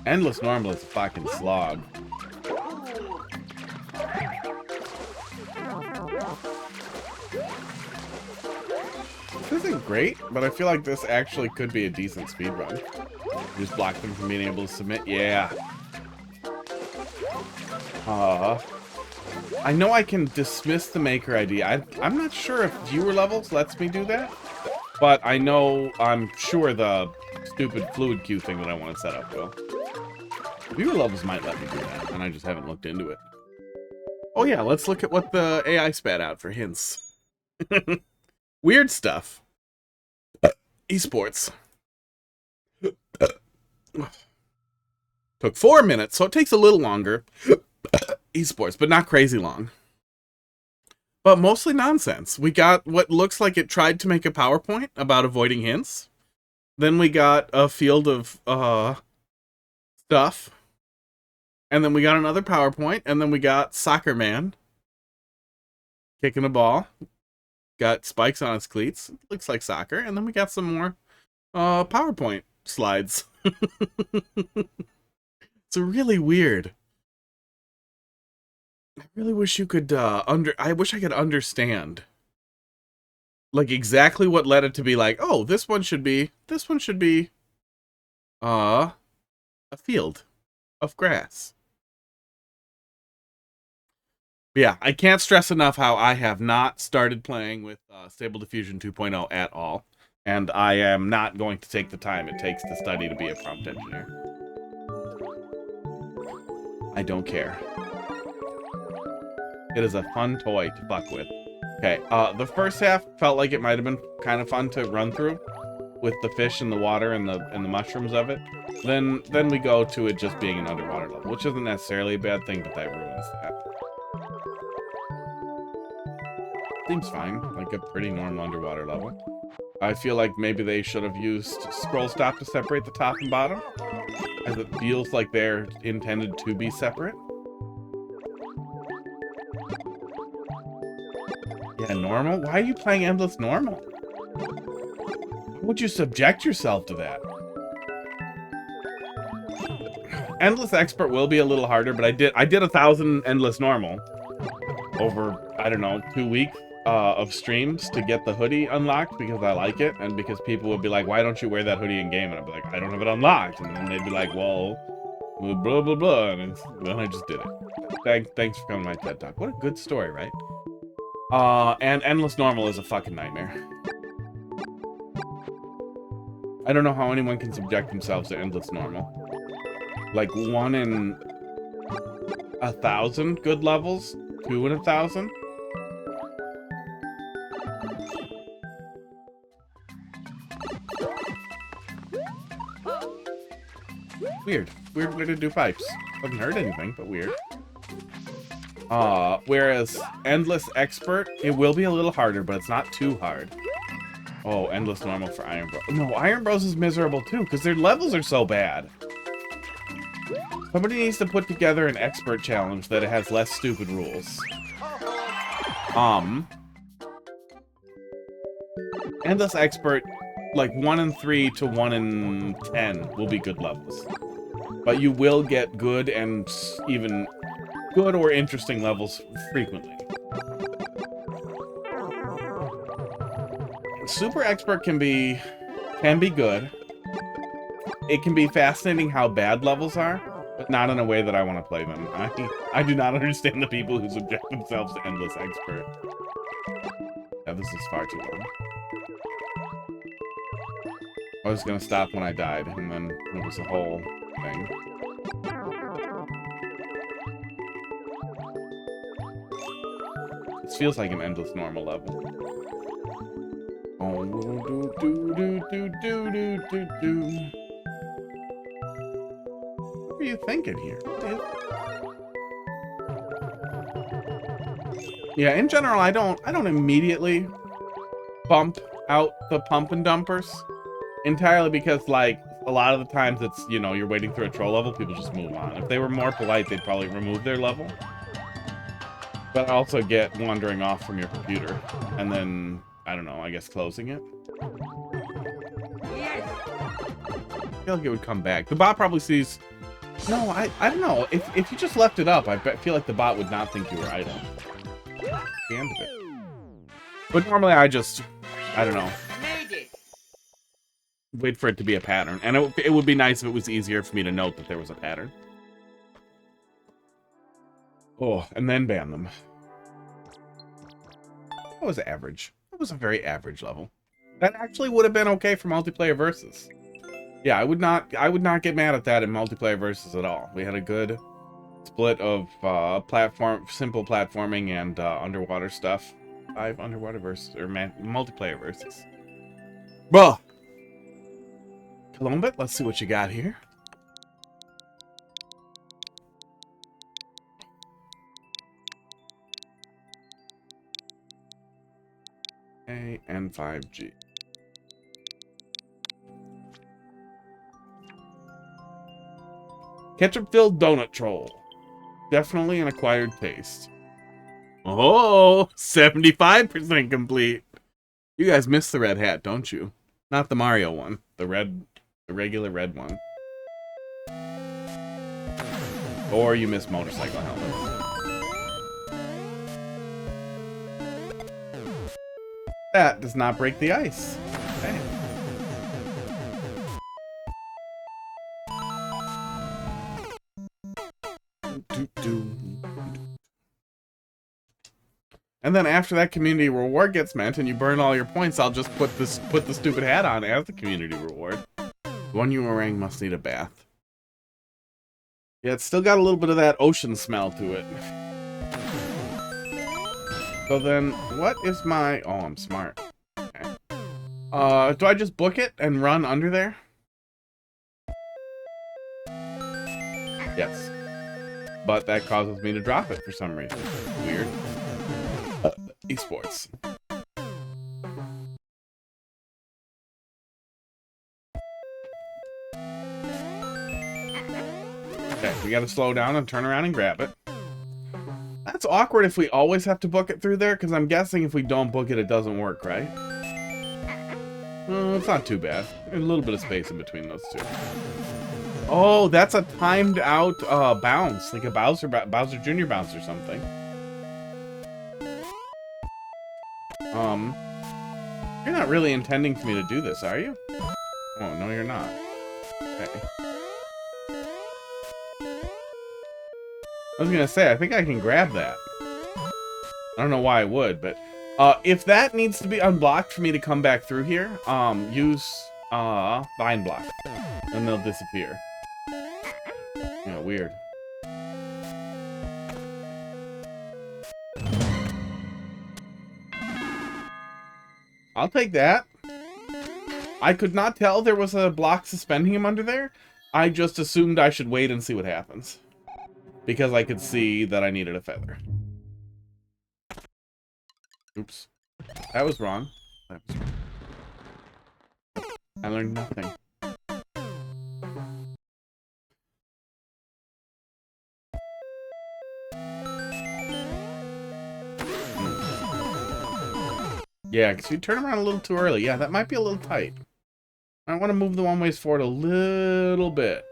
Endless Normal is a fucking slog. This isn't great, but I feel like this actually could be a decent speedrun. Just block them from being able to submit. Yeah. I know I can dismiss the maker ID. I'm not sure if viewer levels lets me do that, but I'm sure the stupid fluid queue thing that I want to set up will. Viewer levels might let me do that, and I just haven't looked into it. Oh yeah, let's look at what the AI spat out for hints. Weird stuff. Esports. Took 4 minutes, so it takes a little longer. Esports, but not crazy long. But mostly nonsense. We got what looks like it tried to make a PowerPoint about avoiding hints. Then we got a field of stuff. And then we got another PowerPoint, and then we got Soccer Man kicking a ball. Got spikes on its cleats. Looks like soccer. And then we got some more PowerPoint slides. It's really weird. I really wish you could, I wish I could understand. Like, exactly what led it to be like, oh, this one should be, a field of grass. But yeah, I can't stress enough how I have not started playing with Stable Diffusion 2.0 at all. And I am not going to take the time it takes to study to be a prompt engineer. I don't care. It is a fun toy to fuck with. Okay, the first half felt like it might have been kind of fun to run through with the fish and the water and the mushrooms of it. Then we go to it just being an underwater level, which isn't necessarily a bad thing, but that ruins that. Seems fine, like a pretty normal underwater level. I feel like maybe they should have used scroll stop to separate the top and bottom, as it feels like they're intended to be separate. Yeah, normal? Why are you playing endless normal? Why would you subject yourself to that? Endless expert will be a little harder, but I did 1,000 endless normal over, I don't know, 2 weeks of streams to get the hoodie unlocked because I like it, and because people would be like, why don't you wear that hoodie in game? And I'd be like, I don't have it unlocked. And then they'd be like, well, blah, blah, blah. And then I just did it. Thanks for coming to my TED Talk. What a good story, right? And endless normal is a fucking nightmare. I don't know how anyone can subject themselves to endless normal. Like 1 in 1,000 good levels? 2 in 1,000? Weird. Weird way to do pipes. Doesn't hurt anything, but weird. Whereas Endless Expert, it will be a little harder, but it's not too hard. Oh, Endless Normal for Iron Bros. No, Iron Bros is miserable too, because their levels are so bad. Somebody needs to put together an expert challenge that it has less stupid rules. Endless Expert, like 1 in 3 to 1 in 10 will be good levels. But you will get good and even good or interesting levels frequently. Super Expert can be good. It can be fascinating how bad levels are, but not in a way that I want to play them. I do not understand the people who subject themselves to Endless Expert. Yeah, this is far too long. I was gonna stop when I died, and then it was a whole thing. This feels like an endless normal level. Oh, do do do do do do do do. What are you thinking here? Yeah, in general, I don't immediately bump out the pump and dumpers. Entirely because, like, a lot of the times it's, you know, you're waiting through a troll level, people just move on. If they were more polite, they'd probably remove their level. But I also get wandering off from your computer. And then, I don't know, I guess closing it. Yes. I feel like it would come back. The bot probably sees... No, I don't know. If you just left it up, I feel like the bot would not think you were idle. The end of it. But normally I just... I don't know. Wait for it to be a pattern. And it would be nice if it was easier for me to note that there was a pattern. Oh, and then ban them. That was average. That was a very average level. That actually would have been okay for multiplayer versus. Yeah, I would not get mad at that in multiplayer versus at all. We had a good split of simple platforming and underwater stuff. 5 underwater versus or multiplayer versus. Bruh. Columbit, let's see what you got here. A and 5G. Ketchup-Filled donut troll. Definitely an acquired taste. Oh, 75% complete. You guys miss the red hat, don't you? Not the Mario one. The regular red one. Or you miss motorcycle helmet. That does not break the ice. Okay. And then after that community reward gets met and you burn all your points, I'll just put the stupid hat on as the community reward. One you orang must need a bath. Yeah, it's still got a little bit of that ocean smell to it. So then, what is my... Oh, I'm smart. Okay. Do I just book it and run under there? Yes. But that causes me to drop it for some reason. Weird. Esports. Okay, we gotta slow down and turn around and grab it. That's awkward if we always have to book it through there, because I'm guessing if we don't book it, it doesn't work, right? It's not too bad. There's a little bit of space in between those two. Oh, that's a timed out bounce, like a Bowser Jr. bounce or something. You're not really intending for me to do this, are you? Oh, no, you're not. Okay. I was gonna say, I think I can grab that. I don't know why I would, but if that needs to be unblocked for me to come back through here, use vine block, and they'll disappear. Yeah, weird. I'll take that. I could not tell there was a block suspending him under there. I just assumed I should wait and see what happens. Because I could see that I needed a feather. Oops. That was wrong. I learned nothing. Yeah, because you turn around a little too early. Yeah, that might be a little tight. I want to move the one ways forward a little bit.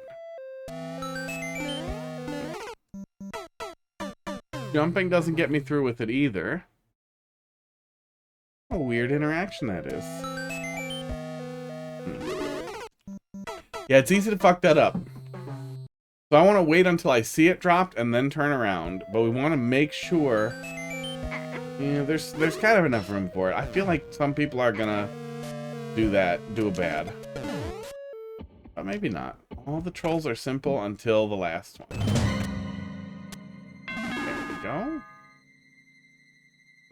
Jumping doesn't get me through with it either. What a weird interaction that is. Yeah, it's easy to fuck that up. So I want to wait until I see it dropped and then turn around. But we want to make sure... Yeah, there's kind of enough room for it. I feel like some people are gonna do a bad. But maybe not. All the trolls are simple until the last one. There we go.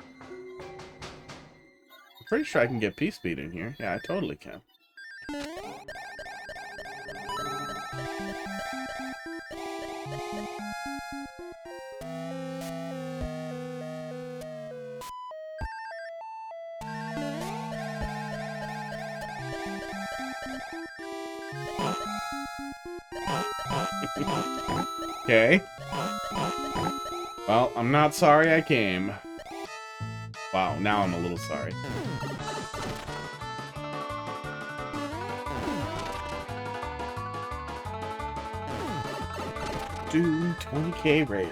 I'm pretty sure I can get P-Speed in here. Yeah, I totally can. Okay. Well, I'm not sorry I came. Wow, now I'm a little sorry. Do 20k raise.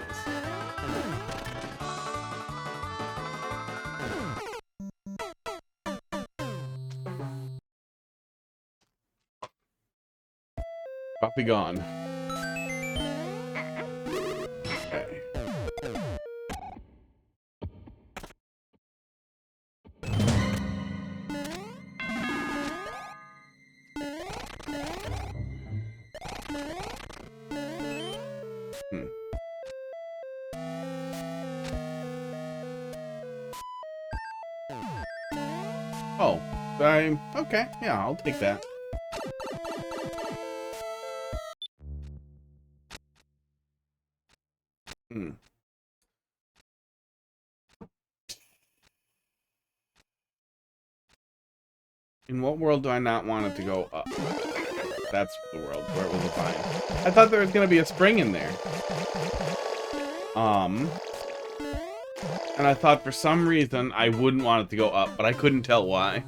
Coffee gone. Okay. Oh, okay, yeah, I'll take that. In what world do I not want it to go up? That's the world where it was a vine. I thought there was going to be a spring in there. And I thought for some reason I wouldn't want it to go up, but I couldn't tell why.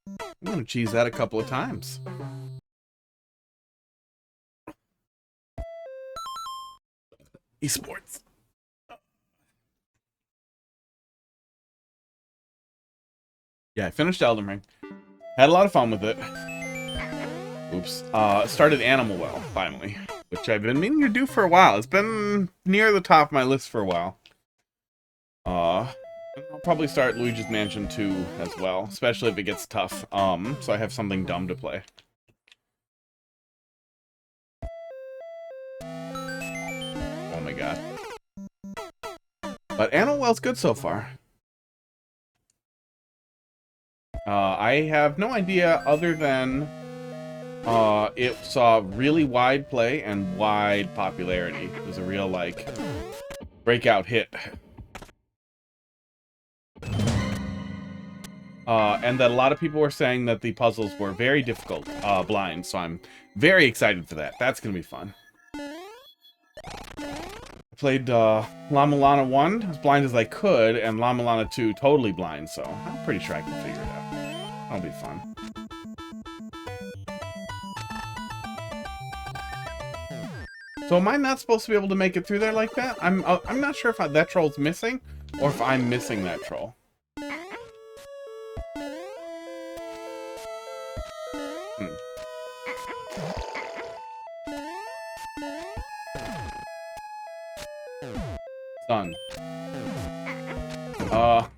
I'm going to cheese that a couple of times. Esports. Yeah, I finished Elden Ring. Had a lot of fun with it. Oops. Started Animal Well, finally. Which I've been meaning to do for a while. It's been near the top of my list for a while. I'll probably start Luigi's Mansion 2 as well. Especially if it gets tough. So I have something dumb to play. Oh my god. But Animal Well's good so far. I have no idea other than it saw really wide play and wide popularity. It was a real, like, breakout hit. And that a lot of people were saying that the puzzles were very difficult, blind, so I'm very excited for that. That's gonna be fun. I played Lama Lana 1 as blind as I could, and Lama Lana 2 totally blind, so I'm pretty sure I can figure it out. That'll be fun. So am I not supposed to be able to make it through there like that? I'm not sure if that troll's missing, or if I'm missing that troll. Done. Oh.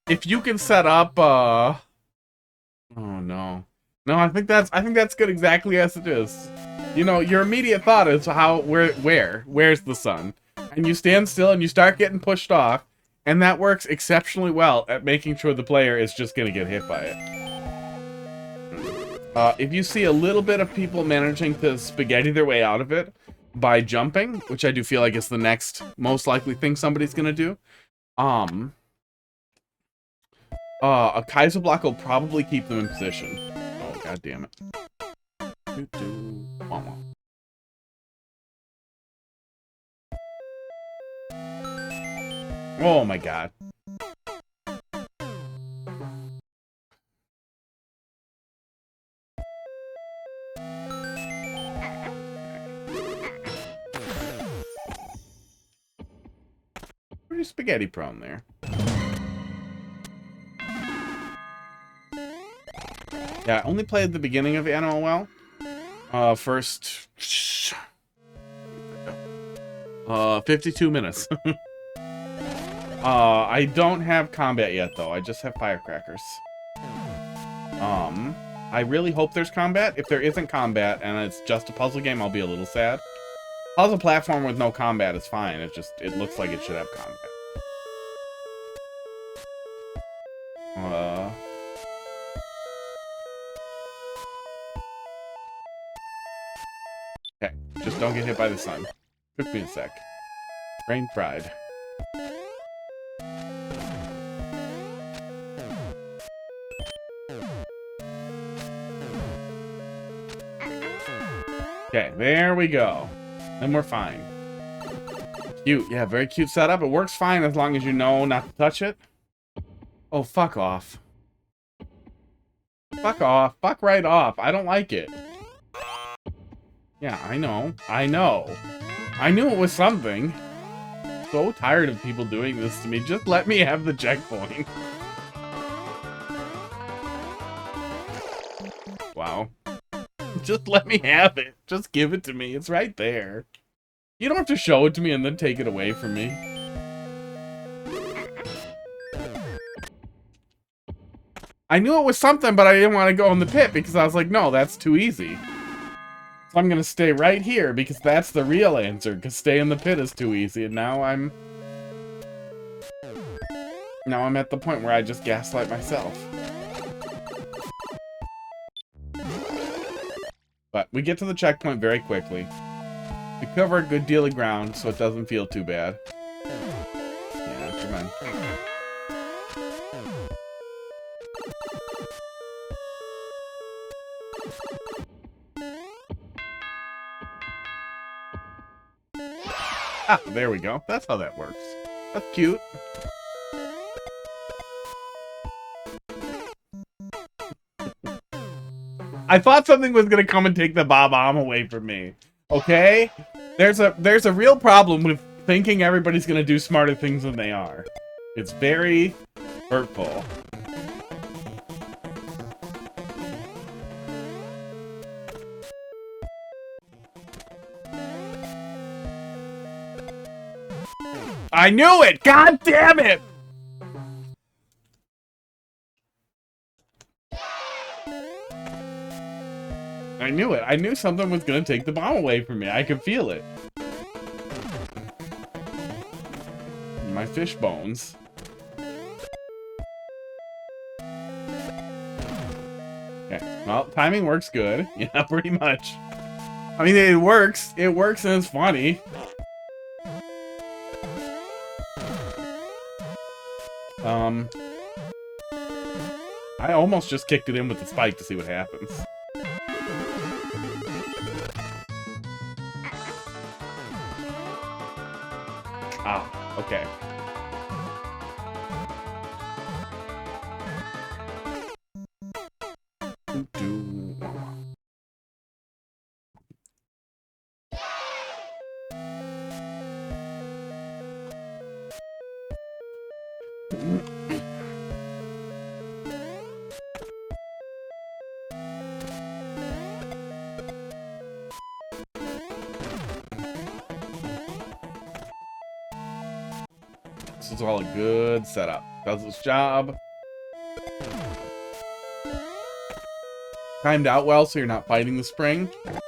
If you can set up, oh no. No, I think that's good exactly as it is. You know, your immediate thought is where's the sun? And you stand still and you start getting pushed off, and that works exceptionally well at making sure the player is just gonna get hit by it. If you see a little bit of people managing to spaghetti their way out of it by jumping, which I do feel like is the next most likely thing somebody's gonna do, a Kaiser block will probably keep them in position. Oh, god damn it. Oh my god. Pretty spaghetti prone there. Yeah, I only played the beginning of Animal Well. First 52 minutes. I don't have combat yet though. I just have firecrackers. I really hope there's combat. If there isn't combat and it's just a puzzle game, I'll be a little sad. Puzzle platform with no combat is fine. It looks like it should have combat. Okay, just don't get hit by the sun. Took me a sec. Brain fried. Okay, there we go. Then we're fine. Cute, yeah, very cute setup. It works fine as long as you know not to touch it. Oh, fuck off. Fuck off. Fuck right off. I don't like it. Yeah, I know. I know. I knew it was something. So tired of people doing this to me. Just let me have the checkpoint. Wow. Just let me have it. Just give it to me. It's right there. You don't have to show it to me and then take it away from me. I knew it was something, but I didn't want to go in the pit because I was like, no, that's too easy. So I'm going to stay right here because that's the real answer, because stay in the pit is too easy. And now I'm at the point where I just gaslight myself. But we get to the checkpoint very quickly. We cover a good deal of ground, so it doesn't feel too bad. Yeah, come on. Ah, there we go. That's how that works. That's cute. I thought something was gonna come and take the bomb away from me. Okay? There's a real problem with thinking everybody's gonna do smarter things than they are. It's very hurtful. I knew it! God damn it! I knew it. I knew something was gonna take the bomb away from me. I could feel it. My fish bones. Okay. Well, timing works good. Yeah, pretty much. I mean, it works. It works and it's funny. I almost just kicked it in with the spike to see what happens. Ah, okay. This is all a good setup. Does its job. Timed out well, so you're not fighting the spring. I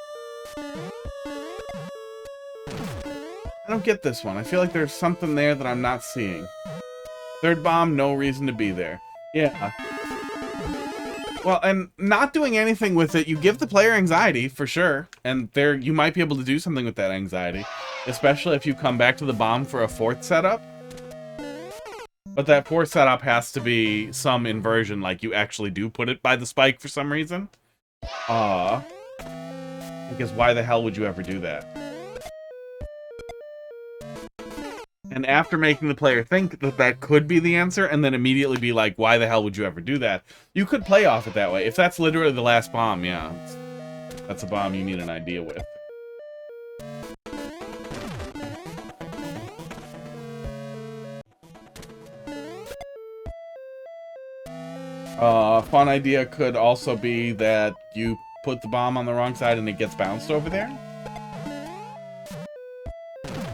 don't get this one. I feel like there's something there that I'm not seeing. Third bomb, no reason to be there. Yeah. Well, and not doing anything with it, you give the player anxiety, for sure. And there, you might be able to do something with that anxiety. Especially if you come back to the bomb for a fourth setup. But that fourth setup has to be some inversion, like you actually do put it by the spike for some reason. Because why the hell would you ever do that? And after making the player think that that could be the answer, and then immediately be like, why the hell would you ever do that? You could play off it that way. If that's literally the last bomb, yeah. That's a bomb you need an idea with. Fun idea could also be that you put the bomb on the wrong side and it gets bounced over there.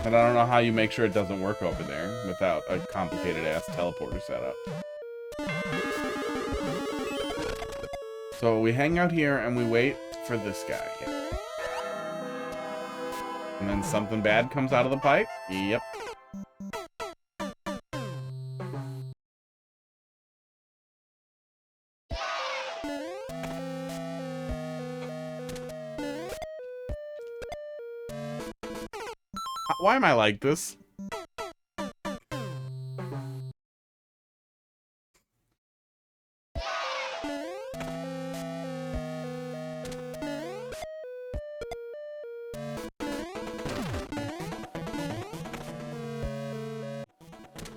And I don't know how you make sure it doesn't work over there without a complicated-ass teleporter setup. So we hang out here and we wait for this guy. And then something bad comes out of the pipe. Yep. Why am I like this?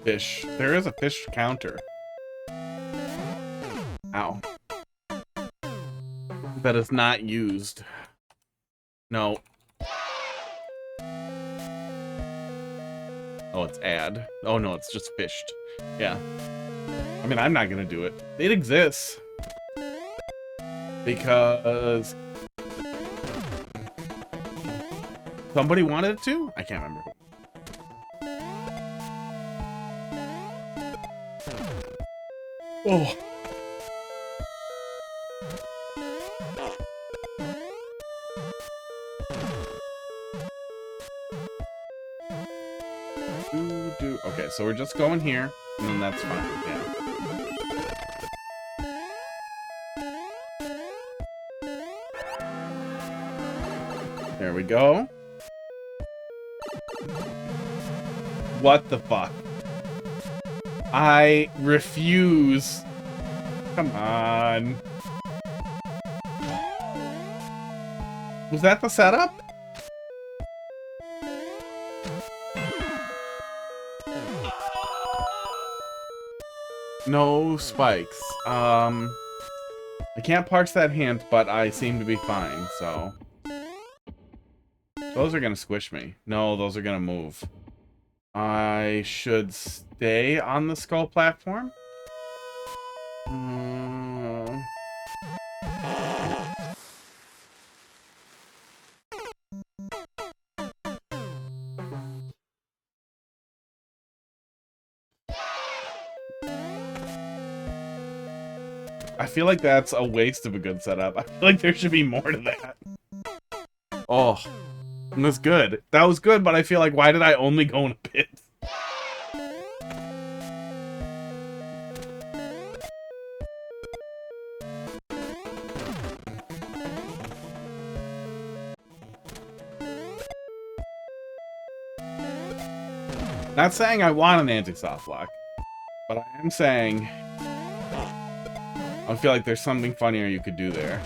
Fish. There is a fish counter. Ow. That is not used. No. Oh, it's add. Oh no, it's just fished. Yeah. I mean, I'm not gonna do it. It exists. Because somebody wanted it to? I can't remember. Oh. Okay, so we're just going here, and then that's fine, yeah. There we go. What the fuck? I refuse. Come on. Was that the setup? No spikes. I can't parse that hint, but I seem to be fine, so... Those are gonna squish me. No, those are gonna move. I should stay on the skull platform? I feel like that's a waste of a good setup. I feel like there should be more to that. Oh, that's good. That was good, but I feel like, why did I only go in a pit? Not saying I want an anti-soft lock, but I am saying I feel like there's something funnier you could do there.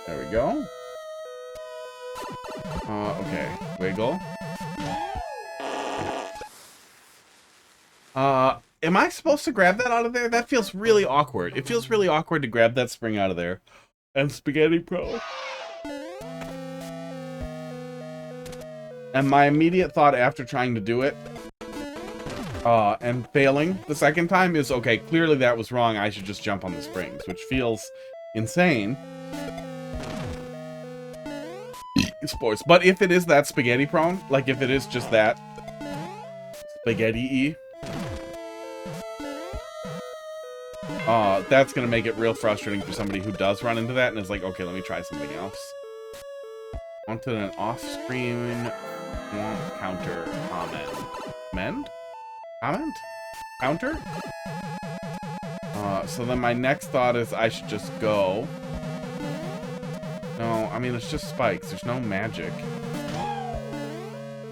There we go. Okay. Wiggle. Am I supposed to grab that out of there? That feels really awkward. It feels really awkward to grab that spring out of there. And Spaghetti Pro. And my immediate thought after trying to do it, and failing the second time is, okay, clearly that was wrong. I should just jump on the springs, which feels insane. Sports. But if it is that spaghetti prone, like if it is just that spaghetti-y, that's gonna make it real frustrating for somebody who does run into that and is like, okay, let me try something else. Wanted an off-screen counter comment. Mend? Comment? Counter? So then my next thought is I should just go. No, I mean, it's just spikes. There's no magic.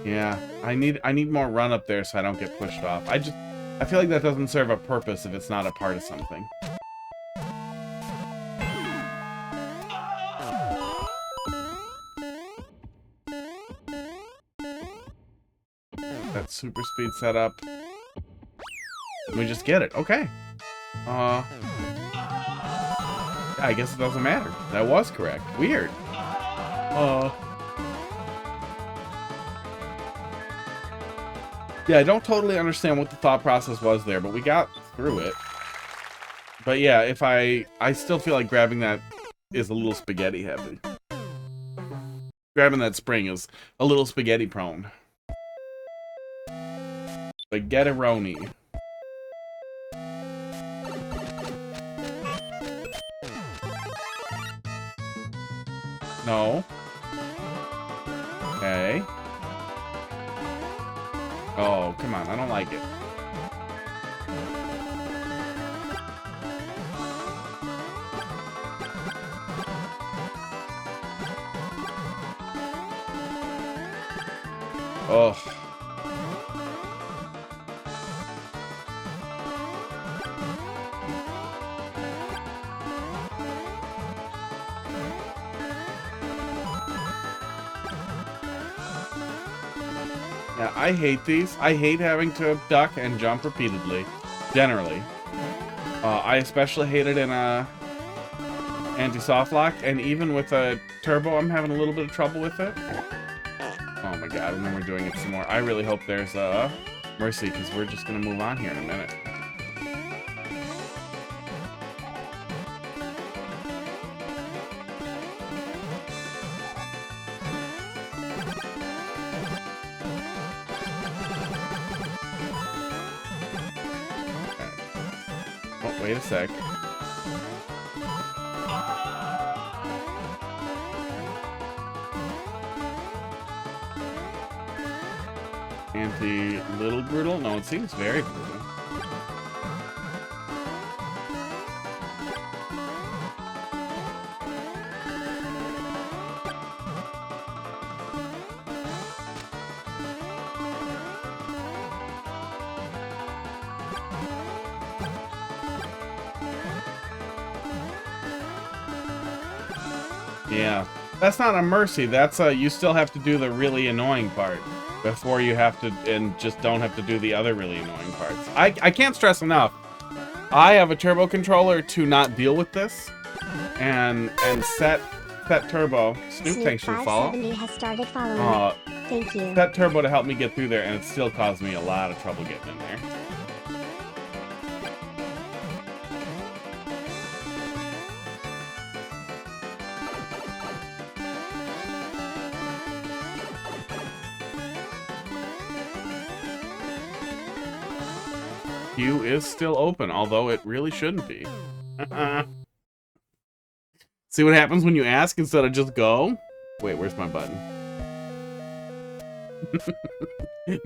Yeah, I need more run up there so I don't get pushed off. I feel like that doesn't serve a purpose if it's not a part of something. That super speed setup. We just get it. Okay. I guess it doesn't matter. That was correct. Weird. Yeah, I don't totally understand what the thought process was there, but we got through it. But yeah, if I still feel like grabbing that is a little spaghetti heavy. Grabbing that spring is a little spaghetti prone. Spaghetti-roni. No. Okay. Oh, come on. I don't like it. Oh. Yeah, I hate these. I hate having to duck and jump repeatedly, generally. I especially hate it in a anti-soft lock, and even with a turbo, I'm having a little bit of trouble with it. Oh my god, and then we're doing it some more. I really hope there's a mercy, because we're just going to move on here in a minute. Wait a sec. Anti-little brutal? No, it seems very brutal. Yeah, That's not a mercy. That's a, you still have to do the really annoying part before you have to, and just don't have to do the other really annoying parts. I can't stress enough. I have a turbo controller to not deal with this, and set turbo. Snoop, thanks for the follow. Has started following. Thank you. Set turbo to help me get through there, and it still caused me a lot of trouble getting in there. Queue is still open, although it really shouldn't be. See what happens when you ask instead of just go? Wait, where's my button?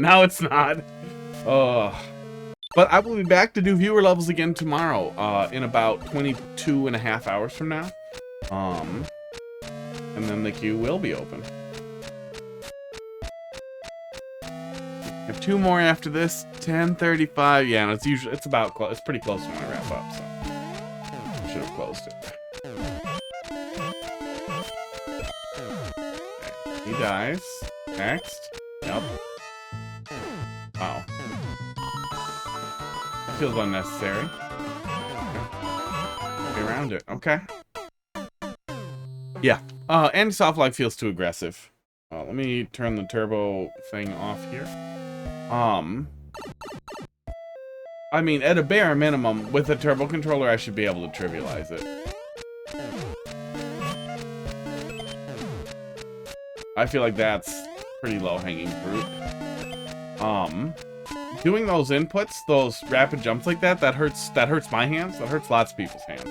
Now it's not. But I will be back to do viewer levels again tomorrow, in about 22.5 hours from now. And then the queue will be open. I have 2 more after this. 10:35. Yeah, and it's about close. It's pretty close to when I wrap up. So I should have closed it. Okay. He dies. Next. Yep. Wow. Feels unnecessary. Get around it. Okay. Yeah. Anti-soft lock feels too aggressive. Let me turn the turbo thing off here. I mean, at a bare minimum, with a turbo controller, I should be able to trivialize it. I feel like that's pretty low-hanging fruit. Doing those inputs, those rapid jumps like that hurts my hands. That hurts lots of people's hands.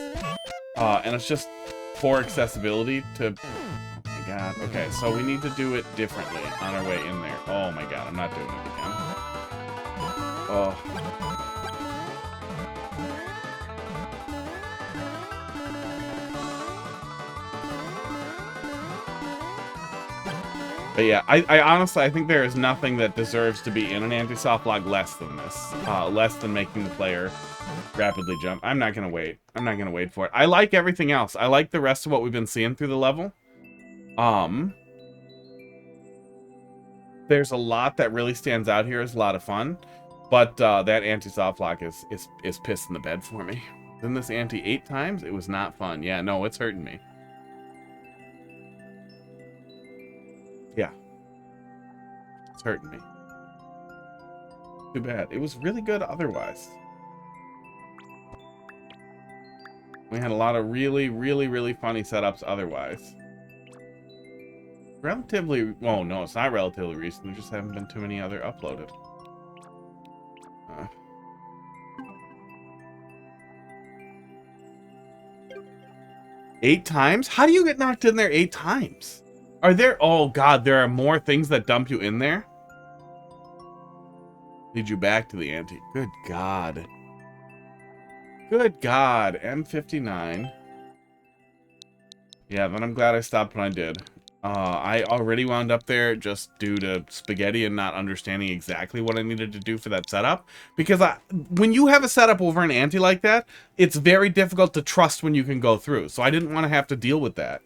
And it's just poor accessibility to... Oh my god. Okay, so we need to do it differently on our way in there. Oh my god, I'm not doing it again. Oh. But yeah, I honestly, I think there is nothing that deserves to be in an anti-soft lock less than this. Less than making the player rapidly jump. I'm not gonna wait. I'm not gonna wait for it. I like everything else. I like the rest of what we've been seeing through the level. There's a lot that really stands out here. It's a lot of fun. But that anti-soft lock is pissing the bed for me. Done this anti 8 times? It was not fun. Yeah, no, it's hurting me. Yeah. It's hurting me. Too bad. It was really good otherwise. We had a lot of really, really, really funny setups otherwise. Relatively... Oh, no, it's not relatively recent. There just haven't been too many other uploaded. 8 times? How do you get knocked in there 8 times? Are there... Oh, God, there are more things that dump you in there? Lead you back to the ante. Good God. Good God. M59. Yeah, then I'm glad I stopped when I did. I already wound up there just due to spaghetti and not understanding exactly what I needed to do for that setup. Because when you have a setup over an ante like that, it's very difficult to trust when you can go through. So I didn't want to have to deal with that.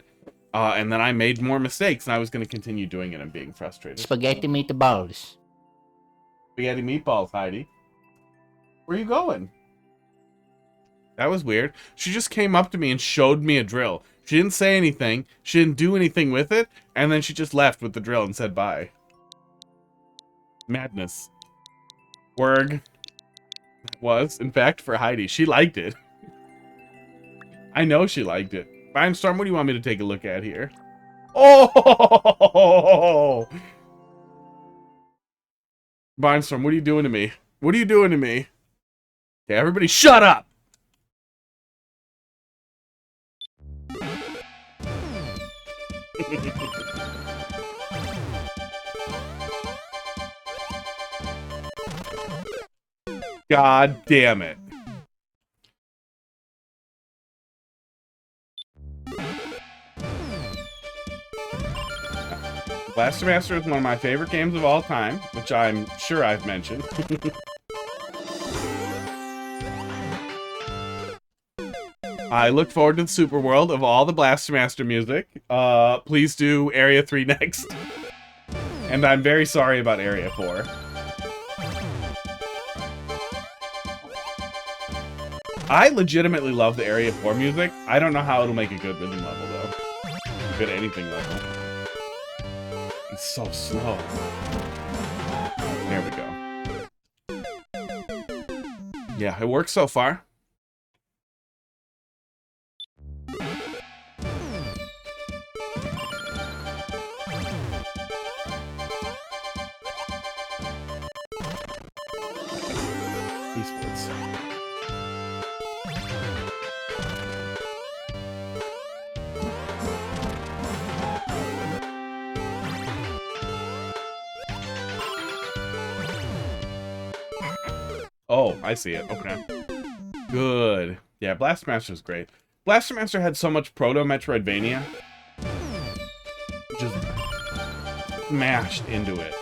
And then I made more mistakes, and I was going to continue doing it and being frustrated. Spaghetti meatballs. Spaghetti meatballs, Heidi. Where are you going? That was weird. She just came up to me and showed me a drill. She didn't say anything. She didn't do anything with it. And then she just left with the drill and said bye. Madness. Werg. Was, in fact, for Heidi. She liked it. I know she liked it. Firestorm, what do you want me to take a look at here? Oh! Barnstorm, what are you doing to me? What are you doing to me? Okay, everybody shut up! God damn it. Blaster Master is one of my favorite games of all time, which I'm sure I've mentioned. I look forward to the super world of all the Blaster Master music. Please do Area 3 next. And I'm very sorry about Area 4. I legitimately love the Area 4 music. I don't know how it'll make a good rhythm level, though. A good anything level. It's so slow. There we go. Yeah, it works so far. Esports. Oh, I see it. Okay. Good. Yeah, Blaster Master's great. Blaster Master had so much proto-Metroidvania. Just mashed into it.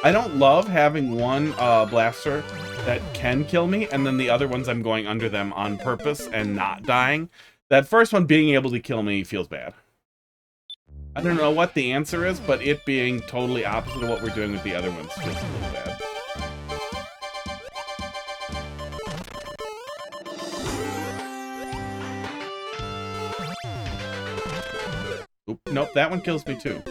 I don't love having one blaster that can kill me, and then the other ones I'm going under them on purpose and not dying. That first one being able to kill me feels bad. I don't know what the answer is, but it being totally opposite of what we're doing with the other ones feels a little bad. Oop, nope, that one kills me too.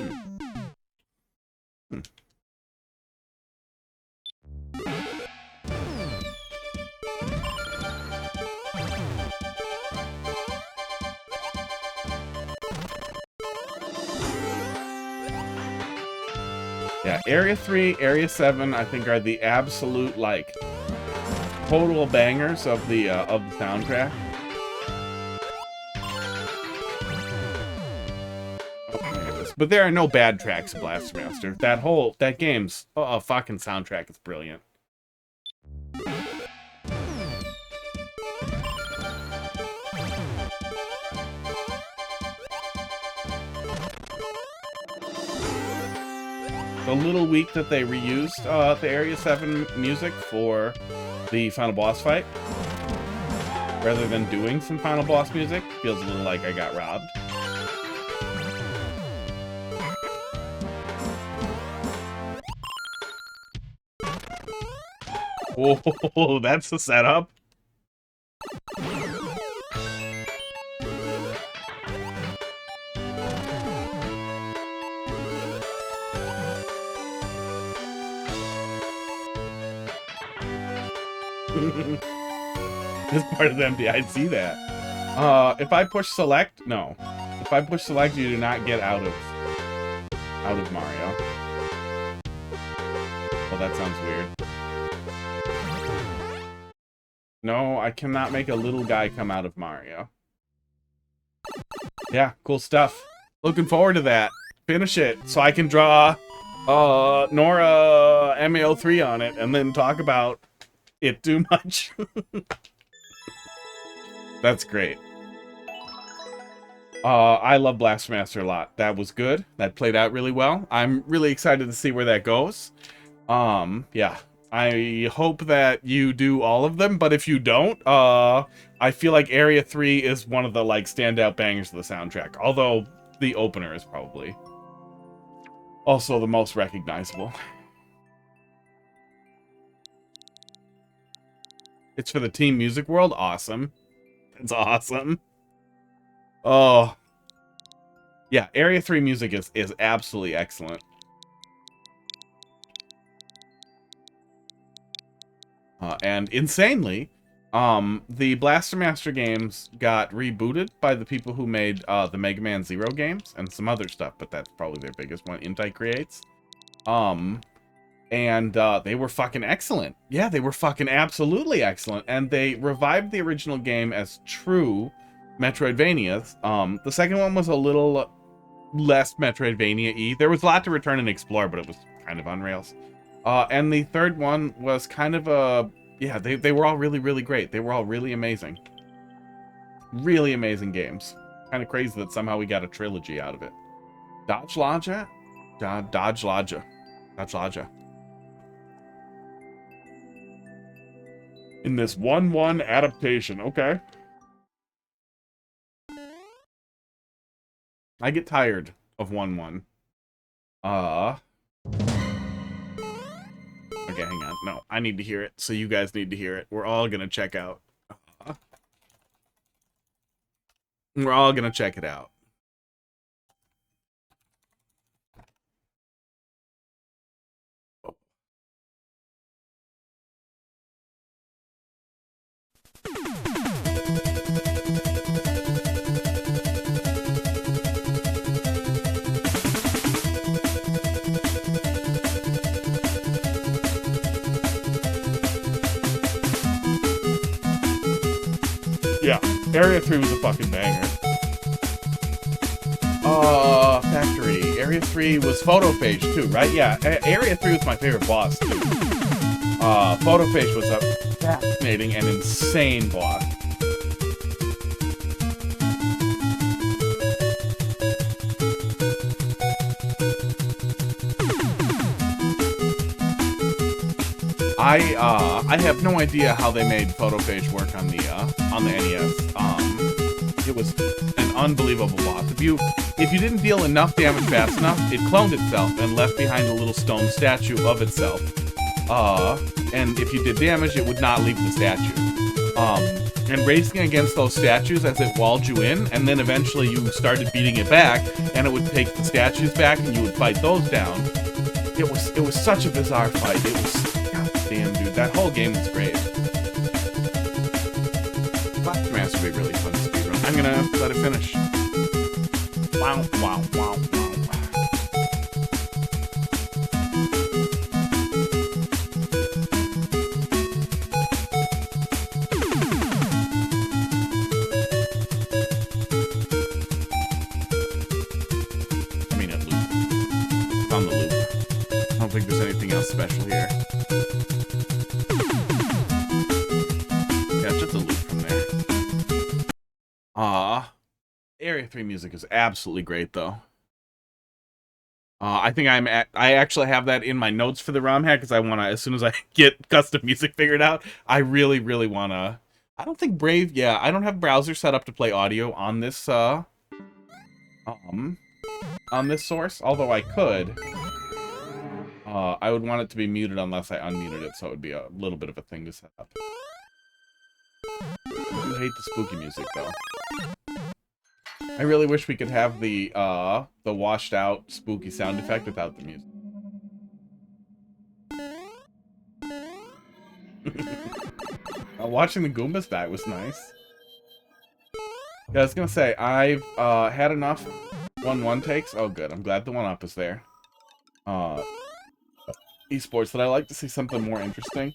Yeah, Area 3, Area 7, I think are the absolute, like, total bangers of the soundtrack. But there are no bad tracks in Blaster Master. That game's fucking soundtrack is brilliant. A little weak that they reused the Area 7 music for the final boss fight. Rather than doing some final boss music. Feels a little like I got robbed. Oh, that's the setup. This part is empty. I see that. If I push select, no. If I push select, you do not get out of Mario. Well, that sounds weird. No, I cannot make a little guy come out of Mario. Yeah, cool stuff. Looking forward to that. Finish it so I can draw Nora MAO3 on it and then talk about it too much. That's great. I love Blaster Master a lot. That was good. That played out really well. I'm really excited to see where that goes. Yeah. I hope that you do all of them, but if you don't, I feel like Area 3 is one of the, like, standout bangers of the soundtrack. Although, the opener is probably also the most recognizable. It's for the Team Music World? Awesome. That's awesome. Oh. Yeah, Area 3 music is absolutely excellent. And insanely, the Blaster Master games got rebooted by the people who made the Mega Man Zero games and some other stuff, but that's probably their biggest one, Inti creates. And they were fucking excellent. Yeah, they were fucking absolutely excellent. And they revived the original game as true Metroidvanias. The second one was a little less Metroidvania-y. There was a lot to return and explore, but it was kind of on rails. And the third one was kind of a... Yeah, they were all really, really great. They were all really amazing. Really amazing games. Kind of crazy that somehow we got a trilogy out of it. Dodge Lodja? Dodge Lodja. Dodge Lodja. In this 1-1 adaptation. Okay. I get tired of 1-1. Okay, hang on. No, I need to hear it, so you guys need to hear it. We're all gonna check out. We're all gonna check it out. Yeah, Area 3 was a fucking banger. Factory. Area 3 was Photophage too, right? Yeah, Area 3 was my favorite boss too. Photophage was a fascinating and insane boss. I have no idea how they made Photophage work on the NES. It was an unbelievable boss. If you didn't deal enough damage fast enough, it cloned itself and left behind a little stone statue of itself. And if you did damage, it would not leave the statue. And racing against those statues as it walled you in, and then eventually you started beating it back, and it would take the statues back, and you would fight those down. It was such a bizarre fight. It was, goddamn, dude, that whole game was great. Blaster Master would be really fun to speedrun. I'm gonna let it finish. Wow, wow, wow, wow. I mean, it loop. It's on the loop. I don't think there's anything else special here. Yeah, it's just a loop from there. Area 3 music is absolutely great, though. I think I actually have that in my notes for the ROM hack, because I want to, as soon as I get custom music figured out, I really, really want to... I don't think Brave... Yeah, I don't have browser set up to play audio on this, source, although I could. I would want it to be muted unless I unmuted it, so it would be a little bit of a thing to set up. I do hate the spooky music, though. I really wish we could have the washed out spooky sound effect without the music. Watching the Goombas die was nice. Yeah, I was gonna say, I've had enough 1-1 takes. Oh good, I'm glad the 1-up is there. Esports, that I like to see something more interesting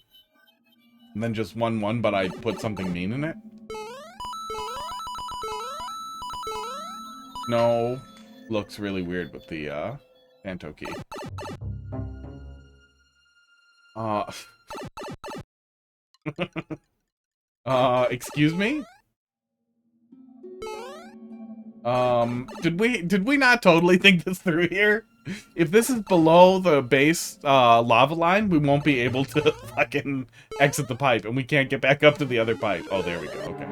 than just 1-1, but I put something mean in it. No, looks really weird with the Panto key. Excuse me? Did we not totally think this through here? If this is below the base lava line, we won't be able to fucking exit the pipe, and we can't get back up to the other pipe. Oh, there we go. Okay.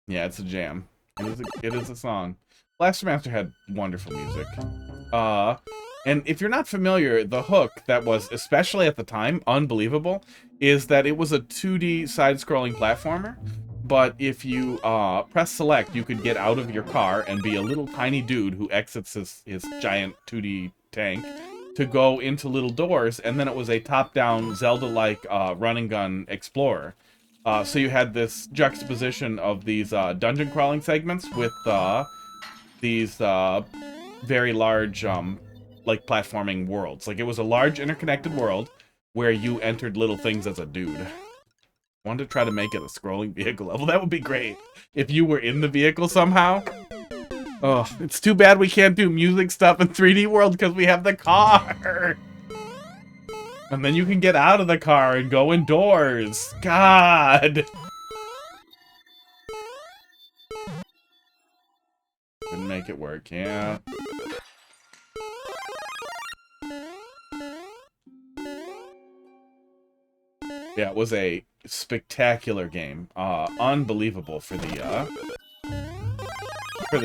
Yeah, it's a jam. It is a song. Blaster Master had wonderful music. And if you're not familiar, the hook that was, especially at the time, unbelievable, is that it was a 2D side-scrolling platformer. But if you press select, you could get out of your car and be a little tiny dude who exits his giant 2D tank to go into little doors, and then it was a top-down Zelda-like run-and-gun explorer. So you had this juxtaposition of these dungeon crawling segments with these very large like platforming worlds. Like, it was a large interconnected world where you entered little things as a dude. I wanted to try to make it a scrolling vehicle level. That would be great if you were in the vehicle somehow. Oh, it's too bad we can't do music stuff in 3D World because we have the car. And then you can get out of the car and go indoors. God. Couldn't make it work, yeah. Yeah, it was a spectacular game. Unbelievable for the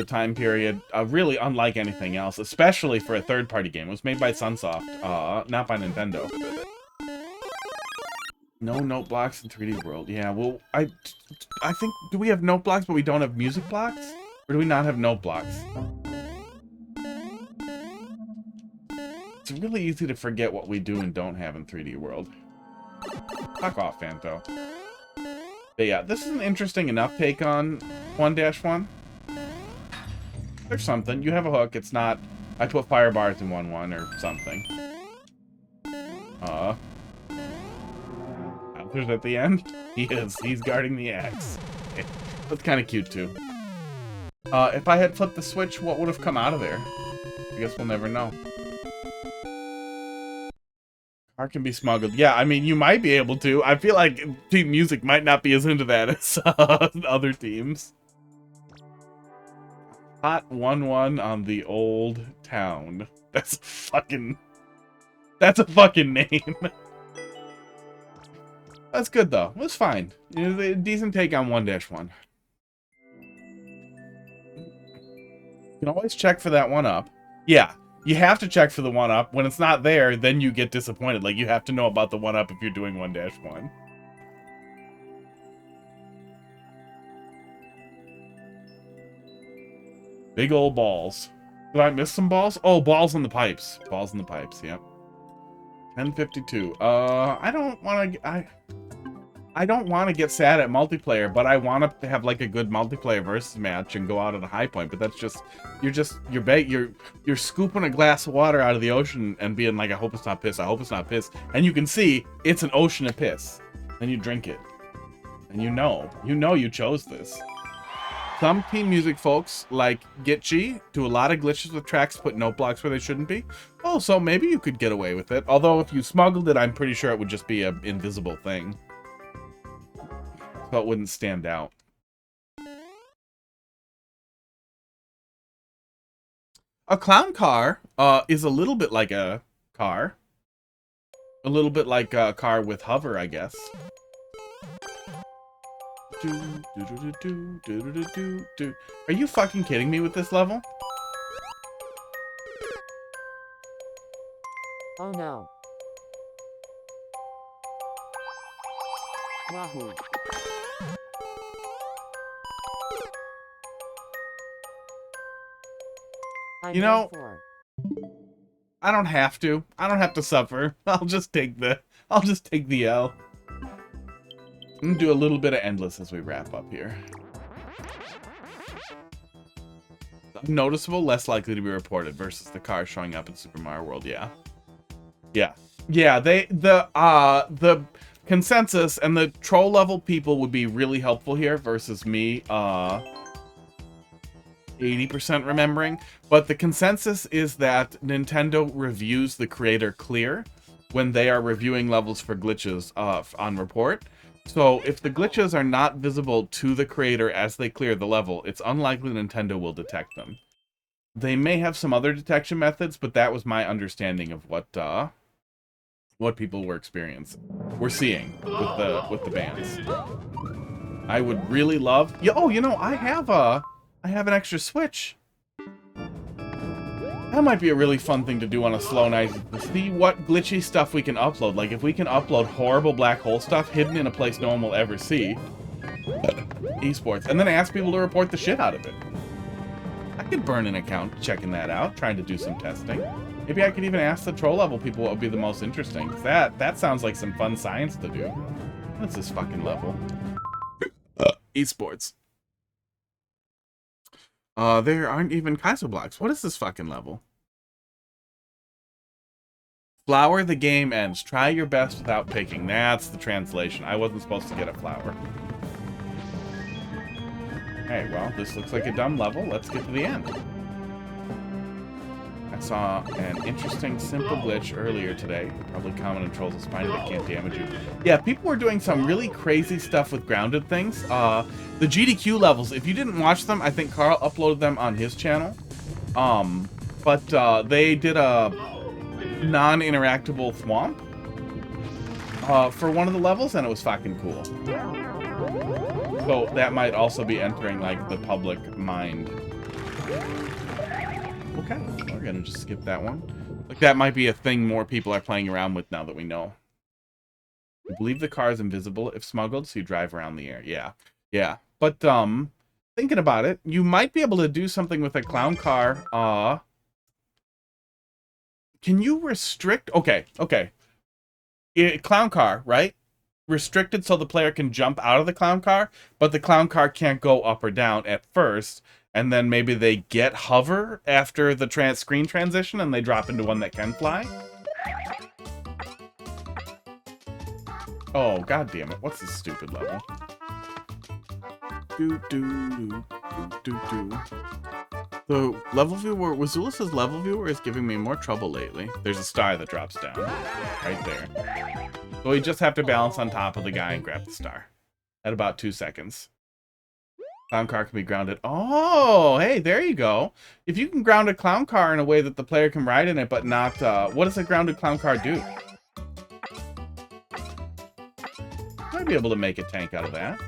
time period. Really unlike anything else, especially for a third-party game. It was made by Sunsoft, not by Nintendo. No note blocks in 3D World. Yeah, well, I think, do we have note blocks but we don't have music blocks? Or do we not have note blocks? It's really easy to forget what we do and don't have in 3D World. Fuck off, Fanto. But yeah, this is an interesting enough take on 1-1. There's something. You have a hook. It's not, I put fire bars in 1-1 or something. Bowser's at the end? He is. He's guarding the axe. That's kind of cute, too. If I had flipped the switch, what would have come out of there? I guess we'll never know. Car can be smuggled. Yeah, I mean, you might be able to. I feel like Team Music might not be as into that as other teams. Hot 1-1 on the old town. That's a fucking name. That's good, though. It was fine. It was a decent take on 1-1. You can always check for that 1-up. Yeah. You have to check for the 1-up. When it's not there, then you get disappointed. Like, you have to know about the 1-up if you're doing 1-1. Big old balls. Did I miss some balls? Oh, balls in the pipes. Balls in the pipes, yep. 10:52. I don't want to... I don't want to get sad at multiplayer, but I want to have like a good multiplayer versus match and go out at a high point. But that's just you're scooping a glass of water out of the ocean and being like, I hope it's not piss. I hope it's not piss. And you can see it's an ocean of piss. Then you drink it, and you know you chose this. Some Team Music folks like Gitchy do a lot of glitches with tracks, put note blocks where they shouldn't be. Oh, so maybe you could get away with it. Although if you smuggled it, I'm pretty sure it would just be an invisible thing. So it wouldn't stand out. A clown car is a little bit like a car. A little bit like a car with hover, I guess. Are you fucking kidding me with this level? Oh no. Wahoo. You know, I don't have to. I don't have to suffer. I'll just take the L. I'm gonna do a little bit of endless as we wrap up here. Noticeable, less likely to be reported versus the car showing up in Super Mario World. Yeah. The consensus and the troll level people would be really helpful here versus me 80% remembering, but the consensus is that Nintendo reviews the creator clear when they are reviewing levels for glitches on report. So if the glitches are not visible to the creator as they clear the level, it's unlikely Nintendo will detect them. They may have some other detection methods, but that was my understanding of what people were experiencing. We're seeing with the bands. I would really love. Oh, you know, I have an extra Switch. That might be a really fun thing to do on a slow night, to see what glitchy stuff we can upload. Like, if we can upload horrible black hole stuff hidden in a place no one will ever see. Esports. And then ask people to report the shit out of it. I could burn an account checking that out, trying to do some testing. Maybe I could even ask the troll level people what would be the most interesting. That sounds like some fun science to do. What's this fucking level? Esports. There aren't even Kaiser blocks. What is this fucking level? Flower, the game ends. Try your best without picking. That's the translation. I wasn't supposed to get a flower. Hey, well, this looks like a dumb level. Let's get to the end. I I saw an interesting simple glitch earlier today. Probably common in trolls of spiny that can't damage you. Yeah, people were doing some really crazy stuff with grounded things. The GDQ levels, if you didn't watch them, I think Carl uploaded them on his channel. But they did a non-interactable thwomp for one of the levels, and it was fucking cool. So that might also be entering, like, the public mind. Okay, we're gonna just skip that one. Like, that might be a thing more people are playing around with now that we know. I believe the car is invisible if smuggled, so you drive around the air. Yeah, yeah. But, thinking about it, you might be able to do something with a clown car. Can you restrict? Okay. Clown car, right? Restricted so the player can jump out of the clown car, but the clown car can't go up or down at first, and then maybe they get hover after the screen transition and they drop into one that can fly. Oh, god damn it. What's this stupid level? The level viewer, Wazulis' level viewer is giving me more trouble lately. There's a star that drops down. Right there. So we just have to balance on top of the guy and grab the star. At about 2 seconds. Clown car can be grounded. Oh, hey, there you go. If you can ground a clown car in a way that the player can ride in it, but not... what does a grounded clown car do? Might be able to make a tank out of that.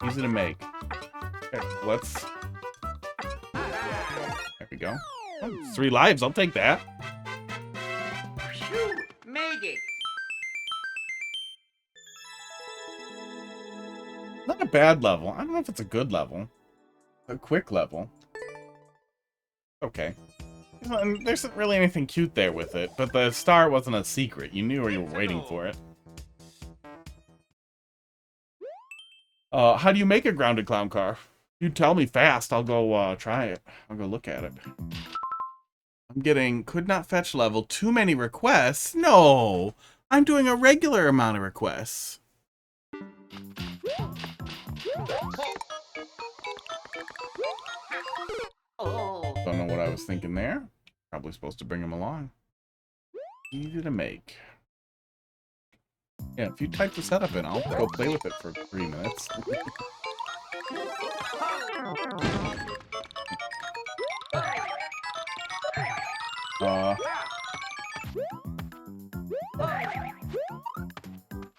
Easy to make. Okay, let's... There we go. Oh, 3 lives, I'll take that. Phew, made it. Not a bad level. I don't know if it's a good level. A quick level. Okay. There isn't really anything cute there with it, but the star wasn't a secret. You knew you were waiting for it. How do you make a grounded clown car? You tell me fast, I'll go try it. I'll go look at it. I'm getting could not fetch level. Too many requests? No! I'm doing a regular amount of requests. Don't know what I was thinking there. Probably supposed to bring him along. Easy to make. Yeah, if you type the setup in, I'll go play with it for 3 minutes.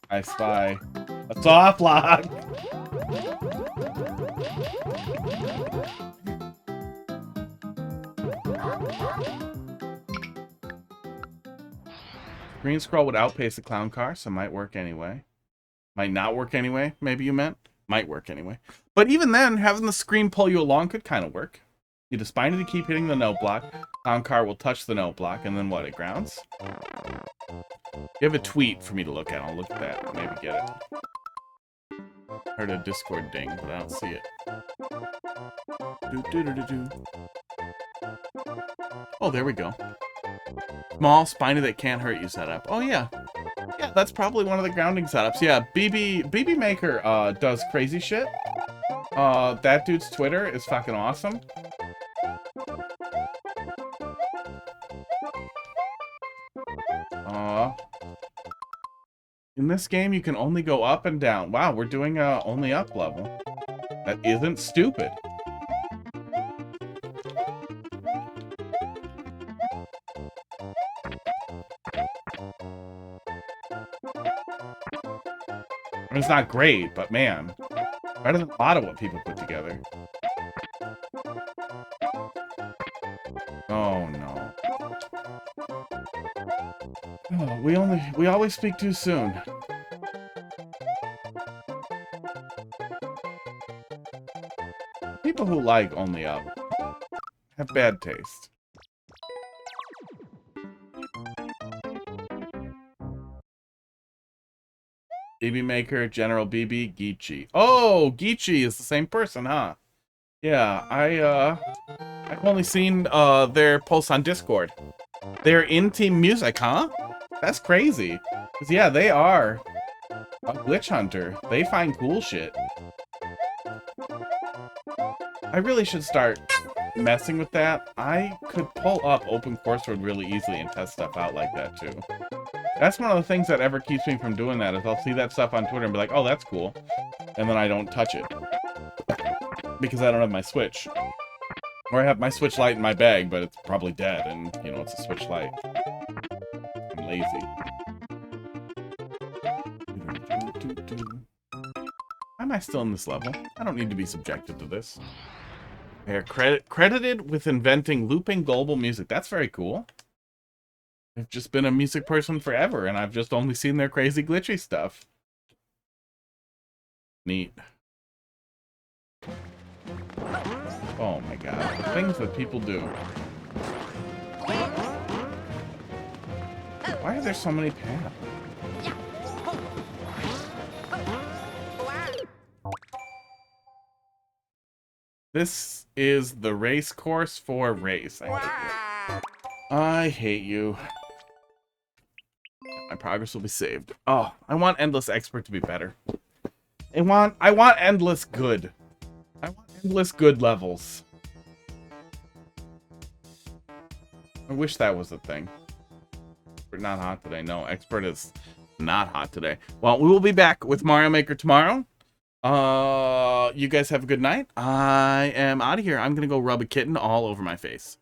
I spy a soft lock. Green scroll would outpace the clown car, so might work anyway. Might not work anyway, maybe you meant. Might work anyway. But even then, having the screen pull you along could kind of work. You just spiny to keep hitting the note block. Clown car will touch the note block, and then what? It grounds? You have a tweet for me to look at. I'll look at that. Maybe get it. Heard a Discord ding, but I don't see it. Oh, there we go. Small, spiny that can't hurt you setup. Oh, yeah. Yeah, that's probably one of the grounding setups. Yeah, BB Maker does crazy shit. That dude's Twitter is fucking awesome. In this game, you can only go up and down. Wow, we're doing only up level. That isn't stupid. It's not great, but man, better than a lot of what people put together. Oh no. Oh, we always speak too soon. People who like only up have bad taste. BB Maker, General BB, Geechee. Oh, Geechee is the same person, huh? Yeah, I've only seen their posts on Discord. They're in Team Music, huh? That's crazy. 'Cause yeah, they are a glitch hunter. They find cool shit. I really should start messing with that. I could pull up open course mode really easily and test stuff out like that too. That's one of the things that ever keeps me from doing that, is I'll see that stuff on Twitter and be like, oh, that's cool. And then I don't touch it. Because I don't have my Switch. Or I have my Switch Lite in my bag, but it's probably dead, and, you know, it's a Switch Lite. I'm lazy. Why am I still in this level? I don't need to be subjected to this. They're credited with inventing looping global music. That's very cool. I've just been a music person forever, and I've just only seen their crazy glitchy stuff. Neat. Oh my god. Things that people do. Why are there so many paths? This is the race course for race. I hate you. My progress will be saved. Oh, I want Endless Expert to be better. I want Endless Good. I want Endless Good levels. I wish that was a thing. We're not hot today. No, Expert is not hot today. Well, we will be back with Mario Maker tomorrow. You guys have a good night. I am out of here. I'm gonna go rub a kitten all over my face.